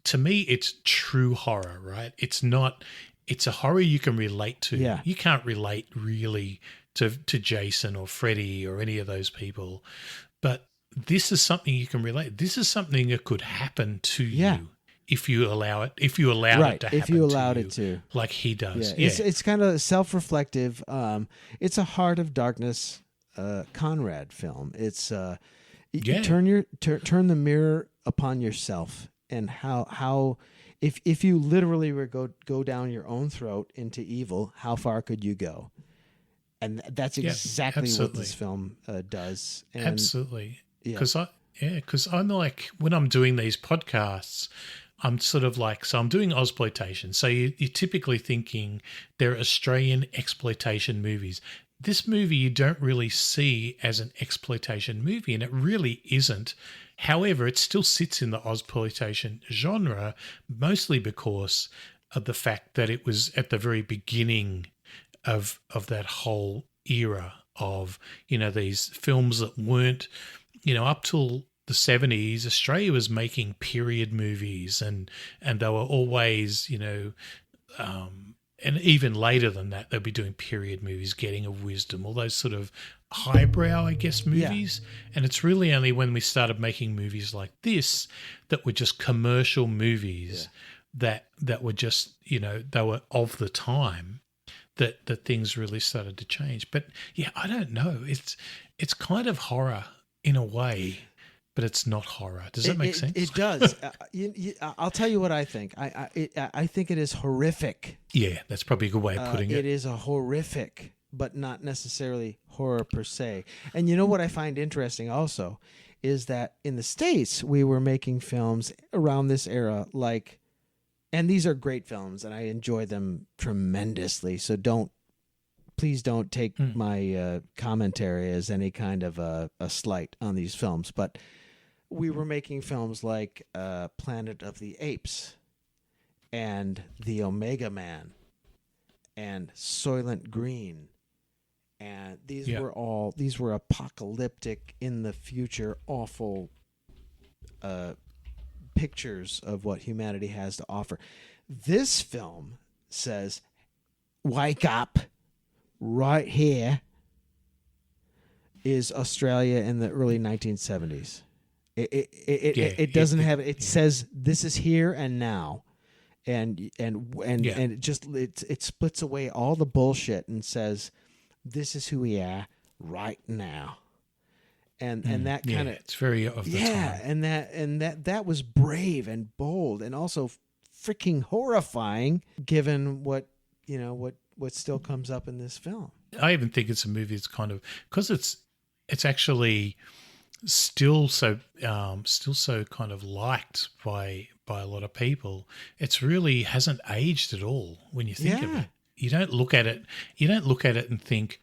to me it's true horror, right? It's a horror you can relate to. Yeah. You can't relate really to Jason or Freddy or any of those people, but this is something you can relate. This is something that could happen to you if you allow it. If you allowed it to happen, if you allowed to it to, like he does. Yeah. It's kind of self-reflective. It's a Heart of Darkness Conrad film. It's you turn the mirror upon yourself, and how if you literally were go down your own throat into evil, how far could you go? And that's exactly what this film does. And absolutely. Because I'm like, when I'm doing these podcasts, I'm sort of like, so I'm doing Ozploitation. So you're typically thinking they're Australian exploitation movies. This movie you don't really see as an exploitation movie, and it really isn't. However, it still sits in the Ozploitation genre, mostly because of the fact that it was at the very beginning of that whole era of, these films that weren't, up till the 70s, Australia was making period movies and they were always, and even later than that, they'll be doing period movies, Getting of Wisdom, all those sort of highbrow, I guess, movies. Yeah. And it's really only when we started making movies like this that were just commercial movies that were just, they were of the time that things really started to change. But yeah, I don't know. It's kind of horror in a way, but it's not horror. Does that make sense? It does. I'll tell you what I think. I think it is horrific. Yeah, that's probably a good way of putting it. It is a horrific, but not necessarily horror per se. And you know what I find interesting also is that in the States, we were making films around this era and these are great films and I enjoy them tremendously. So please don't take my commentary as any kind of a slight on these films. But we were making films like Planet of the Apes and The Omega Man and Soylent Green. And these were apocalyptic, in the future, awful pictures of what humanity has to offer. This film says, wake up. Right here is Australia in the early 1970s. It doesn't have it says this is here and now, and it splits away all the bullshit and says this is who we are right now, and that kind of it's very of the time. and that was brave and bold and also freaking horrifying given what still comes up in this film. I even think it's a movie that's kind of, because it's actually still so kind of liked by a lot of people. It's really hasn't aged at all when you think of it. You don't look at it and think,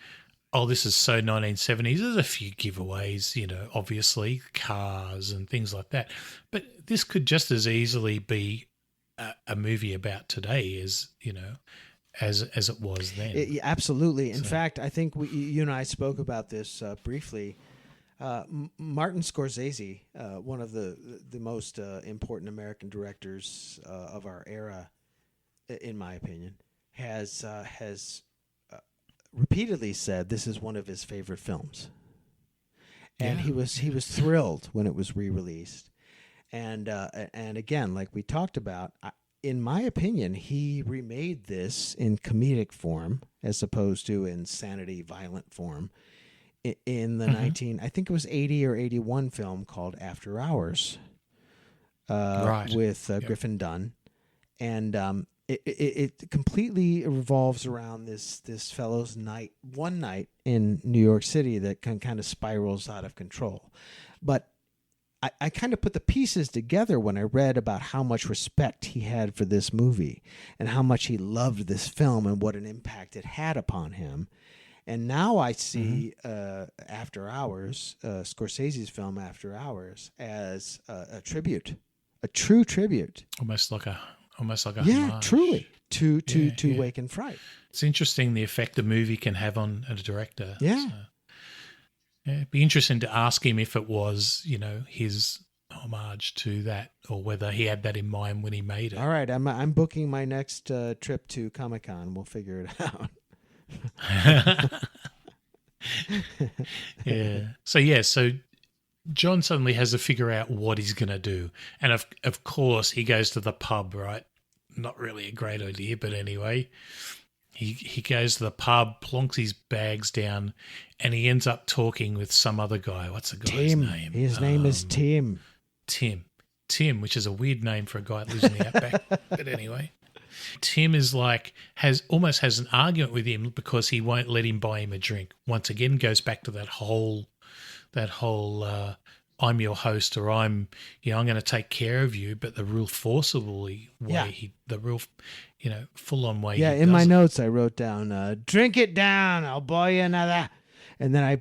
oh, this is so 1970s. There's a few giveaways, obviously cars and things like that. But this could just as easily be a movie about today as as it was then. Absolutely. In fact, I think you and I spoke about this briefly. Martin Scorsese, one of the most important American directors of our era, in my opinion, has repeatedly said this is one of his favorite films. And he was thrilled when it was re-released. And again, like we talked about, in my opinion, he remade this in comedic form as opposed to insanity, violent form in the I think it was 80 or 81 film called After Hours with Griffin Dunn. And it completely revolves around this fellow's one night in New York City that kind of spirals out of control. But I kind of put the pieces together when I read about how much respect he had for this movie and how much he loved this film and what an impact it had upon him. And now I see After Hours, Scorsese's film After Hours, as a tribute, a true tribute. Almost like a homage. Truly, to Wake and Fright. It's interesting the effect a movie can have on a director. Yeah. So. Yeah, it'd be interesting to ask him if it was, his homage to that, or whether he had that in mind when he made it. All right, I'm booking my next trip to Comic-Con. We'll figure it out. So John suddenly has to figure out what he's going to do, and of course he goes to the pub. Right, not really a great idea, but anyway. He goes to the pub, plonks his bags down, and he ends up talking with some other guy. What's the guy's name? His name is Tim. Tim, which is a weird name for a guy that lives in the outback. But anyway, Tim is almost has an argument with him because he won't let him buy him a drink. Once again, goes back to that whole I'm your host, or I'm going to take care of you, but the real forcibly way, the real, full on way. Yeah, in my notes I wrote down, "Drink it down, I'll buy you another," and then I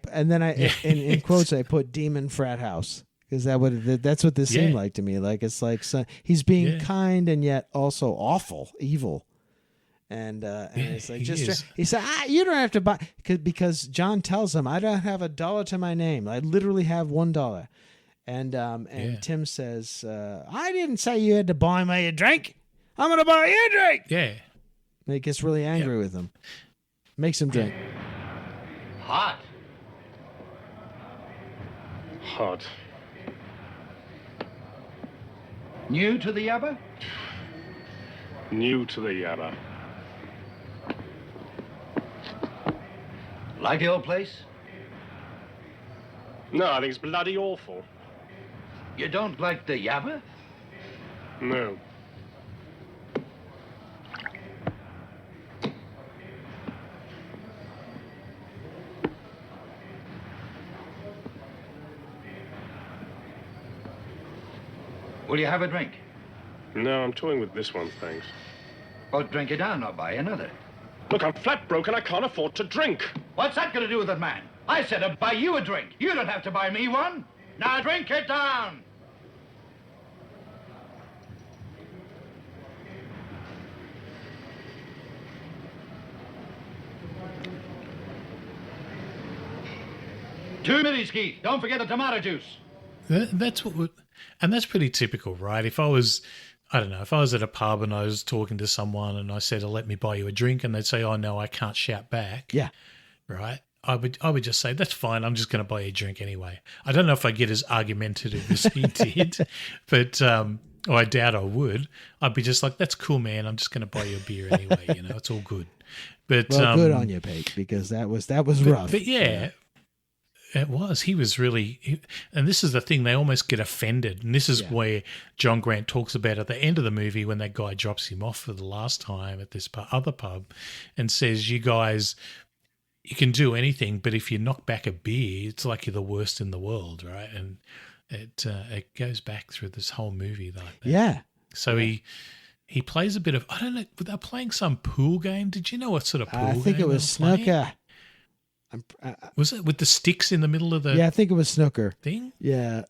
in quotes I put "demon frat house," because that's what this seemed like to me. Like it's like he's being kind and yet also awful, evil. And it's like he said, you don't have to buy because John tells him, I don't have $1 to my name. I literally have $1. And Tim says, I didn't say you had to buy me a drink. I'm gonna buy you a drink. Yeah. And he gets really angry with him. Makes him drink. Hot. Hot. New to the yabba? New to the yabba. Like the old place? No, I think it's bloody awful. You don't like the yabba? No. Will you have a drink? No, I'm toying with this one, thanks. Well, drink it down, I'll buy you another. Look, I'm flat broke and I can't afford to drink. What's that going to do with it, man? I said I'd buy you a drink. You don't have to buy me one. Now drink it down. Two minutes, Keith. Don't forget the tomato juice. That's and that's pretty typical, right? If I was at a pub and I was talking to someone and I said, let me buy you a drink, and they'd say, oh, no, I can't shout back. Yeah. Right? I would just say, that's fine. I'm just going to buy you a drink anyway. I don't know if I get as argumentative as he did, but I doubt I would. I'd be just like, that's cool, man. I'm just going to buy you a beer anyway. It's all good. But good on you, Pete, because that was rough. But yeah. It was. He was really, and this is the thing, they almost get offended. And this is where John Grant talks about at the end of the movie when that guy drops him off for the last time at this other pub and says, you guys, you can do anything, but if you knock back a beer, it's like you're the worst in the world, right? And it goes back through this whole movie like that. Yeah. So he plays a bit of, I don't know, they're playing some pool game. Did you know what sort of pool game? I think it was snooker. Was it with the sticks in the middle of the? Yeah, I think it was snooker thing. Yeah,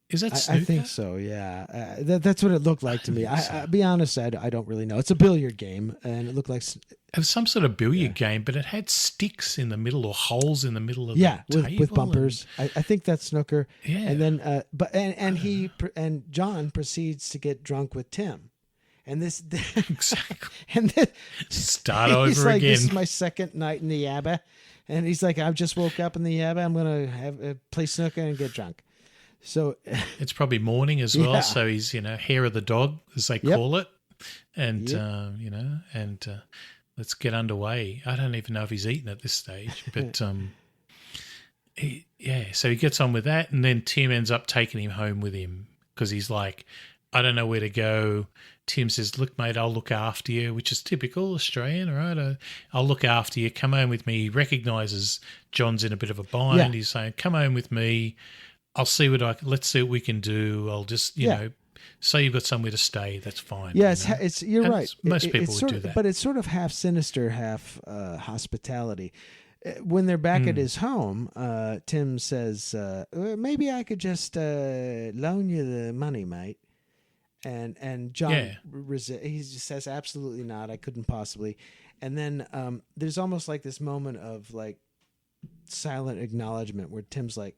is that snooker? I think so. Yeah, that's what it looked like to me. I'll be honest, I don't really know. It's a billiard game, and it looked like it was some sort of billiard game, but it had sticks in the middle or holes in the middle of the table with bumpers. I think that's snooker. Yeah, and then and John proceeds to get drunk with Tim. And this exactly, and then start over he's like, again. This is my second night in the Yabba. And he's like, I just woke up in the Yabba. I'm going to play snooker and get drunk. So it's probably morning as well. So he's, hair of the dog, as they call it. And, let's get underway. I don't even know if he's eaten at this stage. But, so he gets on with that. And then Tim ends up taking him home with him because he's like, I don't know where to go. Tim says, look, mate, I'll look after you, which is typical Australian, right? I'll look after you. Come home with me. He recognises John's in a bit of a bind. Yeah. He's saying, come home with me. Let's see what we can do. I'll just, say you've got somewhere to stay. That's fine. Yeah, you're right. Most people would do that. But it's sort of half sinister, half hospitality. When they're back at his home, Tim says, maybe I could just loan you the money, mate. And John he just says, absolutely not. I couldn't possibly. And then there's almost like this moment of like silent acknowledgement where Tim's like,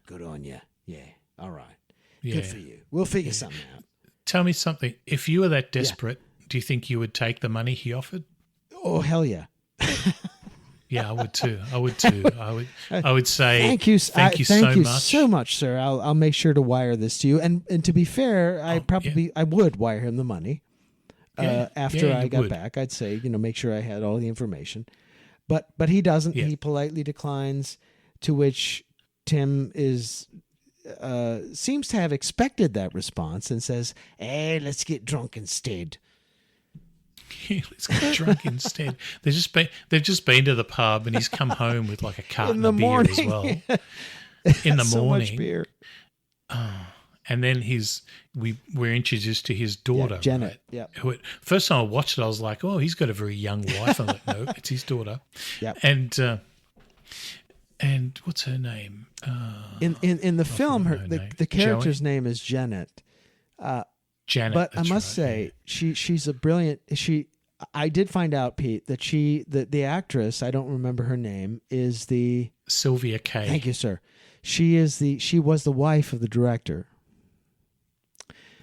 good on you. Yeah. All right. Yeah. Good for you. We'll figure something out. Tell me something. If you were that desperate, do you think you would take the money he offered? Oh, hell yeah. Yeah, I would too. I would say thank you so much. So much, sir. I'll make sure to wire this to you. And to be fair, I would wire him the money after I got back. I'd say, make sure I had all the information. But he doesn't. Yeah. He politely declines, to which Tim seems to have expected that response and says, "Hey, let's get drunk instead." Let's get drunk instead. They've just been to the pub and he's come home with like a carton of beer as well. In the morning. Much beer. And then we're introduced to his daughter, Janet. right? Yeah. First time I watched it, I was like, "Oh, he's got a very young wife." I'm like, "No, it's his daughter." Yeah. And what's her name? In the film, the character's Joey? name is Janet. Janet. But I that's must right, say, she's a brilliant. I did find out, Pete, that the actress, I don't remember her name, is the Sylvia Kay. Thank you, sir. She was the wife of the director.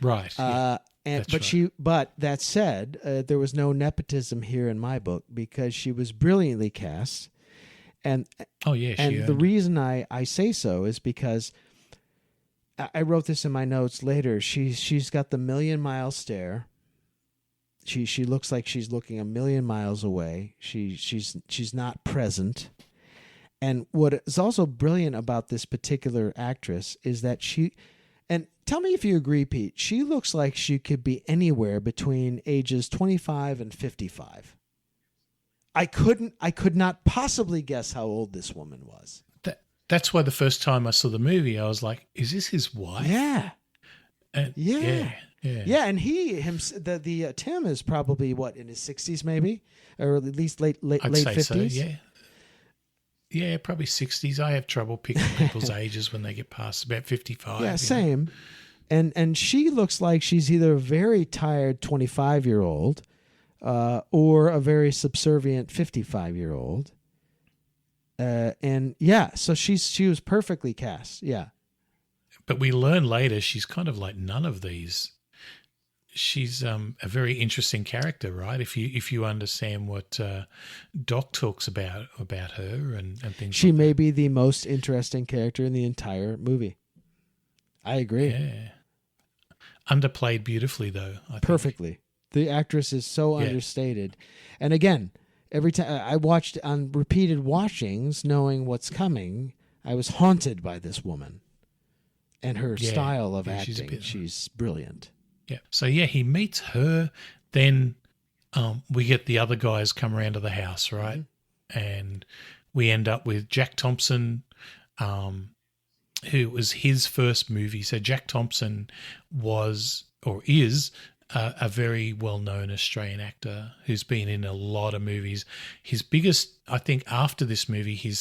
Right. But that said, there was no nepotism here in my book because she was brilliantly cast. And the reason I say so is because I wrote this in my notes later. She's got the million-mile stare. She looks like she's looking a million miles away. She's not present. And what is also brilliant about this particular actress is that and tell me if you agree, Pete, she looks like she could be anywhere between ages 25 and 55. I could not possibly guess how old this woman was. That's why the first time I saw the movie, I was like, "Is this his wife?" Yeah. Yeah. And the Tim is probably in his 60s maybe, or at least late I'd say 50s. so, yeah. Yeah, probably 60s. I have trouble picking people's ages when they get past about 55. Yeah, same. And she looks like she's either a very tired 25-year-old or a very subservient 55-year-old. So she was perfectly cast. Yeah. But we learn later she's kind of like none of these. She's a very interesting character, right? If you understand what Doc talks about her and things. She like may that. be the most interesting character in the entire movie. I agree. Yeah. Underplayed beautifully, though. I think. Perfectly. The actress is so understated, and again, every time I watched on repeated watchings, knowing what's coming, I was haunted by this woman and her style of acting. She's brilliant. Yeah. So he meets her. Then we get the other guys come around to the house, right? Mm-hmm. And we end up with Jack Thompson, who was his first movie. So Jack Thompson is a very well-known Australian actor who's been in a lot of movies. His biggest, I think, after this movie, his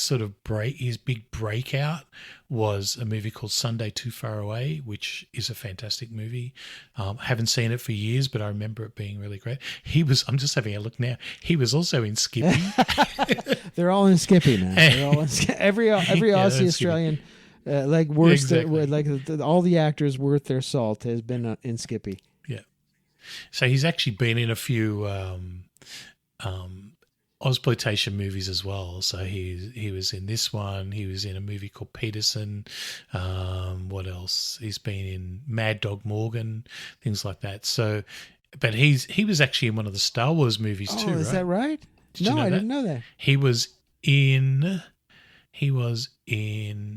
big breakout was a movie called Sunday Too Far Away, which is a fantastic movie. I haven't seen it for years, but I remember it being really great. I'm just having a look now. He was also in Skippy. They're all in Skippy, man. They're all in every Aussie Australian, all the actors worth their salt has been in Skippy. So he's actually been in a few Ozploitation movies as well. So he was in this one. He was in a movie called Peterson. What else? He's been in Mad Dog Morgan, things like that. So, but he was actually in one of the Star Wars movies too. Oh, is right? that right? I didn't know that. He was in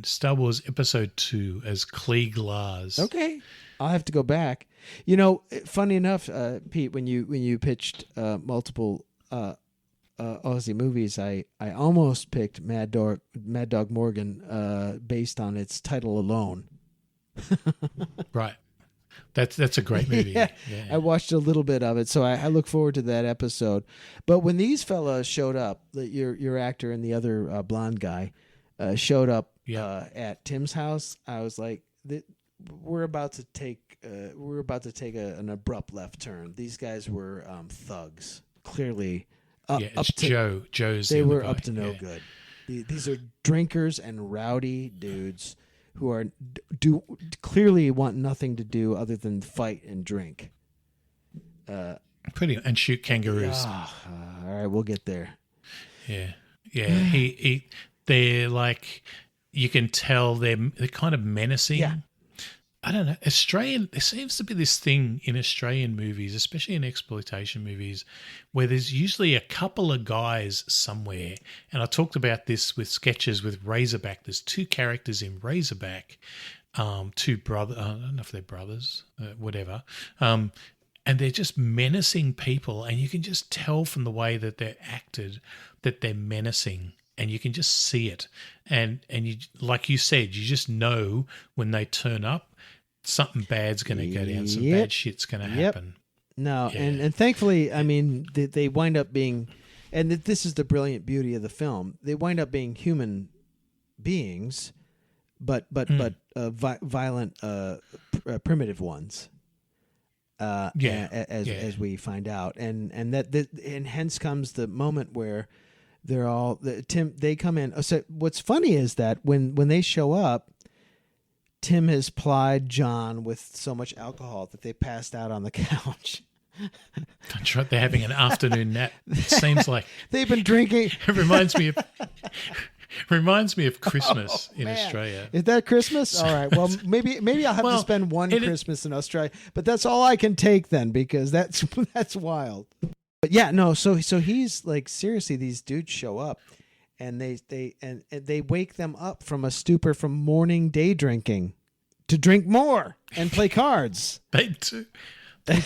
Star Wars Episode 2 as Klieg Lars. Okay. I'll have to go back. Funny enough, Pete, when you pitched multiple Aussie movies, I almost picked Mad Dog Morgan based on its title alone. Right. That's a great movie. Yeah. I watched a little bit of it, so I look forward to that episode. But when these fellas showed up, your actor and the other blonde guy showed up at Tim's house, I was like, we're about to take an abrupt left turn. These guys were thugs, clearly. Joe's. They were up to no good. These are drinkers and rowdy dudes who are clearly want nothing to do other than fight and drink. And shoot kangaroos. All right, we'll get there. Yeah. They're like, you can tell they're kind of menacing. Yeah. I don't know. There seems to be this thing in Australian movies, especially in exploitation movies, where there's usually a couple of guys somewhere. And I talked about this with sketches with Razorback. There's two characters in Razorback, two brothers. I don't know if they're brothers, whatever. And they're just menacing people. And you can just tell from the way that they're acted that they're menacing. And you can just see it. And you, like you said, you just know when they turn up. something bad's going to go down. Some Yep. bad shit's going to happen. No, Yeah. and thankfully, I mean, they wind up being, and this is the brilliant beauty of the film. They wind up being human beings, but violent, primitive ones. As we find out, and hence comes the moment where they're all they come in. So what's funny is that when they show up, Tim has plied John with so much alcohol that they passed out on the couch. That's right. They're having an afternoon nap. It seems like they've been drinking. It reminds me of Christmas in Australia. Is that Christmas? All right. Well, maybe I'll have to spend one Christmas in Australia, but that's all I can take then, because that's wild. But yeah, no. So he's like, seriously, these dudes show up, and they wake them up from a stupor from morning day drinking to drink more and play cards. They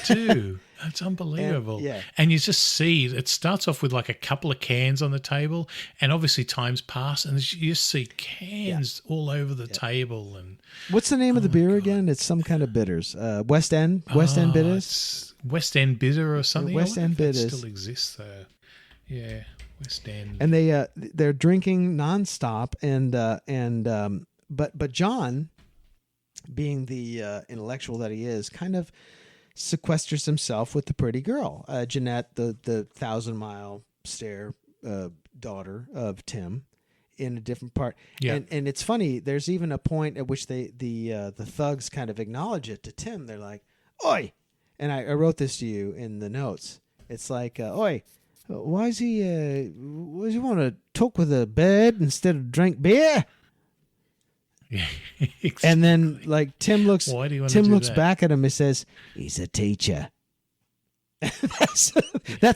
do. That's unbelievable. And you just see, it starts off with like a couple of cans on the table, and obviously time's passed, and you just see cans all over the table. And what's the name of the beer again? It's some kind of bitters. West End Bitters? West End Bitter or something. West End Bitters. Still exists though. Yeah, West End. And they're drinking nonstop, but John, being the intellectual that he is, kind of sequesters himself with the pretty girl, Jeanette, the 1,000-mile stare daughter of Tim, in a different part. Yeah. And it's funny. There's even a point at which the thugs kind of acknowledge it to Tim. They're like, "Oi!" And I wrote this to you in the notes. It's like, "Oi, why does he want to talk with a bird instead of drink beer?" Yeah, exactly. And then, like, Tim looks that? back at him and says, "He's a teacher." that's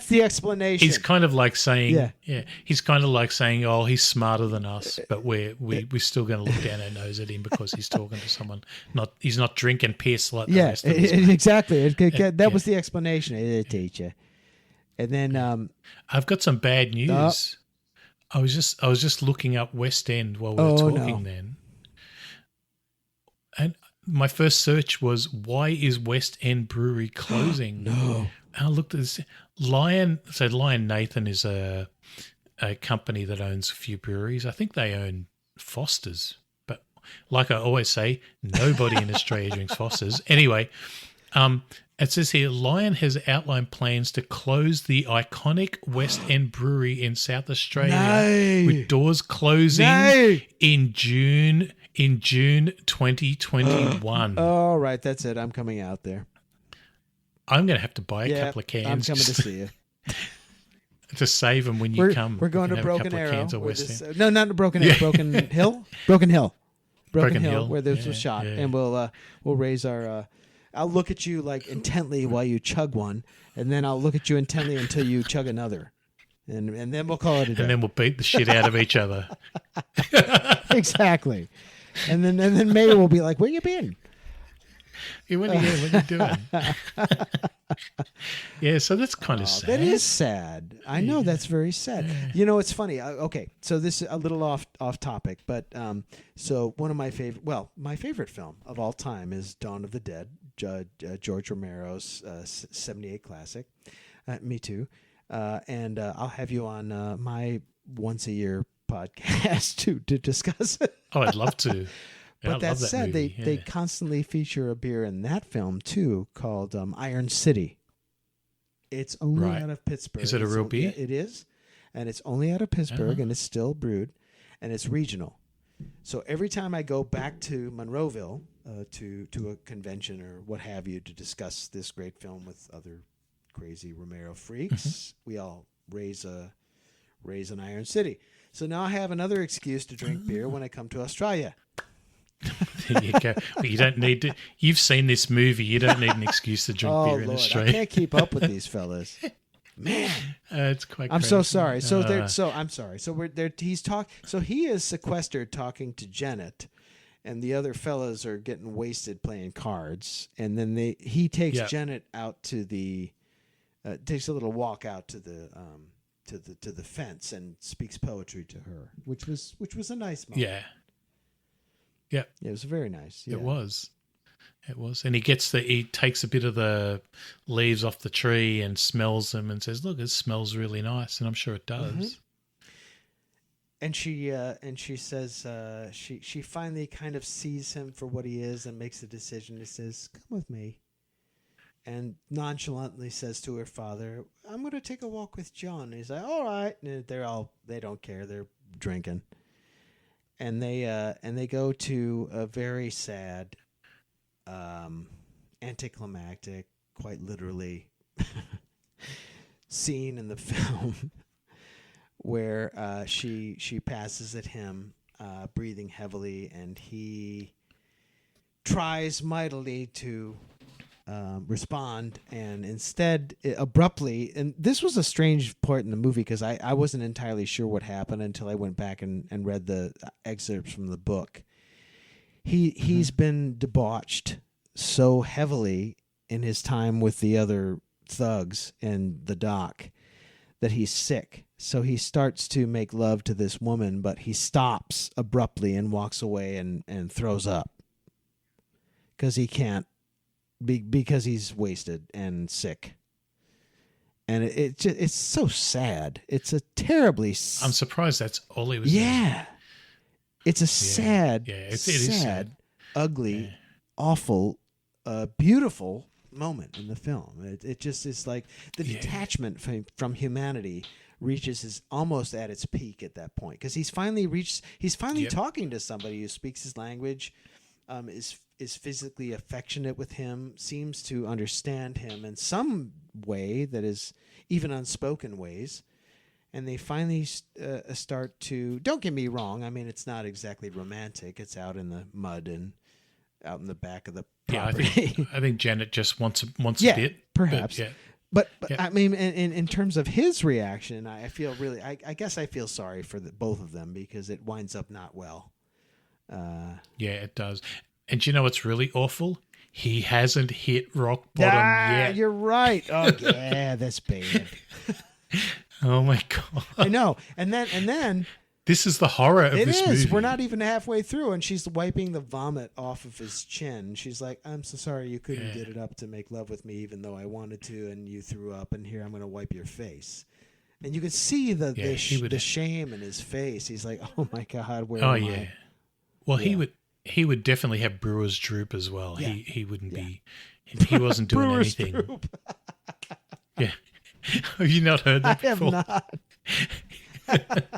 the explanation. He's kind of like saying, he's kind of like saying, "Oh, he's smarter than us, but we're still going to look down our nose at him because he's talking to someone. He's not drinking piss like the rest of us." Exactly. That was the explanation. He's a teacher. And then I've got some bad news. I was just looking up West End while we were talking then. And my first search was, why is West End Brewery closing? No. And I looked at this. Lion Nathan is a company that owns a few breweries. I think they own Foster's. But like I always say, nobody in Australia drinks Foster's. Anyway, it says here, Lion has outlined plans to close the iconic West End Brewery in South Australia with doors closing in June 2021. All right, that's it. I'm coming out there. I'm going to have to buy a couple of cans. I'm coming to see you. To save them when you come. We're going to Broken Arrow. No, not to Broken Arrow. Broken Hill. Broken Hill, where this was shot, and we'll raise our. I'll look at you like intently while you chug one, and then I'll look at you intently until you chug another, and then we'll call it a day. And then we'll beat the shit out of each other. Exactly. And then May will be like, "Where you been? What are you doing?" Yeah, so that's kind of sad. That is sad. I know that's very sad. Yeah. You know, it's funny. Okay, so this is a little off topic, but so one of my favorite film of all time is Dawn of the Dead, George Romero's 78 classic. Me too. And I'll have you on my once a year podcast to discuss it. Oh, I'd love to. But that said, they constantly feature a beer in that film too called Iron City. It's only out of Pittsburgh. Is it a real beer? It is, and it's only out of Pittsburgh, and it's still brewed, and it's regional. So every time I go back to Monroeville to a convention or what have you to discuss this great film with other crazy Romero freaks, we all raise an Iron City. So now I have another excuse to drink beer when I come to Australia. There you go. Well, you don't need to. You've seen this movie. You don't need an excuse to drink beer in Australia. I can't keep up with these fellas. Man, it's quite. I'm so sorry. So I'm sorry. So we're there. So he is sequestered talking to Janet, and the other fellas are getting wasted playing cards. And then he takes Janet out to the takes a little walk out to the fence and speaks poetry to her, which was a nice moment. Yeah. Yeah. It was very nice. Yeah. It was. It was. And he takes a bit of the leaves off the tree and smells them and says, "Look, it smells really nice." And I'm sure it does. Mm-hmm. And she says she finally kind of sees him for what he is and makes a decision. He says, "Come with me," and nonchalantly says to her father, "I'm going to take a walk with John." And he's like, "All right." And they don't care. They're drinking, and they go to a very sad, anticlimactic, quite literally, scene in the film. Where she passes at him, breathing heavily, and he tries mightily to respond, and instead, abruptly, and this was a strange part in the movie because I wasn't entirely sure what happened until I went back and read the excerpts from the book. He's been debauched so heavily in his time with the other thugs in the dock that he's sick. So he starts to make love to this woman, but he stops abruptly and walks away and throws up because he can't, because he's wasted and sick. And it's so sad. It's a terribly... I'm surprised that's all he was doing. Yeah. It's a sad, it sad, is sad, ugly, awful, beautiful moment in the film. It just is like the detachment from humanity reaches almost at its peak at that point because he's finally talking to somebody who speaks his language, is physically affectionate with him, seems to understand him in some way that is even unspoken ways, and they finally start to. Don't get me wrong. I mean, it's not exactly romantic. It's out in the mud and out in the back of the property. Yeah, I think Janet just wants a bit, perhaps. But I mean, in terms of his reaction, I feel really. I guess I feel sorry for both of them because it winds up not well. Yeah, it does. And you know what's really awful? He hasn't hit rock bottom yet. You're right. Oh yeah, that's bad. Oh my God. I know. And then this is the horror of this movie. We're not even halfway through, and she's wiping the vomit off of his chin. She's like, "I'm so sorry you couldn't get it up to make love with me, even though I wanted to, and you threw up. And here I'm going to wipe your face." And you could see the shame in his face. He's like, "Oh my God, where am I?" Well, he would definitely have brewer's droop as well. Yeah. He wouldn't be. He wasn't doing anything. Droop. Yeah. Have you not heard that before? I have not.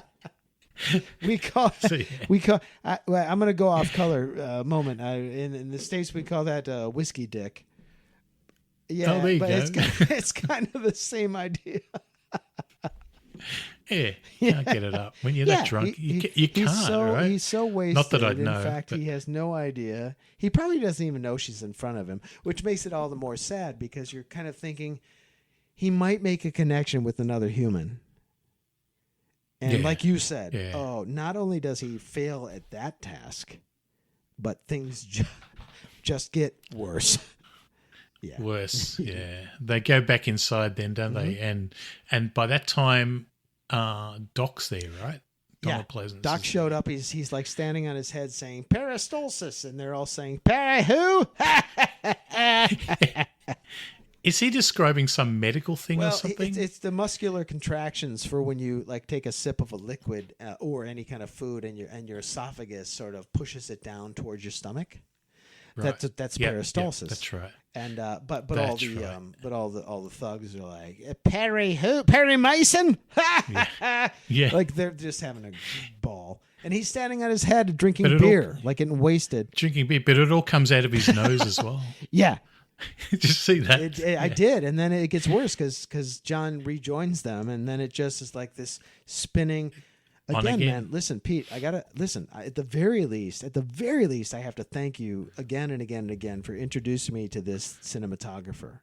I'm going to go off color moment. In the States, we call that whiskey dick. Yeah, there you go. It's kind of the same idea. Yeah, you can't get it up. When you're that drunk, you can't, right? He's so wasted. Not that I'd know. In fact, he has no idea. He probably doesn't even know she's in front of him, which makes it all the more sad because you're kind of thinking he might make a connection with another human. And like you said, not only does he fail at that task, but things just get worse. Worse, yeah. They go back inside then, don't they? And by that time, Doc's there, right? Donald Pleasance. Doc showed up. He's like standing on his head saying, "Peristalsis," and they're all saying, "Peri who?" Is he describing some medical thing or something? It's the muscular contractions for when you like take a sip of a liquid or any kind of food, and your esophagus sort of pushes it down towards your stomach. Right. That's peristalsis. Yep, that's right. And but all the thugs are like, "Perry who? Perry Mason?" Yeah. Like they're just having a ball. And he's standing on his head drinking beer, like getting wasted. Drinking beer, but it all comes out of his nose as well. Yeah. Did you see that? I did, and then it gets worse because John rejoins them, and then it just is like this spinning. Again, man, listen, Pete, I gotta listen. At the very least, I have to thank you again and again and again for introducing me to this cinematographer,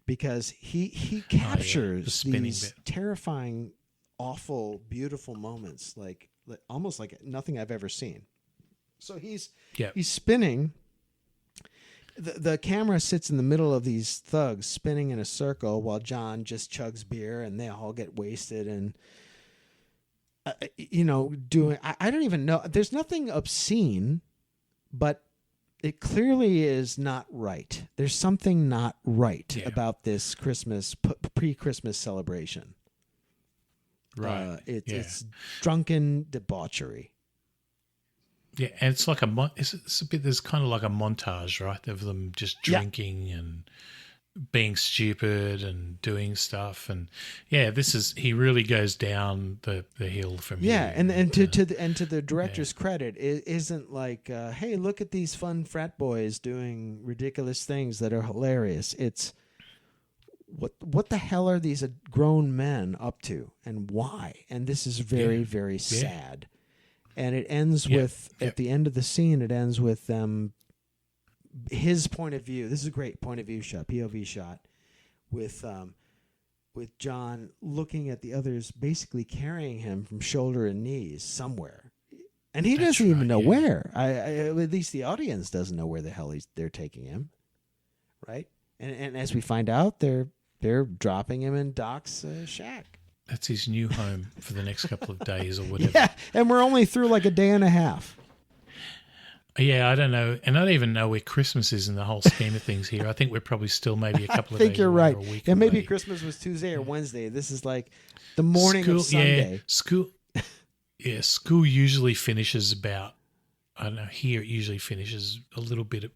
because he captures these terrifying, awful, beautiful moments, like almost like nothing I've ever seen. So he's spinning. The camera sits in the middle of these thugs spinning in a circle while John just chugs beer and they all get wasted and, doing, I don't even know. There's nothing obscene, but it clearly is not right. There's something not right about this pre-Christmas celebration. Right. It's drunken debauchery. Yeah, and it's like it's a bit. There's kind of like a montage, right, of them just drinking and being stupid and doing stuff, and he really goes down the hill from here. And to the director's credit, it isn't like, hey, look at these fun frat boys doing ridiculous things that are hilarious. It's what the hell are these grown men up to, and why? And this is very very sad. And it ends with at the end of the scene, it ends with them. His point of view. This is a great point of view shot, POV shot, with John looking at the others, basically carrying him from shoulder and knees somewhere, and he doesn't even know where. At least the audience doesn't know where the hell they're taking him, right? And as we find out, they're dropping him in Doc's shack. That's his new home for the next couple of days or whatever. Yeah, and we're only through like a day and a half. Yeah, I don't know. And I don't even know where Christmas is in the whole scheme of things here. I think we're probably still maybe a couple of days. I think you're right. Or a week yeah, maybe away. Christmas was Tuesday or Wednesday. This is like the morning of Sunday. Yeah, school usually finishes about, I don't know, here it usually finishes a little bit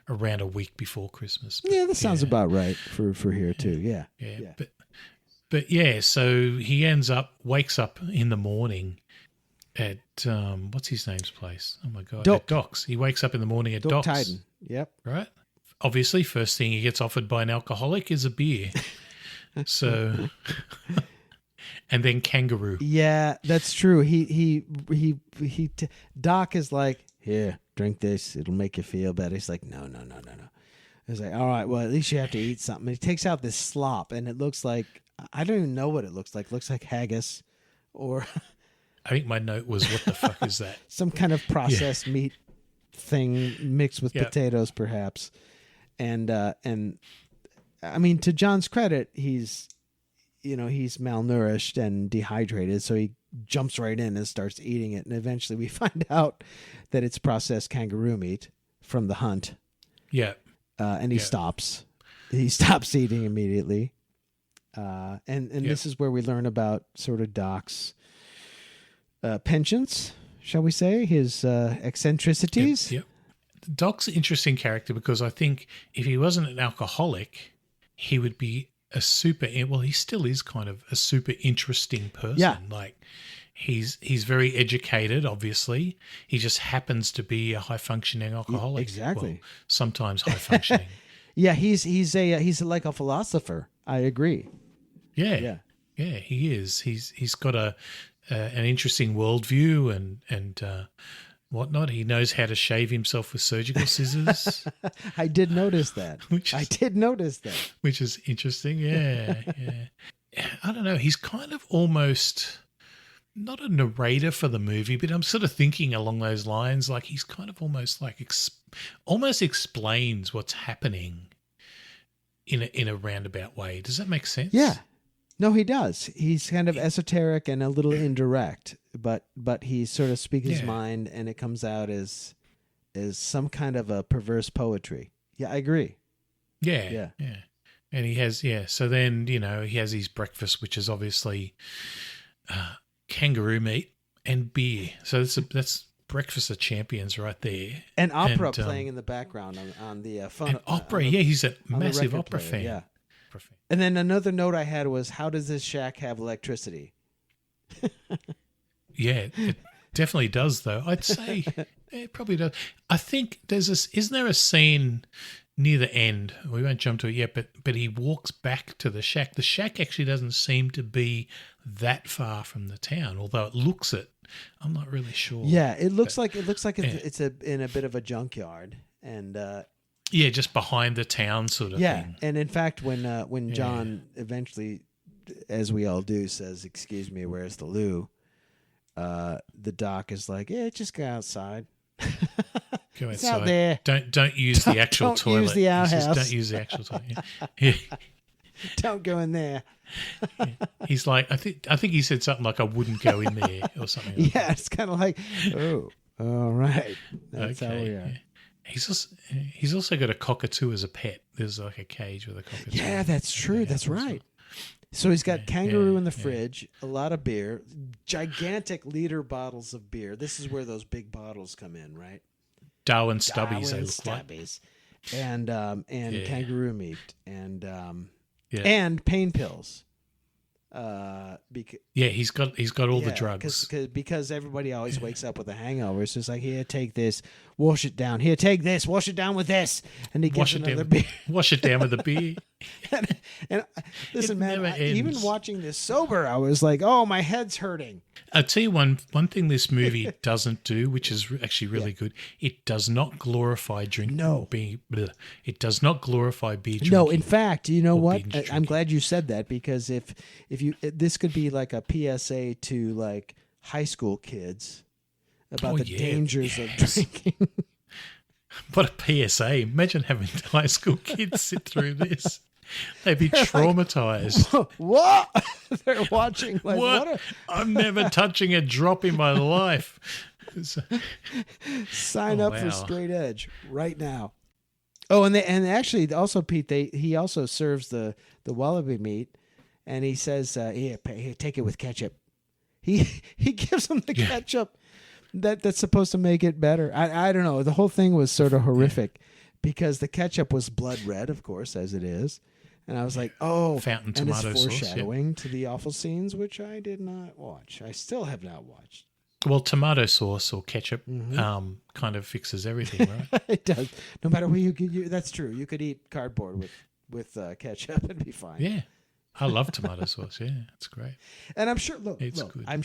around a week before Christmas. Yeah, that sounds about right for here too. Yeah. But yeah, so he wakes up in the morning at what's his name's place? Oh my god, Doc. At Doc's. He wakes up in the morning at Doc Doc's. Tyden. Yep. Right. Obviously, first thing he gets offered by an alcoholic is a beer. So, and then kangaroo. Yeah, that's true. Doc is like, here, drink this. It'll make you feel better. He's like, no. He's like, all right, well, at least you have to eat something. He takes out this slop, and it looks like, I don't even know what it looks like. It looks like haggis, or I think my note was, what the fuck is that? Some kind of processed meat thing mixed with potatoes, perhaps. And I mean, to John's credit, he's malnourished and dehydrated, so he jumps right in and starts eating it. And eventually we find out that it's processed kangaroo meat from the hunt. Yeah. And he stops. He stops eating immediately. And this is where we learn about sort of Doc's penchants, shall we say, his eccentricities. Yep. Doc's an interesting character because I think if he wasn't an alcoholic, he would be he still is kind of a super interesting person. Yeah. Like he's very educated, obviously. He just happens to be a high functioning alcoholic. Exactly. Well, sometimes high functioning. Yeah, he's like a philosopher. I agree. Yeah, he is. He's got an interesting worldview and whatnot. He knows how to shave himself with surgical scissors. I did notice that. Which is interesting. Yeah. I don't know. He's kind of almost not a narrator for the movie, but I'm sort of thinking along those lines. Like he's kind of almost like almost explains what's happening in a roundabout way. Does that make sense? Yeah. No, he does. He's kind of esoteric and a little indirect, but he sort of speaks his mind, and it comes out as some kind of a perverse poetry. Yeah, I agree. Yeah. And he has, so then, he has his breakfast, which is obviously kangaroo meat and beer. So that's breakfast of champions right there. And opera playing in the background on the phone. And opera, he's a massive opera fan. Yeah. And then another note I had was, how does this shack have electricity? Yeah, it definitely does, though. I'd say it probably does. I think isn't there a scene near the end? We won't jump to it yet, but he walks back to the shack. The shack actually doesn't seem to be that far from the town, although it looks it. I'm not really sure. Yeah, it looks like it's in a bit of a junkyard, and just behind the town sort of thing. Yeah, and in fact, when John eventually, as we all do, says, "Excuse me, where's the loo?" The doc is like, "Yeah, just go outside. Go it's outside. Out there. Don't use the actual toilet. Don't use the outhouse. Don't use the actual toilet. Yeah. Don't go in there." He's like, I think he said something like, "I wouldn't go in there" or something. Like it's kind of like, oh, all right, that's how we are. He's also got a cockatoo as a pet. There's like a cage with a cockatoo. Yeah, that's true. That's right. So he's got kangaroo in the fridge, a lot of beer, gigantic liter bottles of beer. This is where those big bottles come in, right? Darwin Stubbies, they look like. And kangaroo meat and pain pills. He's got all the drugs because everybody always wakes up with a hangover. So it's like, here, take this, wash it down. Here, take this, wash it down with this, and he gives another beer. Wash it down with the beer. and listen, man, even watching this sober, I was like, oh, my head's hurting. I'll tell you one thing this movie doesn't do, which is actually really good. It does not glorify drinking. No. It does not glorify beer drinking. No, in fact, you know what? I'm glad you said that, because if you this could be like a PSA to like high school kids about the dangers of drinking. What a PSA. Imagine having high school kids sit through this. They'd be traumatized. Like, what? They're watching like what? I'm never touching a drop in my life. Sign up for Straight Edge right now. Oh, and actually also, Pete, he also serves the wallaby meat, and he says, here, take it with ketchup. He gives them the ketchup that's supposed to make it better. I don't know. The whole thing was sort of horrific because the ketchup was blood red, of course, as it is. And I was like, oh, fountain and tomato it's sauce, foreshadowing to the awful scenes, which I did not watch. I still have not watched. Well, tomato sauce or ketchup kind of fixes everything, right? It does. No matter where you get, that's true. You could eat cardboard with ketchup and be fine. Yeah, I love tomato sauce. Yeah, it's great. And I'm sure. Look, good. I'm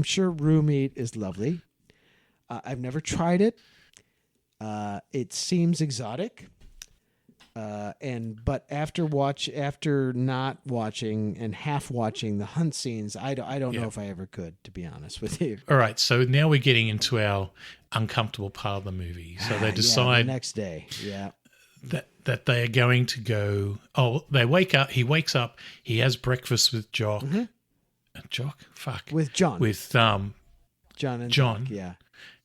sure roux meat is lovely. I've never tried it. It seems exotic. But after not watching and half watching the hunt scenes, I don't know if I ever could, to be honest with you. All right, so now we're getting into our uncomfortable part of the movie. So they decide the next day, that they are going to go. Oh, they wake up. He wakes up. He has breakfast with Jock. With John. With John and John. Doc, yeah.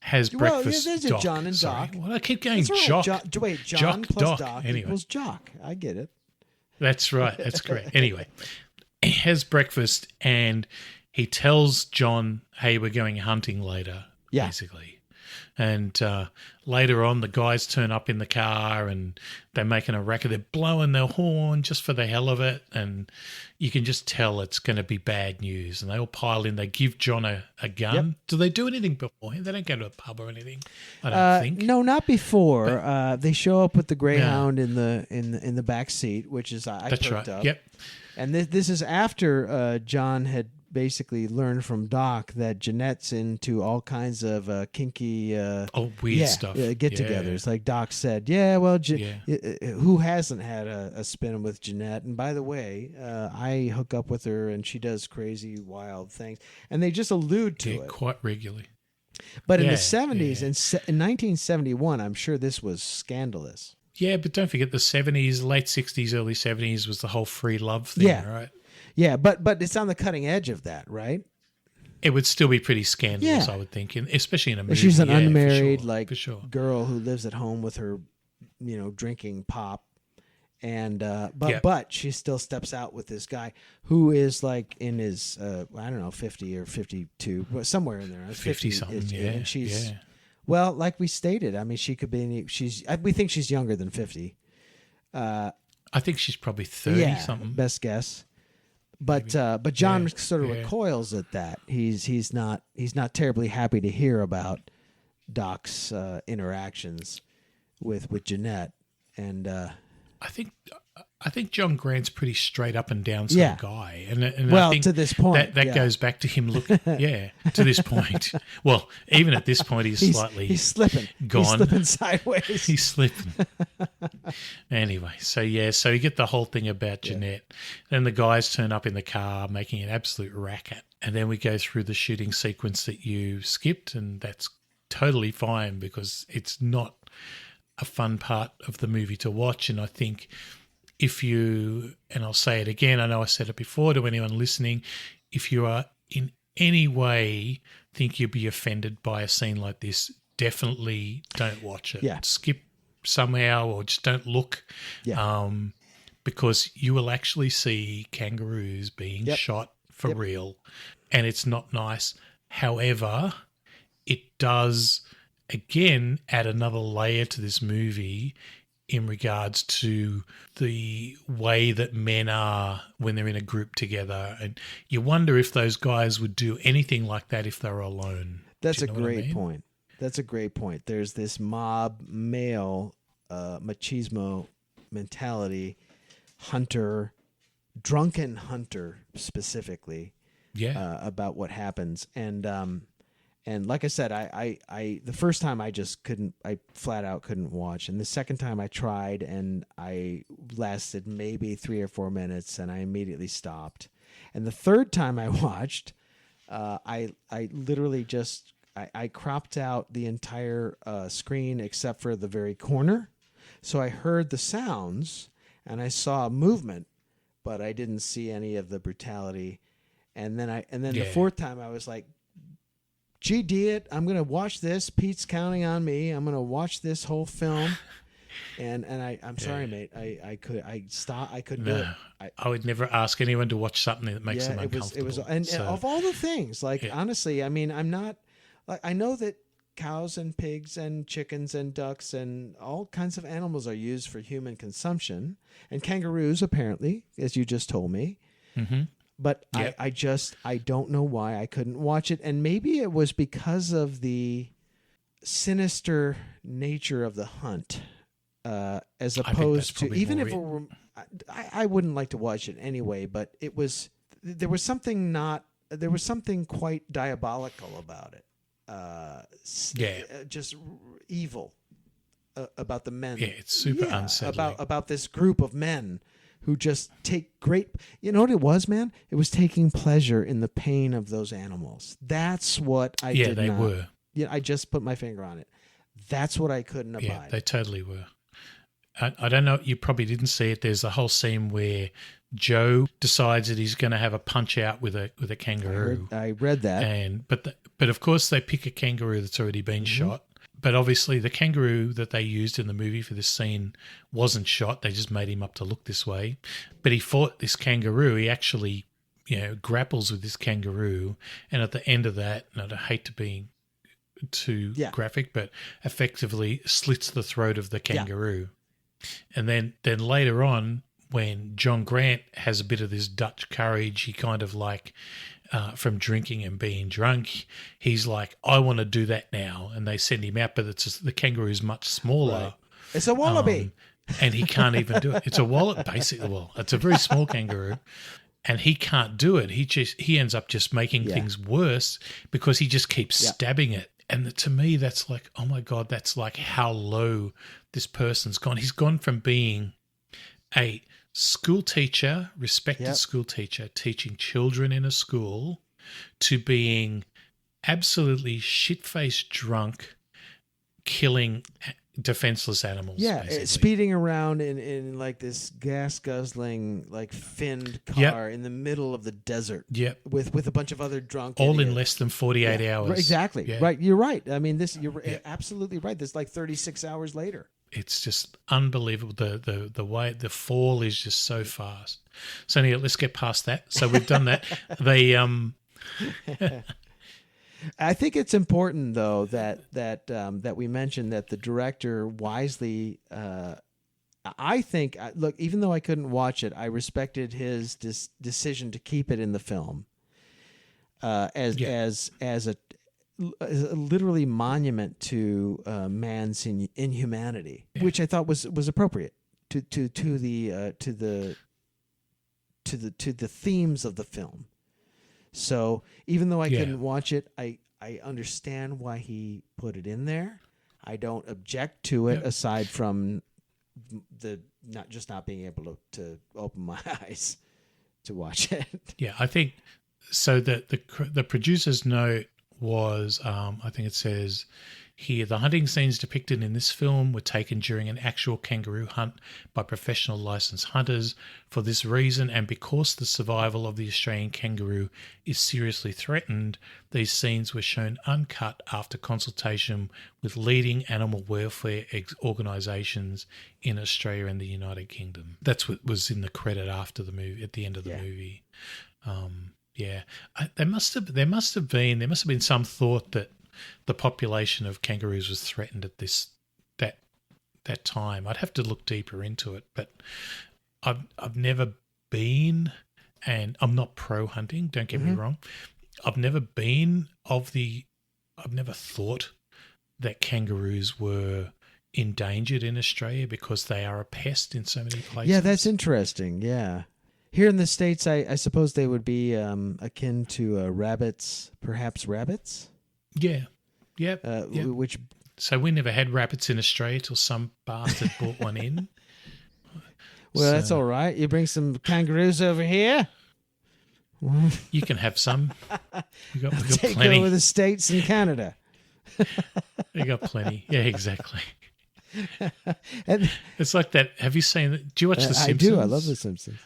Has breakfast. There's a John and Doc. Well, I keep going Jock. Jock. Wait, John Jock, plus Doc. Doc Anyway. equals Jock. I get it. That's right. That's correct. Anyway, he has breakfast and he tells John, hey, we're going hunting later, basically. And later on, the guys turn up in the car and they're making a racket. They're blowing their horn just for the hell of it. And you can just tell it's going to be bad news. And they all pile in. They give John a gun. Yep. Do they do anything beforehand? They don't go to a pub or anything, I don't think. No, not before. But, they show up with the Greyhound in the back seat, which is I that's perked right. up. Yep. And this is after John had basically learned from Doc that Jeanette's into all kinds of kinky weird stuff, get-togethers. Like Doc said, who hasn't had a spin with Jeanette? And by the way, I hook up with her and she does crazy wild things, and they just allude to it quite regularly. But in the 70s, in 1971, I'm sure this was scandalous. Yeah, but don't forget the 70s, late 60s, early 70s was the whole free love thing, right? Yeah, but it's on the cutting edge of that, right? It would still be pretty scandalous, I would think, especially in a movie. She's an unmarried for girl who lives at home with her, drinking pop, and but she still steps out with this guy who is like in his 50 or 52, somewhere in there, 50 something, and she's well, like we stated. I mean, she could be. We think she's younger than 50. I think she's probably 30 something. Best guess. But John sort of recoils at that. He's not terribly happy to hear about Doc's interactions with Jeanette, and I think John Grant's pretty straight up and down sort of guy, and well, I think to this point, that goes back to him looking to this point. Well, even at this point, he's slipping, gone, he's slipping sideways. He's slipping. Anyway, so you get the whole thing about Jeanette. Then the guys turn up in the car, making an absolute racket, and then we go through the shooting sequence that you skipped, and that's totally fine because it's not a fun part of the movie to watch. And I think if you, and I'll say it again, I know I said it before to anyone listening, if you are in any way think you'll be offended by a scene like this, definitely don't watch it. Yeah. Skip somehow, or just don't look. Yeah. Because you will actually see kangaroos being shot for real, and it's not nice. However, it does, again, add another layer to this movie in regards to the way that men are when they're in a group together. And you wonder if those guys would do anything like that if they were alone. That's Do a you know what I great mean? point. That's a great point. There's this mob male machismo mentality, drunken hunter specifically, about what happens. And like I said, I the first time I flat out couldn't watch, and the second time I tried, and I lasted maybe 3 or 4 minutes, and I immediately stopped. And the third time I watched, I literally just I cropped out the entire screen except for the very corner, so I heard the sounds and I saw movement, but I didn't see any of the brutality. And then the fourth time I was like, gee, it, I'm going to watch this. Pete's counting on me. I'm going to watch this whole film. And I'm sorry, mate. I couldn't do it. I would never ask anyone to watch something that makes them uncomfortable. It was, and of all the things, honestly, I mean, I'm not, I know that cows and pigs and chickens and ducks and all kinds of animals are used for human consumption, and kangaroos apparently, as you just told me. Mm-hmm. But I don't know why I couldn't watch it. And maybe it was because of the sinister nature of the hunt, as opposed to, even if it were, I wouldn't like to watch it anyway, but there was something quite diabolical about it. Just evil about the men. Yeah, it's super unsettling. About this group of men who just take great, you know what it was, man? It was taking pleasure in the pain of those animals. That's what I did not. Yeah, they were. Yeah, I just put my finger on it. That's what I couldn't abide. Yeah, they totally were. I don't know, you probably didn't see it. There's a whole scene where Joe decides that he's going to have a punch out with a kangaroo. I read that. But of course they pick a kangaroo that's already been shot. But obviously the kangaroo that they used in the movie for this scene wasn't shot. They just made him up to look this way. But he fought this kangaroo. He actually, grapples with this kangaroo. And at the end of that, and I hate to be too graphic, but effectively slits the throat of the kangaroo. Yeah. And then later on, when John Grant has a bit of this Dutch courage, he kind of like, from drinking and being drunk, he's like, I want to do that now. And they send him out, but the kangaroo's much smaller. Right. It's a wallaby. And he can't even do it. It's a wallet, basically. Well, it's a very small kangaroo. And he can't do it. He ends up just making things worse because he just keeps stabbing it. And to me, that's like, oh my God, that's like how low this person's gone. He's gone from being a school teacher, respected school teacher, teaching children in a school, to being absolutely shit-faced drunk, killing defenseless animals. Yeah, speeding around in like this gas-guzzling, like finned car in the middle of the desert. Yep. With a bunch of other drunk all idiots. In less than 48 hours. Right, exactly. Yeah. Right. You're right. I mean, you're absolutely right. This like 36 hours later. It's just unbelievable. The way the fall is just so fast. So anyway, let's get past that. So we've done that. I think it's important though that we mentioned that the director wisely. I think, look, even though I couldn't watch it, I respected his decision to keep it in the film as a literally monument to man's inhumanity, which I thought was appropriate to the themes of the film. So even though I couldn't watch it, I understand why he put it in there. I don't object to it aside from the not being able to open my eyes to watch it. Yeah, I think so. The producer's note was, I think it says, Here, the hunting scenes depicted in this film were taken during an actual kangaroo hunt by professional licensed hunters. For this reason, and because the survival of the Australian kangaroo is seriously threatened, these scenes were shown uncut after consultation with leading animal welfare organisations in Australia and the United Kingdom. That's what was in the credit after the movie, at the end of the movie. There must have been some thought that the population of kangaroos was threatened at that time. I'd have to look deeper into it, but I've never been, and I'm not pro hunting, don't get me wrong. I've never thought that kangaroos were endangered in Australia because they are a pest in so many places. Yeah, that's interesting. Yeah. Here in the States, I suppose they would be akin to rabbits, perhaps rabbits? Yeah. Yep. Which? So we never had rabbits in Australia till some bastard brought one in. Well, that's all right. You bring some kangaroos over here. You can have some. We got Take plenty. over the States and Canada. We got plenty. Yeah, exactly. And it's like that. Have you seen it? Do you watch The Simpsons? I do. I love The Simpsons.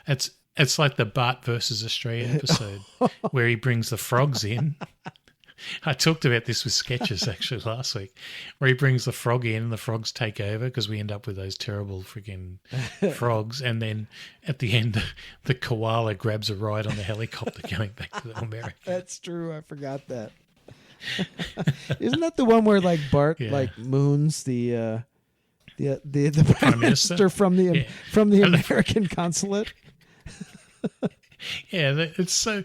It's like the Bart versus Australia episode where he brings the frogs in. I talked about this with Sketches actually last week, where he brings the frog in and the frogs take over because we end up with those terrible freaking frogs. And then at the end, the koala grabs a ride on the helicopter going back to America. That's true. I forgot that. Isn't that the one where like Bart like moons the Prime Minister from the American consulate? Yeah, it's so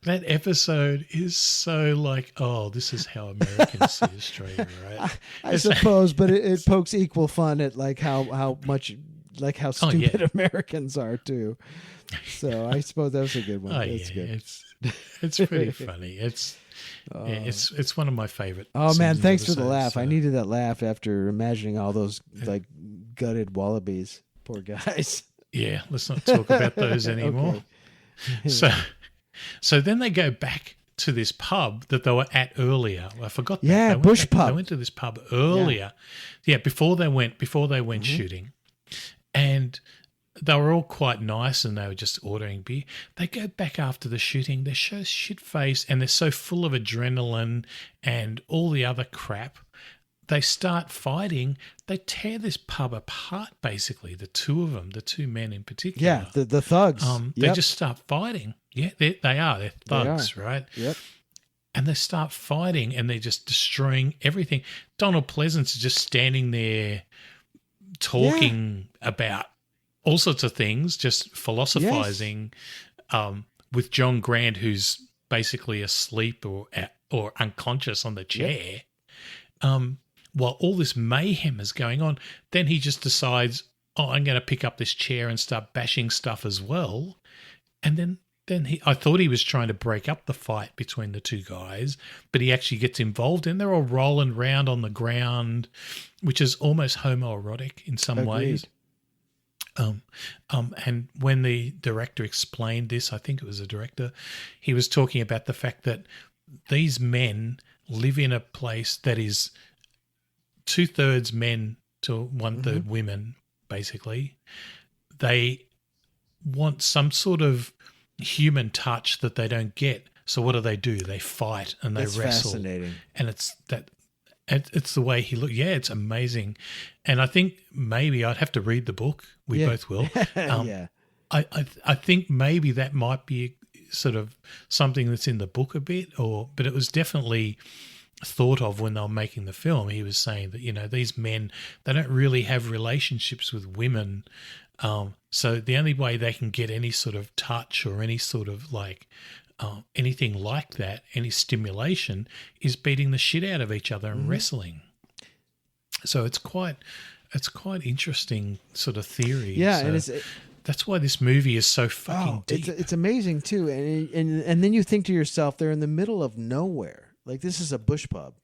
that episode is so like, oh, this is how Americans see Australia, right? I suppose, but it pokes equal fun at like how stupid Americans are too. So I suppose that was a good one. That's good. It's pretty funny. It's one of my favorite. Oh man, thanks for episodes, the laugh. so. I needed that laugh after imagining all those like gutted wallabies. Poor guys. Yeah, let's not talk about those anymore. Okay. So then they go back to this pub that they were at earlier. I forgot that. Yeah, Bush Pub. They went to this pub earlier. Yeah, before they went shooting. And they were all quite nice and they were just ordering beer. They go back after the shooting. They're so shit-faced and they're so full of adrenaline and all the other crap. They start fighting. They tear this pub apart, basically, the two of them, the two men in particular. Yeah, the thugs. They just start fighting. Yeah, they are. They're thugs, right? Yep. And they start fighting and they're just destroying everything. Donald Pleasance is just standing there talking about all sorts of things, just philosophizing with John Grant, who's basically asleep or unconscious on the chair. While all this mayhem is going on, then he just decides, I'm going to pick up this chair and start bashing stuff as well. And then I thought he was trying to break up the fight between the two guys, but he actually gets involved and they're all rolling around on the ground, which is almost homoerotic in some ways. And when the director explained this, I think it was the director, he was talking about the fact that these men live in a place that is 2/3 men to 1/3 women, basically. They want some sort of human touch that they don't get. So what do? They fight and they wrestle. Fascinating. And it's the way he looked. Yeah, it's amazing. And I think maybe I'd have to read the book. We both will. Yeah. I think maybe that might be sort of something that's in the book a bit, but it was definitely thought of when they were making the film. He was saying that, these men, they don't really have relationships with women. So the only way they can get any sort of touch or any sort of like anything like that, any stimulation, is beating the shit out of each other and wrestling. So it's quite interesting sort of theory. Yeah, so and that's why this movie is so fucking deep. It's amazing too, and then you think to yourself, they're in the middle of nowhere. Like this is a bush pub,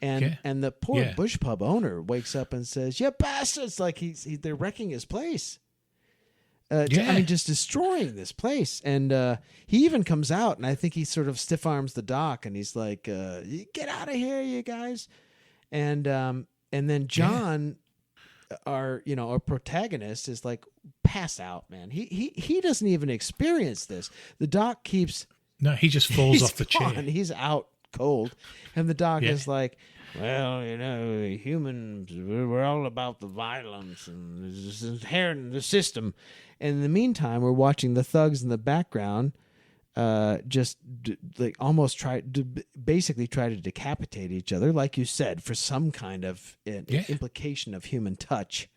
and the poor bush pub owner wakes up and says, "You bastards!" Like they're wrecking his place. I mean, just destroying this place. And he even comes out, and I think he sort of stiff arms the doc, and he's like, "Get out of here, you guys!" And then John, our protagonist, is like passed out, man. He doesn't even experience this. The doc keeps. No, he just falls off the gone. chair. He's out cold, and the doc is like, well, humans, we're all about the violence and it's inherent in the system. And in the meantime, we're watching the thugs in the background almost try to decapitate each other, like you said, for some kind of implication of human touch.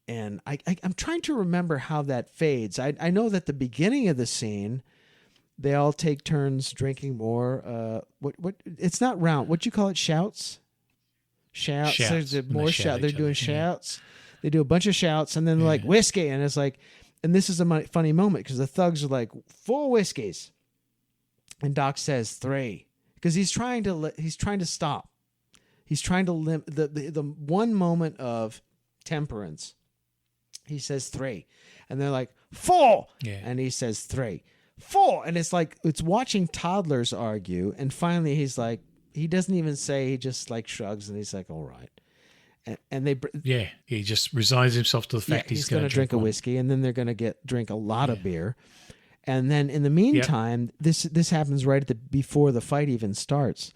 And I'm trying to remember how that fades. I know that the beginning of the scene, they all take turns drinking more. What? It's not round. What do you call it? Shouts. There's more shout. They're doing shouts. They do a bunch of shouts, and then they're like whiskey, and it's like, and this is a funny moment because the thugs are like 4 whiskeys, and Doc says 3 because he's trying to stop. He's trying to limit the one moment of temperance. He says 3, and they're like 4, and he says 3. 4, and it's like it's watching toddlers argue, and finally he's like, he doesn't even say, he just like shrugs, and he's like, all right, and they he just resigns himself to the fact he's going to drink a whiskey, and then they're going to drink a lot of beer, and then in the meantime, this happens right before the fight even starts.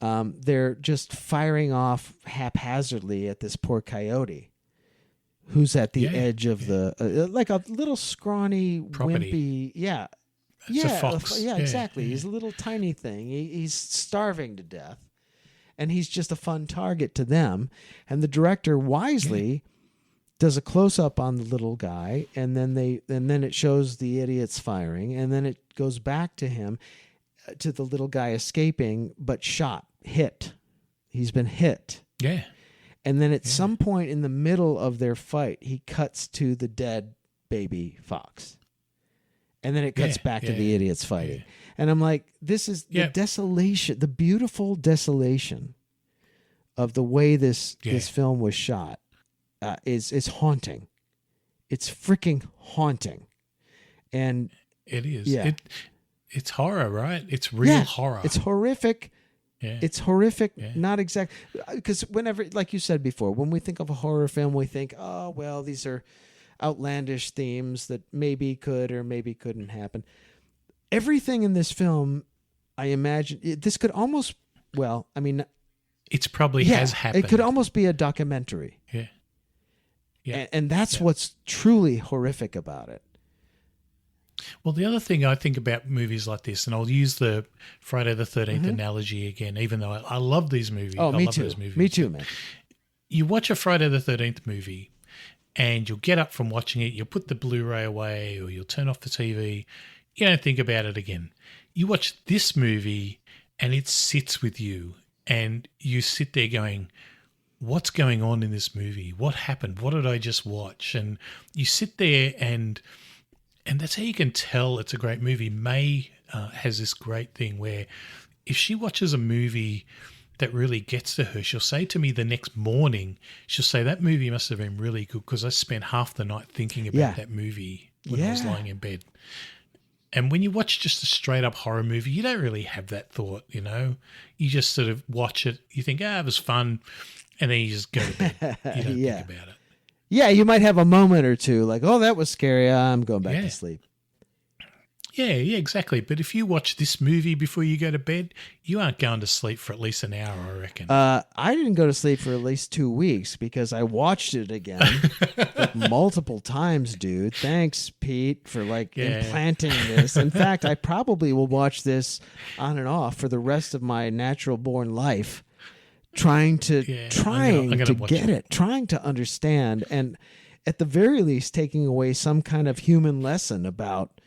They're just firing off haphazardly at this poor coyote, who's at the edge of the like a little scrawny, wimpy, It's a fox. Yeah, exactly. He's a little tiny thing. He's starving to death, and he's just a fun target to them. And the director wisely does a close up on the little guy, and then it shows the idiots firing, and then it goes back to him, to the little guy escaping, but hit. He's been hit. Yeah. And then at some point in the middle of their fight, he cuts to the dead baby fox. And then it cuts back to the idiots fighting. And I'm like, this is the desolation, the beautiful desolation of the way this film was shot is haunting. It's freaking haunting. And it is. Yeah. It's horror, right? It's real horror. It's horrific. Yeah. It's horrific, not exact. Because whenever, like you said before, when we think of a horror film, we think, oh, well, these are outlandish themes that maybe could or maybe couldn't happen. Everything in this film, I imagine, this could almost, it's probably has happened. It could almost be a documentary. Yeah. Yeah. And that's what's truly horrific about it. Well, the other thing I think about movies like this, and I'll use the Friday the 13th analogy again, even though I love these movies. Oh, me love too. Those movies. Me too, man. You watch a Friday the 13th movie, and you'll get up from watching it, you'll put the Blu-ray away, or you'll turn off the TV. You don't think about it again. You watch this movie, and it sits with you, and you sit there going, what's going on in this movie? What happened? What did I just watch? And you sit there, and that's how you can tell it's a great movie. May has this great thing where if she watches a movie that really gets to her, she'll say to me the next morning, she'll say, that movie must have been really good because I spent half the night thinking about that movie when I was lying in bed. And when you watch just a straight up horror movie, you don't really have that thought, you know. You just sort of watch it, you think, it was fun, and then you just go to bed. You don't think about it. Yeah, you might have a moment or two like, oh, that was scary. I'm going back to sleep. Yeah, exactly. But if you watch this movie before you go to bed, you aren't going to sleep for at least an hour, I reckon. I didn't go to sleep for at least 2 weeks because I watched it again like multiple times, dude. Thanks, Pete, for implanting this. In fact, I probably will watch this on and off for the rest of my natural born life, trying to get it, trying to understand, and at the very least taking away some kind of human lesson about,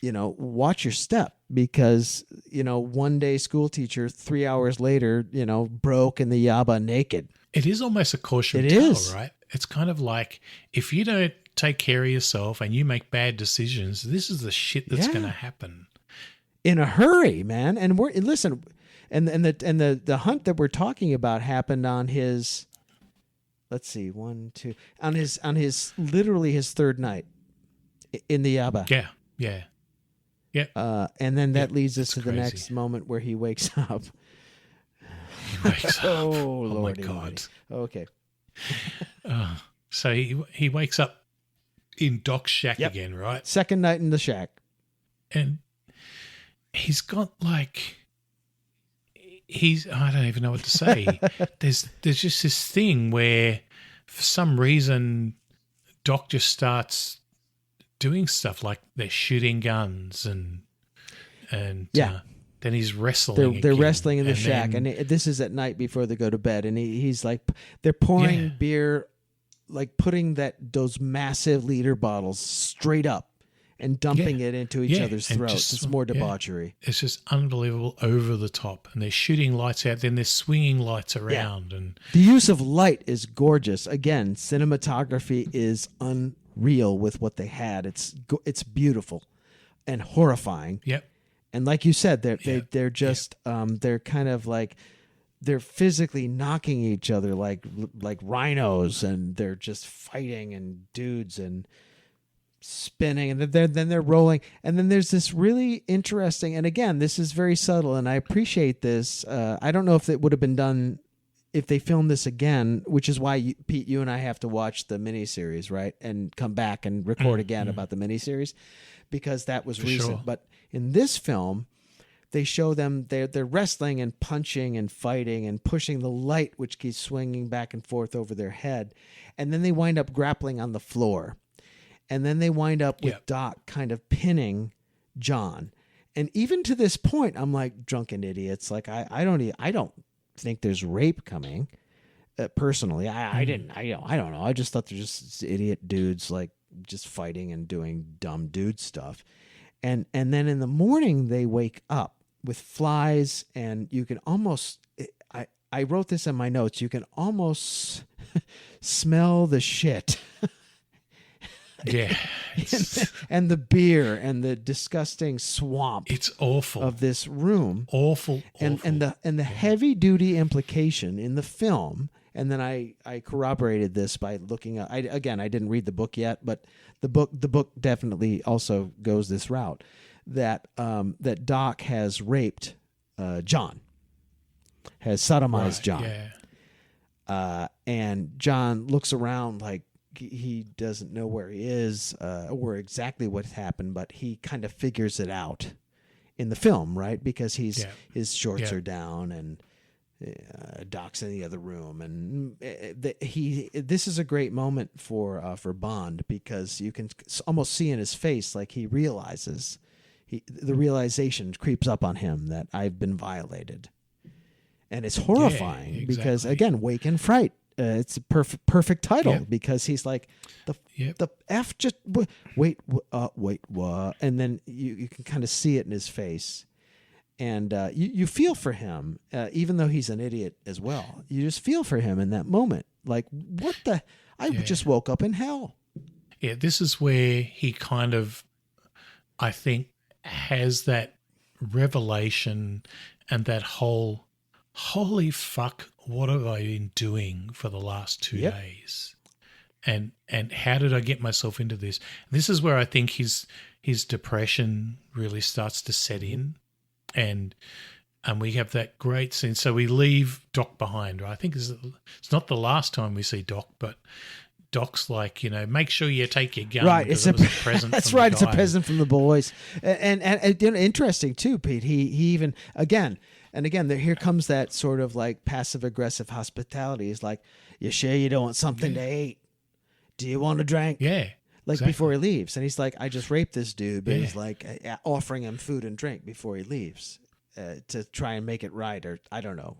watch your step, because, one day school teacher, 3 hours later, broke in the yaba naked. It is almost a caution tale, right? It's kind of like, if you don't take care of yourself and you make bad decisions, this is the shit that's going to happen. In a hurry, man. And the hunt that we're talking about happened on his, let's see, on his literally his third night in the yaba. Yeah. And then that leads us to the next moment where he wakes up. He wakes up. Oh, my Lordy, God. Lordy. Okay. So he wakes up in Doc's shack Yep. again, right? Second night in the shack. And he's got like, I don't even know what to say. There's just this thing where for some reason Doc just starts doing stuff like they're shooting guns and Yeah. then he's wrestling. They're again. wrestling in the And shack, then- and this is at night before they go to bed. And he's like, they're pouring Yeah. beer, like putting those massive liter bottles straight up and dumping it into each other's and throats. just- It's more yeah. debauchery. It's just unbelievable, over the top, and they're shooting lights out. Then they're swinging lights around, and The use of light is gorgeous. Again, cinematography is unreal with what they had. It's beautiful and horrifying. yep, And like you said, they're just they're kind of like they're physically knocking each other like rhinos, and they're just fighting and dudes and spinning, and then they're rolling, and then there's this really interesting, and again, this is very subtle, and I appreciate this. I don't know if it would have been done if they filmed this again, which is why Pete, you and I have to watch the miniseries, right, and come back and record again about the miniseries, because that was recent. sure. But in this film, they show them they're wrestling and punching and fighting and pushing the light, which keeps swinging back and forth over their head, and then they wind up grappling on the floor, and then they wind up with Doc kind of pinning John. And even to this point, I'm like, drunken idiots. Like I don't think there's rape coming. Personally, I don't know. I just thought they're just idiot dudes like just fighting and doing dumb dude stuff. And then in the morning they wake up with flies, and you can almost I wrote this in my notes. You can almost smell the shit. yeah, and the beer and the disgusting swamp. it's awful of this room. Awful. And the heavy duty implication in the film. And then I corroborated this by looking up. I didn't read the book yet, but the book definitely also goes this route, that Doc has raped John, has sodomized John. Yeah. And John looks around like he doesn't know where he is or exactly what happened, but he kind of figures it out in the film, right? Because his shorts are down, and Doc's in the other room, and this is a great moment for Bond, because you can almost see in his face like he realizes, the realization creeps up on him that I've been violated, and it's horrifying because again, Wake and Fright. It's a perfect title because he's like the F just wait what, and then you can kind of see it in his face. And you feel for him, even though he's an idiot as well. You just feel for him in that moment. Like, what the? I just woke up in hell. Yeah, this is where he kind of, I think, has that revelation and that whole, holy fuck, what have I been doing for the last 2 days? And how did I get myself into this? This is where I think his depression really starts to set in. And we have that great scene. So we leave Doc behind, right? I think it's not the last time we see Doc, but Doc's like, make sure you take your gun. Right, it's a present. That's from right. the It's a guy. present from the boys, and interesting too, Pete. He even again here comes that sort of like passive aggressive hospitality. He's like, "You sure you don't want something to eat? Do you want a drink?" Yeah. Like exactly. before he leaves, and he's like, "I just raped this dude," but he's like offering him food and drink before he leaves to try and make it right, or I don't know,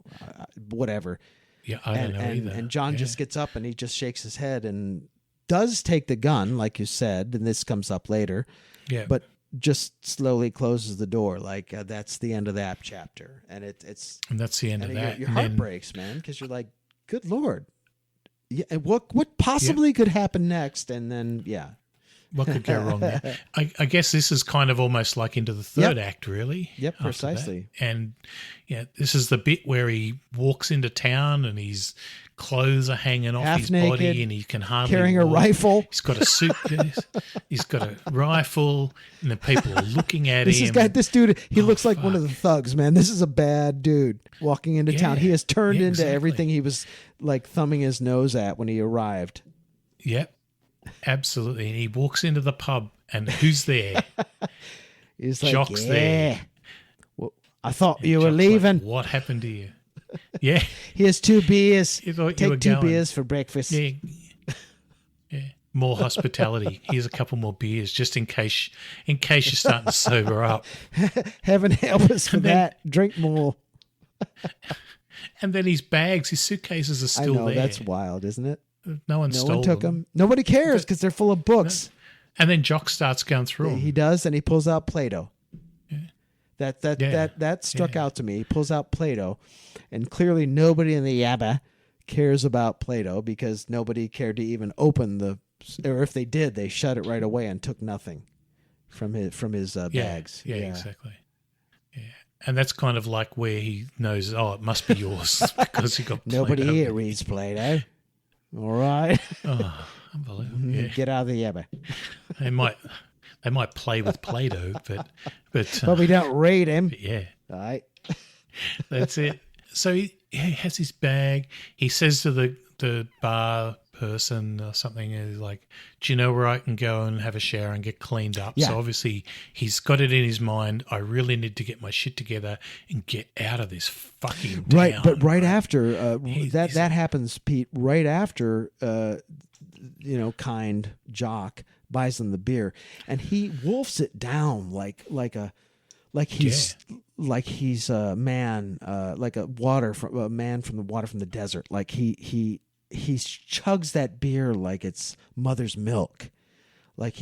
whatever. Yeah, I don't know either. And John just gets up and he just shakes his head and does take the gun, like you said, and this comes up later. Yeah, but just slowly closes the door, like that's the end of that chapter, and it's and that's the end of that. Your heart breaks, man, because you're like, "Good Lord." Yeah, and what possibly could happen next? And then What could go wrong there? I guess this is kind of almost like into the third act, really. Yep, after precisely. that. And yeah, this is the bit where he walks into town and his clothes are hanging off Half his naked, body and he can hardly carrying a walk. rifle. He's got a suitcase. He's got a rifle, and the people are looking at This him. has got this dude. He looks like one of the thugs, man. This is a bad dude walking into town. He has turned into exactly. everything he was like thumbing his nose at when he arrived. Yep, absolutely. And he walks into the pub, and who's there? He's like, Jock's there. Well, I thought And you were Jock's like, leaving. what happened to you? Yeah. Here's 2 beers. You thought you were Take 2 going. beers for breakfast. Yeah. Yeah. More hospitality. Here's a couple more beers just in case you're starting to sober up. Heaven help us for And then- that. Drink more. And then his bags, his suitcases are still I know, there. that's wild, isn't it? No one No stole one took them. them. Nobody cares because they're full of books. And then Jock starts going through them. He does, and he pulls out Play-Doh. That struck out to me. He pulls out Play-Doh, and clearly nobody in the Yabba cares about Play-Doh because nobody cared to even open the, or if they did, they shut it right away and took nothing from his bags. Yeah, exactly. Yeah, and that's kind of like where he knows, it must be yours because he got Nobody Play-Doh. here reads Play-Doh. All right. Oh, unbelievable. Yeah. Get out of the Yabba. They might play with Play-Doh, but But we don't read him. yeah, All right. that's it. So he has his bag. He says to the bar person or something, he's like, do you know where I can go and have a shower and get cleaned up? Yeah. So obviously he's got it in his mind, I really need to get my shit together and get out of this fucking town. Right, but right after that happens, Pete. Right after, kind Jock buys him the beer, and he wolfs it down like he's a man, like a man from the water from the desert. Like he chugs that beer like it's mother's milk. Like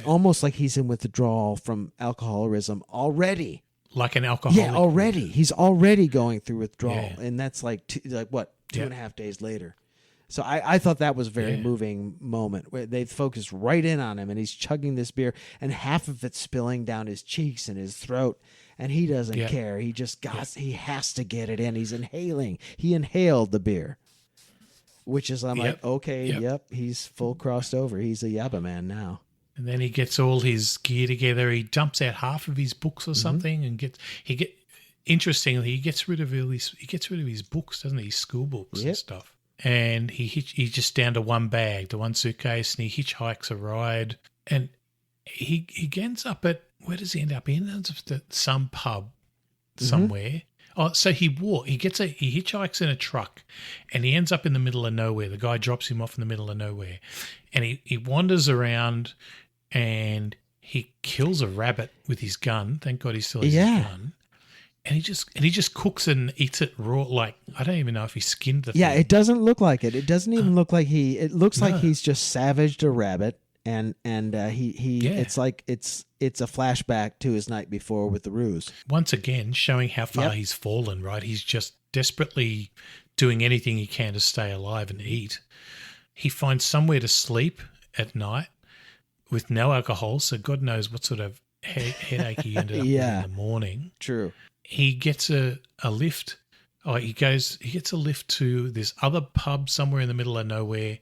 almost like he's in withdrawal from alcoholism already. Like an alcoholic. Yeah, already. He's already going through withdrawal, Yeah. and that's like 2.5 days later. So I thought that was a very moving moment where they focused right in on him, and he's chugging this beer, and half of it's spilling down his cheeks and his throat, and he doesn't care. He just he has to get it in. He's inhaling. He inhaled the beer, which is like, okay, he's full crossed over. He's a Yabba man now. And then he gets all his gear together. He dumps out half of his books or something, and interestingly, he gets rid of his books, doesn't he? His school books and stuff. And he's just down to one bag, to one suitcase, and he hitchhikes a ride. And he ends up at, where does he end up? He ends up at some pub somewhere. Oh, so he hitchhikes in a truck, and he ends up in the middle of nowhere. The guy drops him off in the middle of nowhere, and he wanders around, and he kills a rabbit with his gun. Thank God he still has his gun. And he just cooks it and eats it raw. Like, I don't even know if he skinned the thing. Yeah, it doesn't look like it. It doesn't even look like it looks like he's just savaged a rabbit, and it's like it's a flashback to his night before with the ruse. Once again, showing how far he's fallen, right? He's just desperately doing anything he can to stay alive and eat. He finds somewhere to sleep at night with no alcohol, so God knows what sort of headache he ended up with in the morning. True. He gets a lift. He gets a lift to this other pub somewhere in the middle of nowhere,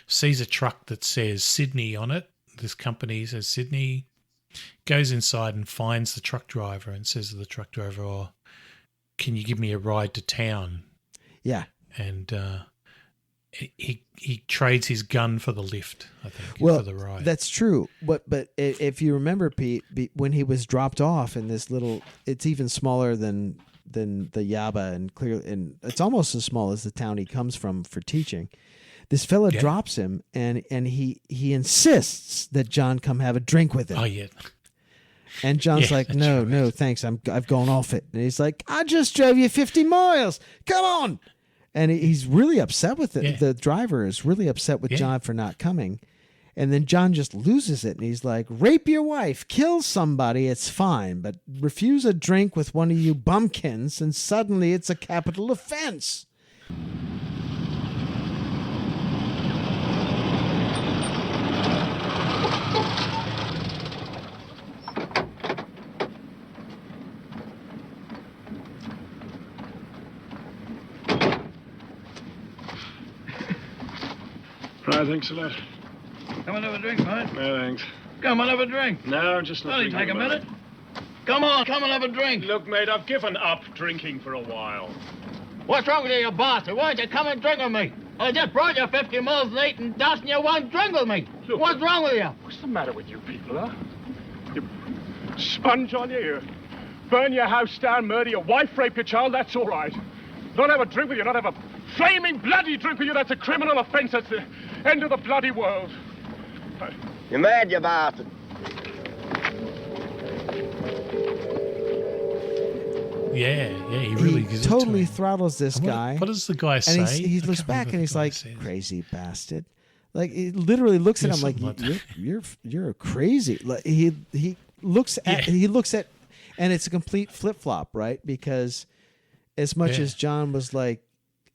sees a truck that says Sydney on it. This company says Sydney. Goes inside and finds the truck driver and says to the truck driver, can you give me a ride to town? Yeah. And he trades his gun for the lift, I think, for the ride. That's true. But if you remember, Pete, when he was dropped off in this little, it's even smaller than the Yabba, and it's almost as small as the town he comes from for teaching. This fella drops him, and he insists that John come have a drink with him. Oh yeah. And John's like, no, thanks. I've gone off it. And he's like, I just drove you 50 miles. Come on. And he's really upset with it. Yeah. The driver is really upset with John for not coming. And then John just loses it. And he's like, rape your wife, kill somebody, it's fine. But refuse a drink with one of you bumpkins, and suddenly it's a capital offense. thanks a lot. Come and have a drink, mate. No, thanks. Come and have a drink. No, just not Only drinking take a at the minute. moment. Come on, come and have a drink. Look, mate, I've given up drinking for a while. What's wrong with you, you bastard? Why don't you come and drink with me? I just brought you 50 miles late and dust and you won't drink with me. Look, What's wrong with you? What's the matter with you people, huh? You sponge on you, burn your house down, murder your wife, rape your child, that's all right. Not have a drink with you, not have a flaming bloody drink with you, that's a criminal offense, that's the end of the bloody world. You're mad, you bastard. Yeah, he really gives totally it to him. throttles this guy. What does the guy say? And he looks back and he's like, "Crazy bastard!" Like he literally looks at him like, "You're crazy." Like he looks at and it's a complete flip flop, right? Because as much as John was like,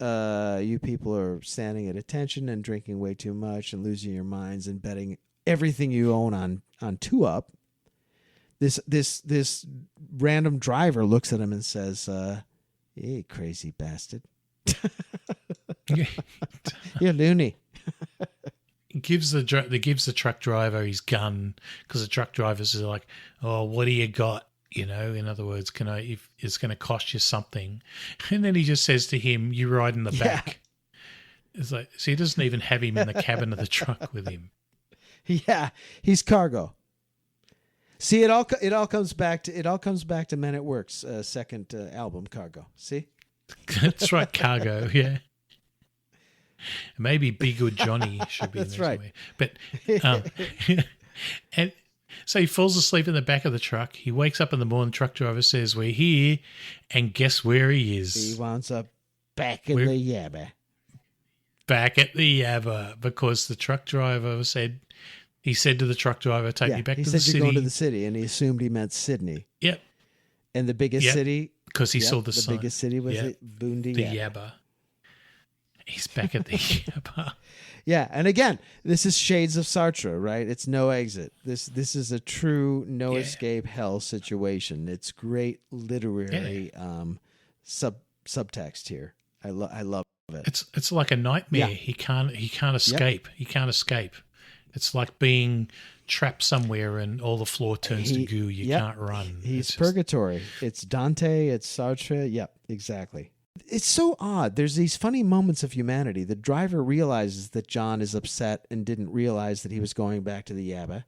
"You people are standing at attention and drinking way too much and losing your minds and betting everything you own on 2-Up." This random driver looks at him and says, "Hey, crazy bastard, you're loony." gives the truck driver his gun because the truck drivers are like, "Oh, what do you got?" You know, in other words, if it's going to cost you something, and then he just says to him, "You ride in the back." It's like, so he doesn't even have him in the cabin of the truck with him. Yeah, he's cargo. See, it all comes back to Men at Work's second album, Cargo. See, that's right, Cargo. Yeah, maybe Be Good Johnny should be. That's right. Somewhere. But and so he falls asleep in the back of the truck. He wakes up in the morning. Truck driver says, "We're here," and guess where he is? He winds up back in the yabba. Back at the yabba because the truck driver said. He said to the truck driver, "Take me back to the city." He said, "You're going to the city," and he assumed he meant Sydney. Yep. And the biggest city, because he saw the sign. The biggest city was Bundi. The Yabba. He's back at the Yabba. Yeah, and again, this is shades of Sartre, right? It's no exit. This is a true no escape hell situation. It's great literary subtext here. I love it. It's like a nightmare. Yeah. He can't escape. He can't escape. It's like being trapped somewhere and all the floor turns to goo. You can't run. He's purgatory. It's Dante. It's Sartre. Yep, exactly. It's so odd. There's these funny moments of humanity. The driver realizes that John is upset and didn't realize that he was going back to the Yabba.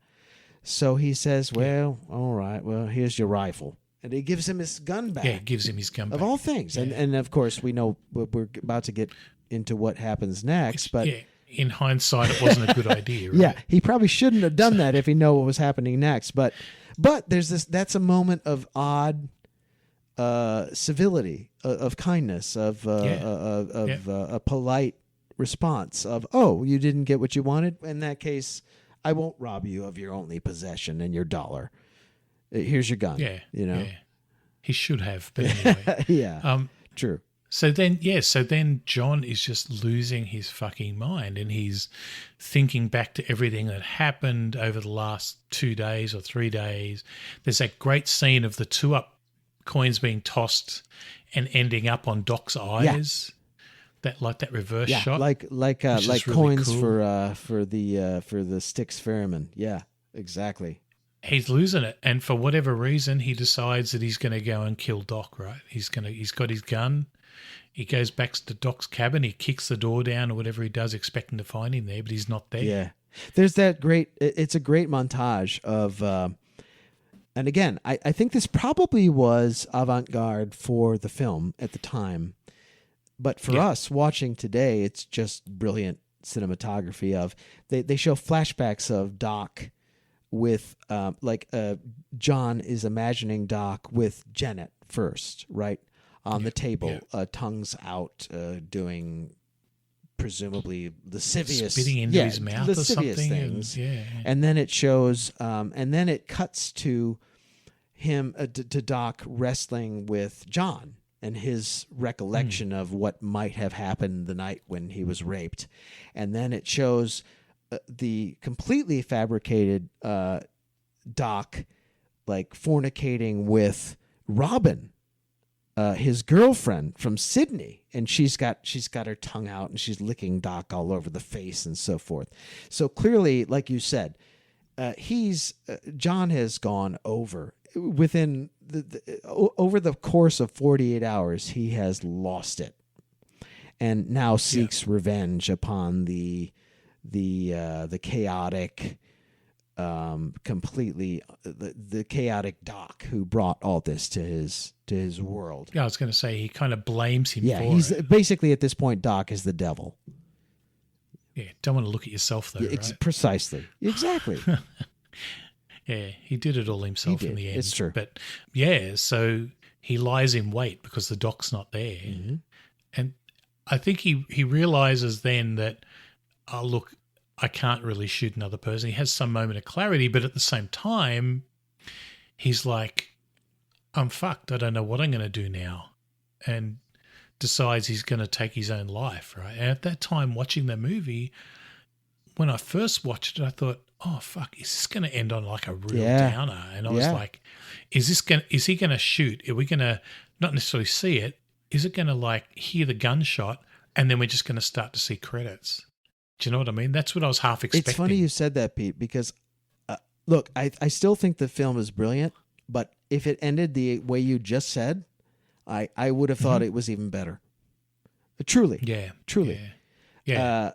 So he says, "Well, all right. Well, here's your rifle." And he gives him his gun back. Yeah, gives him his gun back. Of all things. Yeah. And of course, we know we're about to get into what happens next. But in hindsight, it wasn't a good idea. Right? Yeah, he probably shouldn't have done that if he knew what was happening next. But there's this. That's a moment of odd civility, of kindness, of a polite response. Of, "Oh, you didn't get what you wanted. In that case, I won't rob you of your only possession and your dollar. Here's your gun." Yeah, you know, he should have. But anyway, yeah, true. So then John is just losing his fucking mind and he's thinking back to everything that happened over the last 2 days or 3 days. There's that great scene of the 2-Up coins being tossed and ending up on Doc's eyes. Yeah. That reverse shot. Like really coins cool. for the Styx ferryman. Yeah, exactly. He's losing it, and for whatever reason, he decides that he's going to go and kill Doc. Right? He's got his gun. He goes back to Doc's cabin. He kicks the door down or whatever he does, expecting to find him there, but he's not there. Yeah, there's that great. It's a great montage of, and again, I think this probably was avant-garde for the film at the time, but for us watching today, it's just brilliant cinematography. Of they show flashbacks of Doc with John is imagining Doc with Janet first, right? On the table, tongues out, doing presumably lascivious, spitting into his mouth or something, things. And then it shows, and then it cuts to him to Doc wrestling with John and his recollection of what might have happened the night when he was raped, and then it shows the completely fabricated Doc like fornicating with Robin. his girlfriend from Sydney, and she's got her tongue out and she's licking Doc all over the face and so forth. So clearly, like you said, John has gone over within over the course of 48 hours. He has lost it, and now seeks revenge upon the chaotic, completely the chaotic Doc who brought all this to his world. Yeah, I was going to say he kind of blames him. Yeah, for he's it. basically at this point. Doc is the devil. Yeah, don't want to look at yourself though. Right? Precisely, exactly. Yeah, he did it all himself in the end. It's true. But yeah, so he lies in wait because the Doc's not there, and I think he realizes then that, oh look, I can't really shoot another person. He has some moment of clarity, but at the same time, he's like, I'm fucked. I don't know what I'm going to do now. And decides he's going to take his own life, right? And at that time, watching the movie, when I first watched it, I thought, oh, fuck, is this going to end on like a real downer? And I was like, is he going to shoot? Are we going to not necessarily see it? Is it going to like hear the gunshot and then we're just going to start to see credits? Do you know what I mean? That's what I was half expecting. It's funny you said that, Pete, because look, I still think the film is brilliant, but if it ended the way you just said, I would have thought it was even better. Truly. Yeah. Truly. Yeah.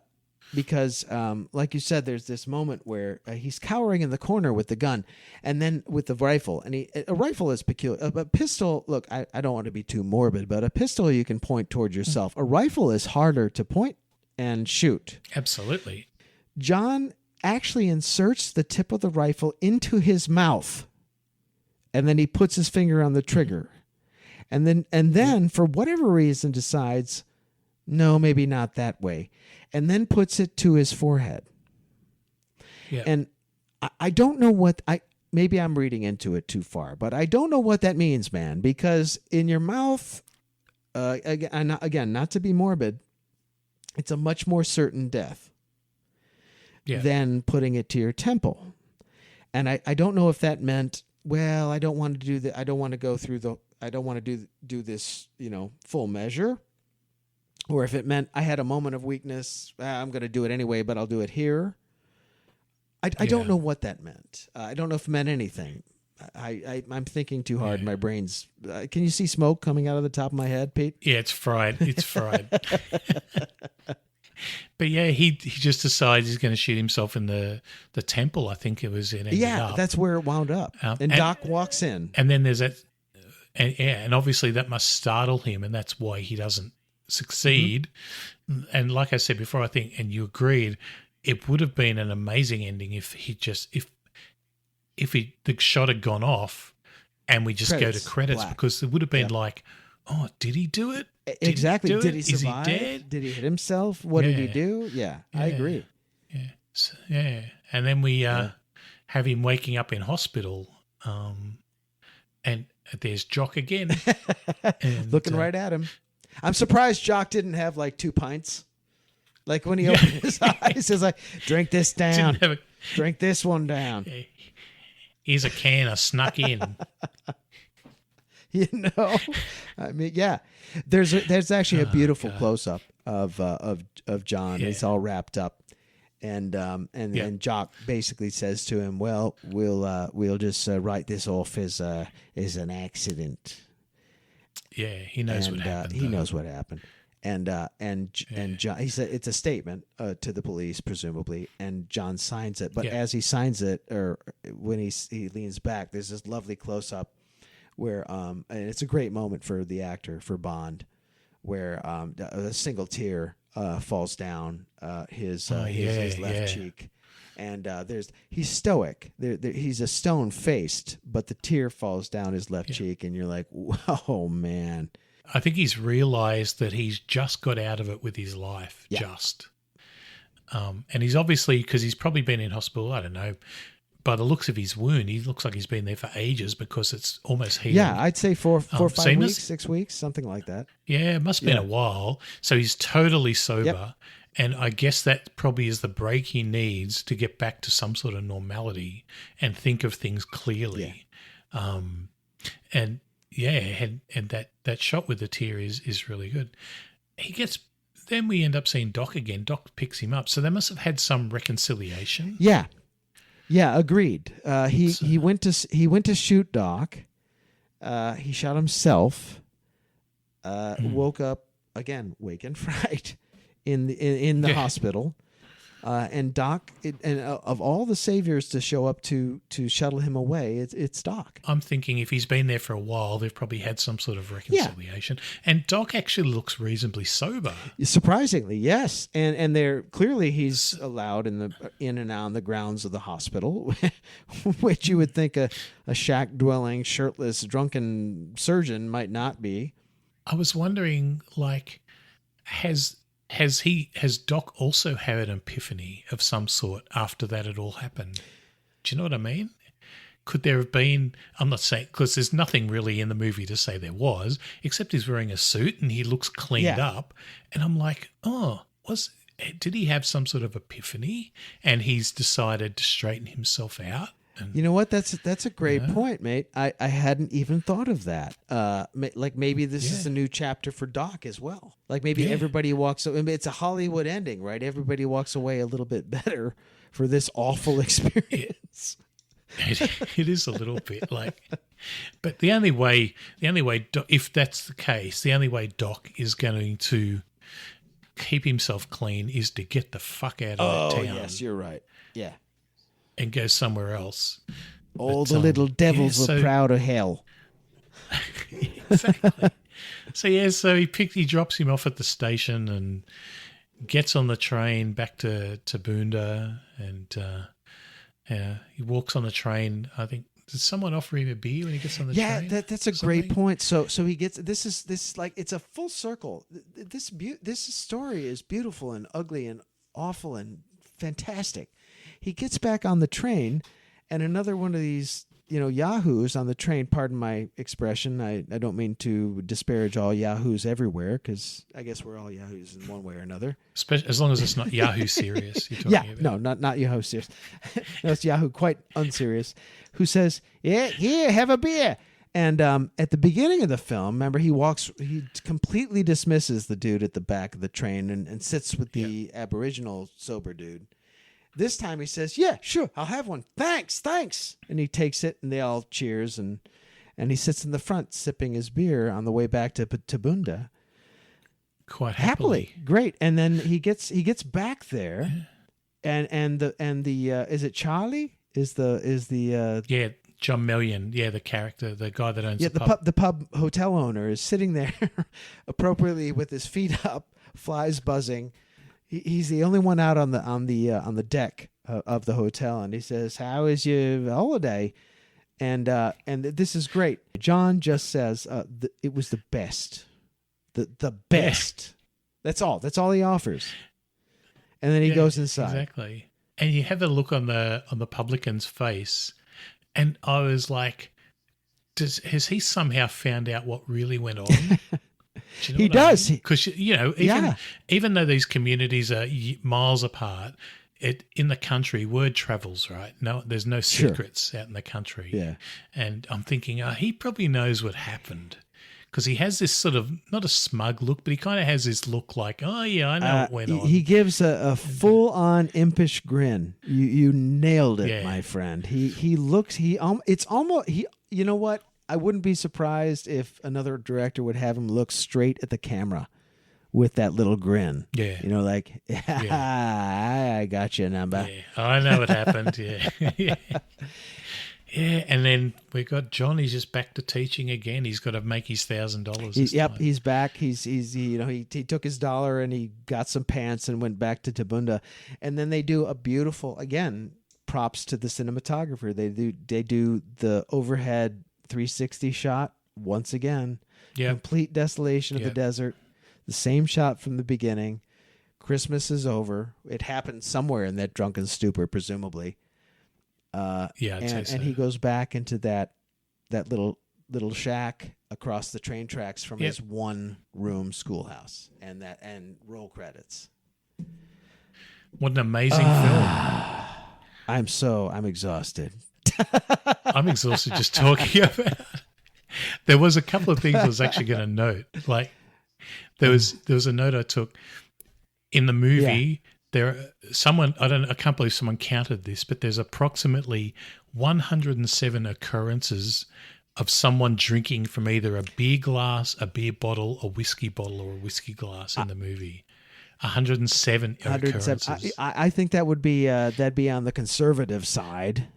Because, like you said, there's this moment where he's cowering in the corner with the gun, and then with the rifle. And a rifle is peculiar. A pistol, look, I don't want to be too morbid, but a pistol you can point towards yourself. A rifle is harder to point and shoot. Absolutely. John actually inserts the tip of the rifle into his mouth, and then he puts his finger on the trigger. And then for whatever reason decides, no, maybe not that way, and then puts it to his forehead. Yeah. And I don't know what maybe I'm reading into it too far, but I don't know what that means, man, because in your mouth, again, not to be morbid, it's a much more certain death than putting it to your temple. And I don't know if that meant, well, I don't want to do that. I don't want to go through I don't want to do this, full measure. Or if it meant I had a moment of weakness, I'm going to do it anyway, but I'll do it here. I don't know what that meant. I don't know if it meant anything. I'm thinking too hard. My brain's... can you see smoke coming out of the top of my head, Pete? Yeah, it's fried. It's fried. But yeah, he just decides he's going to shoot himself in the temple, I think it was in. That's where it wound up. And Doc walks in. And then there's that... And obviously that must startle him, and that's why he doesn't succeed. And like I said before, I think, and you agreed, it would have been an amazing ending if the shot had gone off and we just go to credits, because it would have been like, oh, did he do it? Exactly. Did he Is survive? he dead? Did he hit himself? What did he do? Yeah, I agree. Yeah. So, yeah. And then we have him waking up in hospital, and there's Jock again. And, looking right at him. I'm surprised Jock didn't have like 2 pints. Like when he opened his eyes, he's like, drink this down. Drink this one down. Here's a can I snuck in. I mean, yeah. There's actually a beautiful close-up of John. It's all wrapped up. And then Jock basically says to him, "Well, we'll just write this off as an accident." Yeah, he knows what happened. He knows what happened, and John, he said it's a statement to the police, presumably, and John signs it. But as he signs it, or when he leans back, there's this lovely close up where and it's a great moment for the actor, for Bond, where a single tear falls down his left cheek, and he's stoic. He's a stone faced, but the tear falls down his left cheek, and you're like, oh man. I think he's realized that he's just got out of it with his life, and he's obviously, because he's probably been in hospital, I don't know, by the looks of his wound, he looks like he's been there for ages because it's almost healed. Yeah, I'd say 4 or 5 weeks, 6 weeks, something like that. Yeah, it must have been a while. So he's totally sober. And I guess that probably is the break he needs to get back to some sort of normality and think of things clearly. And and that shot with the tear is really good. Then we end up seeing Doc again. Doc picks him up, so they must have had some reconciliation. Yeah, agreed. He went to shoot Doc. He shot himself. Woke up again, wake and fright, in the hospital. And Doc, of all the saviors to show up to shuttle him away, it's Doc. I'm thinking if he's been there for a while, they've probably had some sort of reconciliation. Yeah. And Doc actually looks reasonably sober. Surprisingly, yes. And they're clearly he's allowed in and out on the grounds of the hospital, which you would think a shack-dwelling, shirtless, drunken surgeon might not be. I was wondering, has Doc also had an epiphany of some sort after that had all happened? Do you know what I mean? Could there have been, I'm not saying, because there's nothing really in the movie to say there was, except he's wearing a suit and he looks cleaned up. And I'm like, did he have some sort of epiphany and he's decided to straighten himself out? And, you know what? That's a great point, mate. I hadn't even thought of that. Maybe this is a new chapter for Doc as well. Maybe everybody walks. It's a Hollywood ending, right? Everybody walks away a little bit better for this awful experience. It is a little bit but the only way, if that's the case, the only way Doc is going to keep himself clean is to get the fuck out of that town. Oh, yes, you're right. Yeah. And go somewhere else. All the little devils are proud of hell. Exactly. So he drops him off at the station and gets on the train back to Boonda, and he walks on the train. I think, does someone offer him a beer when he gets on the train? Yeah, that's a great point. So he gets this is it's a full circle. This story is beautiful and ugly and awful and fantastic. He gets back on the train, and another one of these, yahoos on the train, pardon my expression, I don't mean to disparage all yahoos everywhere, because I guess we're all yahoos in one way or another. As long as it's not Yahoo serious you're talking about. No, not Yahoo serious. No, it's Yahoo quite unserious, who says, yeah, here, have a beer. And at the beginning of the film, remember, he completely dismisses the dude at the back of the train and sits with the Aboriginal sober dude. This time he says, yeah, sure, I'll have one. Thanks. And he takes it, and they all cheers, and he sits in the front sipping his beer on the way back to Boonda. Quite happily. Great. And then he gets back there, and the is it Charlie? Is the John Mellion, the character, the guy that owns the pub. The pub hotel owner is sitting there appropriately with his feet up, flies buzzing. He's the only one out on the deck of the hotel, and he says, "How is your holiday?" And this is great. John just says, "It was the best, the best." That's all. That's all he offers. And then he goes inside. Exactly. And you have a look on the publican's face, and I was like, has he somehow found out what really went on? Do you know he does. Because, even though these communities are miles apart, in the country, word travels, right? No, there's no secrets out in the country. Yeah. And I'm thinking, he probably knows what happened. Because he has this sort of, not a smug look, but he kind of has this look like, I know what went on. He gives a full-on impish grin. You nailed it, my friend. He looks, it's almost, you know what? I wouldn't be surprised if another director would have him look straight at the camera with that little grin. Yeah. I got you, number. Yeah, I know what happened. Yeah. Yeah, and then we got John. He's just back to teaching again. He's got to make his $1,000. He's back. He took his $1 and he got some pants and went back to Tabunda. And then they do a beautiful, again, props to the cinematographer. They do the overhead 360 shot once again. Yeah. Complete desolation of the desert. The same shot from the beginning. Christmas is over. It happened somewhere in that drunken stupor, presumably. I'd say so. And he goes back into that little shack across the train tracks from his one-room schoolhouse, and roll credits. What an amazing film! I'm exhausted. I'm exhausted just talking about it. There was a couple of things I was actually going to note. Like there was a note I took in the movie. There, I can't believe someone counted this, but there's approximately 107 occurrences of someone drinking from either a beer glass, a beer bottle, a whiskey bottle, or a whiskey glass in the movie. 107 occurrences. I think that would be that'd be on the conservative side.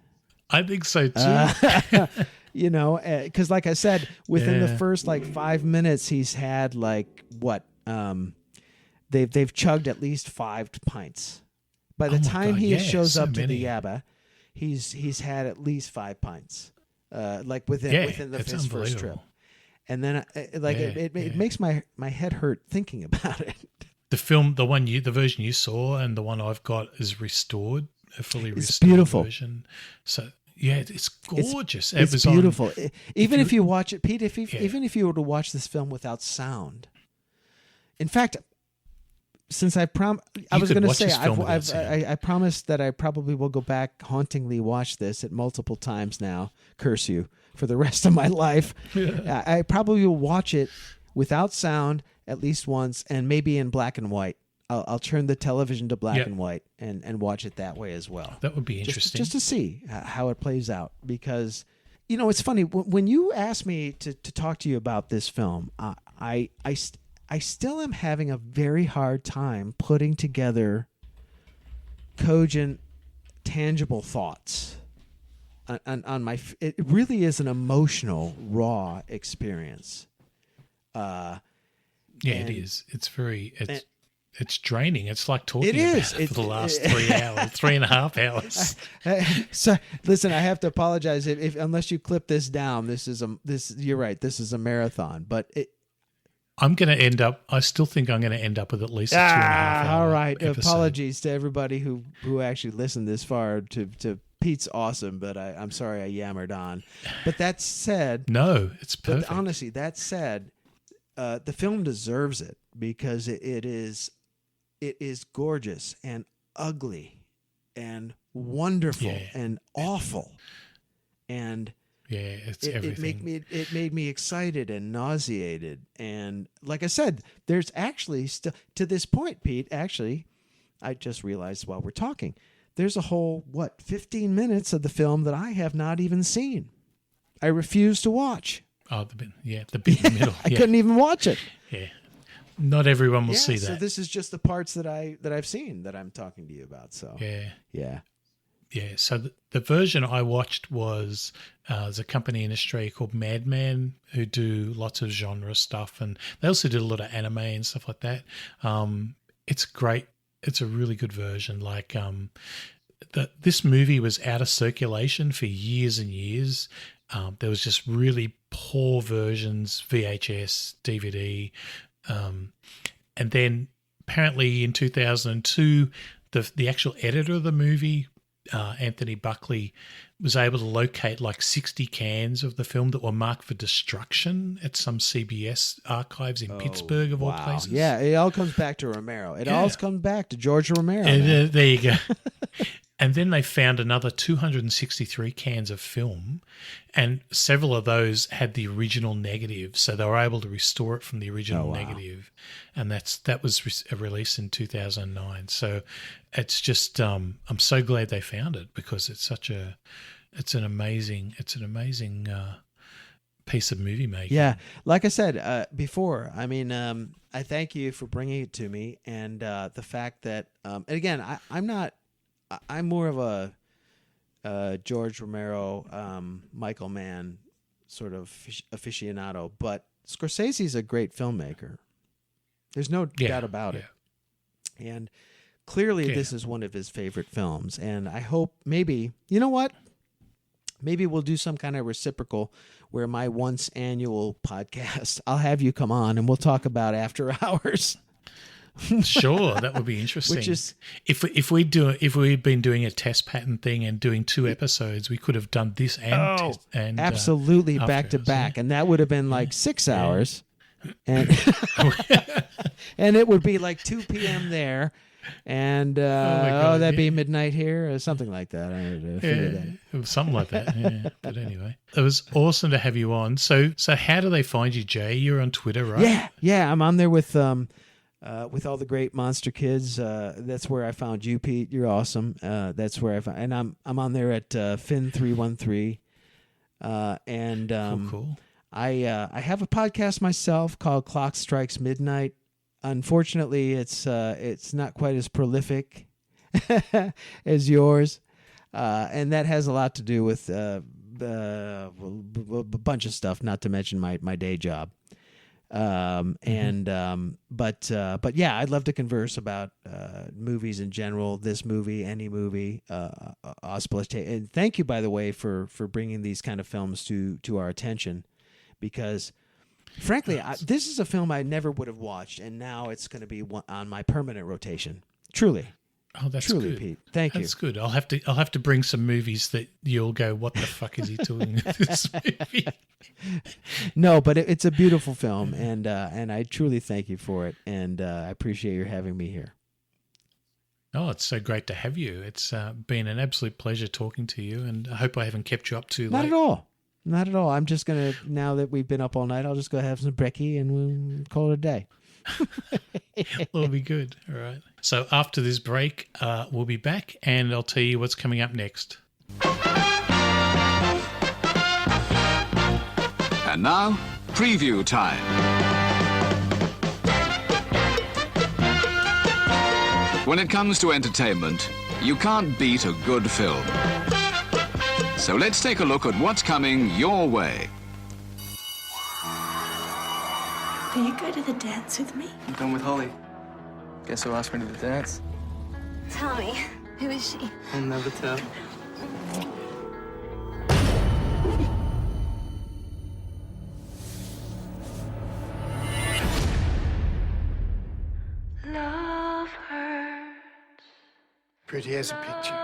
I think so too. You know, because like I said, within the first 5 minutes, he's had they've chugged at least 5 pints. By the time he shows up to the Yabba, he's had at least 5 pints. Within his first trip, and then it makes my head hurt thinking about it. The film, the version you saw, and the one I've got is restored, a fully restored beautiful version. So it's gorgeous. It's beautiful. Even if you watch it, Pete, even if you were to watch this film without sound. In fact, since I promised that I probably will go back hauntingly watch this at multiple times now. Curse you for the rest of my life. I probably will watch it without sound at least once, and maybe in black and white. I'll turn the television to black and white and watch it that way as well. That would be interesting, just to see how it plays out. Because it's funny when you asked me to talk to you about this film, I still am having a very hard time putting together cogent, tangible thoughts on my. It really is an emotional, raw experience. It is. It's draining. It's like talking about it for the last 3 hours, 3.5 hours. So listen, I have to apologize if unless you clip this down. You're right. This is a marathon, but I'm going to end up. I still think I'm going to end up with at least a 2.5 hour. All right. episode. Apologies to everybody who actually listened this far. To Pete's awesome, but I'm sorry I yammered on. But that said, no, it's perfect. But honestly, that said, the film deserves it because it is gorgeous and ugly and wonderful and awful and. Yeah, everything. It made me excited and nauseated, and like I said, there's actually still to this point, Pete. Actually, I just realized while we're talking, there's a whole 15 minutes of the film that I have not even seen. I refuse to watch. Oh, the bit in the middle. I couldn't even watch it. Yeah, not everyone will see that. So this is just the parts that I've seen that I'm talking to you about. So yeah. So the version I watched was there's a company in Australia called Madman who do lots of genre stuff, and they also did a lot of anime and stuff like that. It's great. It's a really good version. Like this movie was out of circulation for years and years. There was just really poor versions, VHS, DVD, and then apparently in 2002, the actual editor of the movie. Anthony Buckley was able to locate 60 cans of the film that were marked for destruction at some CBS archives in Pittsburgh, of all places. Yeah, it all comes back to Romero. It all comes back to George Romero. There you go. And then they found another 263 cans of film, and several of those had the original negative, so they were able to restore it from the original negative, and that was released in 2009. So it's just I'm so glad they found it because it's an amazing piece of movie making. Yeah, like I said before, I mean, I thank you for bringing it to me, and the fact that, and again, I'm more of a George Romero, Michael Mann sort of aficionado, but Scorsese's a great filmmaker. There's no doubt about it. And clearly this is one of his favorite films. And I hope maybe, you know what? Maybe we'll do some kind of reciprocal where my once annual podcast, I'll have you come on and we'll talk about After Hours. Sure, that would be interesting. Which is if we'd been doing a test pattern thing and doing 2 episodes, we could have done this and absolutely back to back, and that would have been 6 hours, and and it would be 2 p.m. there, And God, that'd be midnight here, or something like that. I figured that. It was something like that. Yeah. But anyway, it was awesome to have you on. So how do they find you, Jay? You're on Twitter, right? Yeah. I'm on there with all the great monster kids. That's where I found you, Pete. You're awesome. That's where I found, and I'm on there at Finn313. Cool. I have a podcast myself called Clock Strikes Midnight. Unfortunately, it's not quite as prolific as yours, and that has a lot to do with a bunch of stuff. Not to mention my day job. But yeah, I'd love to converse about movies in general. This movie, any movie, and thank you, by the way, for bringing these kind of films to our attention, because frankly, this is a film I never would have watched, and now it's going to be on my permanent rotation. Truly. Oh, that's Truly, good. Pete. Thank you. That's good. I'll have to bring some movies that you'll go, what the fuck is he doing in this movie? No, but it's a beautiful film, and I truly thank you for it, and I appreciate your having me here. Oh, it's so great to have you. It's been an absolute pleasure talking to you, and I hope I haven't kept you up too late. Not at all. I'm just going to, now that we've been up all night, I'll just go have some brekkie and we'll call it a day. It'll be good. All right. So after this break, we'll be back, and I'll tell you what's coming up next. And now, preview time. When it comes to entertainment, you can't beat a good film. So let's take a look at what's coming your way. Will you go to the dance with me? I'm going with Holly. Guess who asked me to the dance? Tell me, who is she? I'll never tell. Love hurts. Pretty as a picture.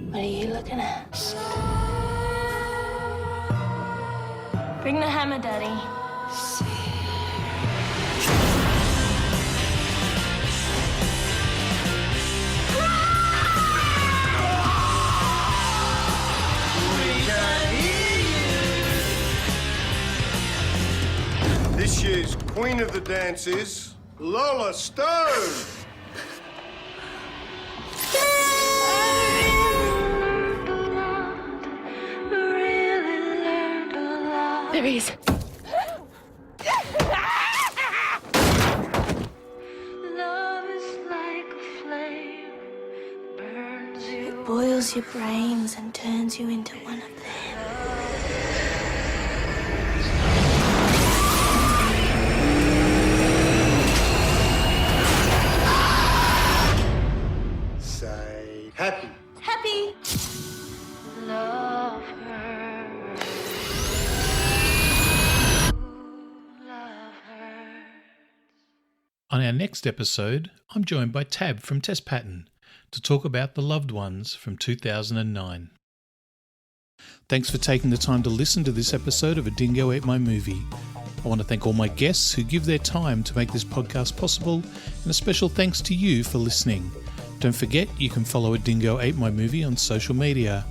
What are you looking at? Bring the hammer, Daddy. This year's Queen of the Dance is Lola Stone. There he is. It boils your brains and turns you into one of them. Say happy. Happy. Love her. On our next episode, I'm joined by Tab from Test Pattern to talk about The Loved Ones from 2009. Thanks for taking the time to listen to this episode of A Dingo Ate My Movie. I want to thank all my guests who give their time to make this podcast possible, and a special thanks to you for listening. Don't forget, you can follow A Dingo Ate My Movie on social media.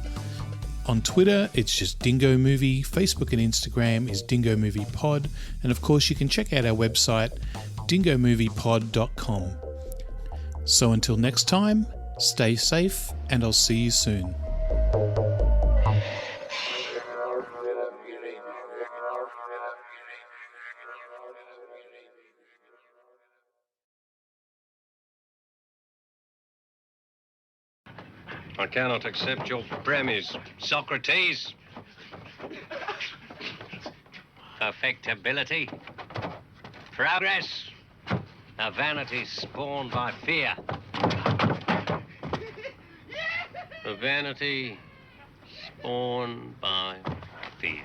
On Twitter, it's just Dingo Movie. Facebook and Instagram is Dingo Movie Pod. And of course, you can check out our website, dingomoviepod.com. So until next time, stay safe, and I'll see you soon. I cannot accept your premise, Socrates. Perfectibility, progress, a vanity spawned by fear. A vanity spawned by fear.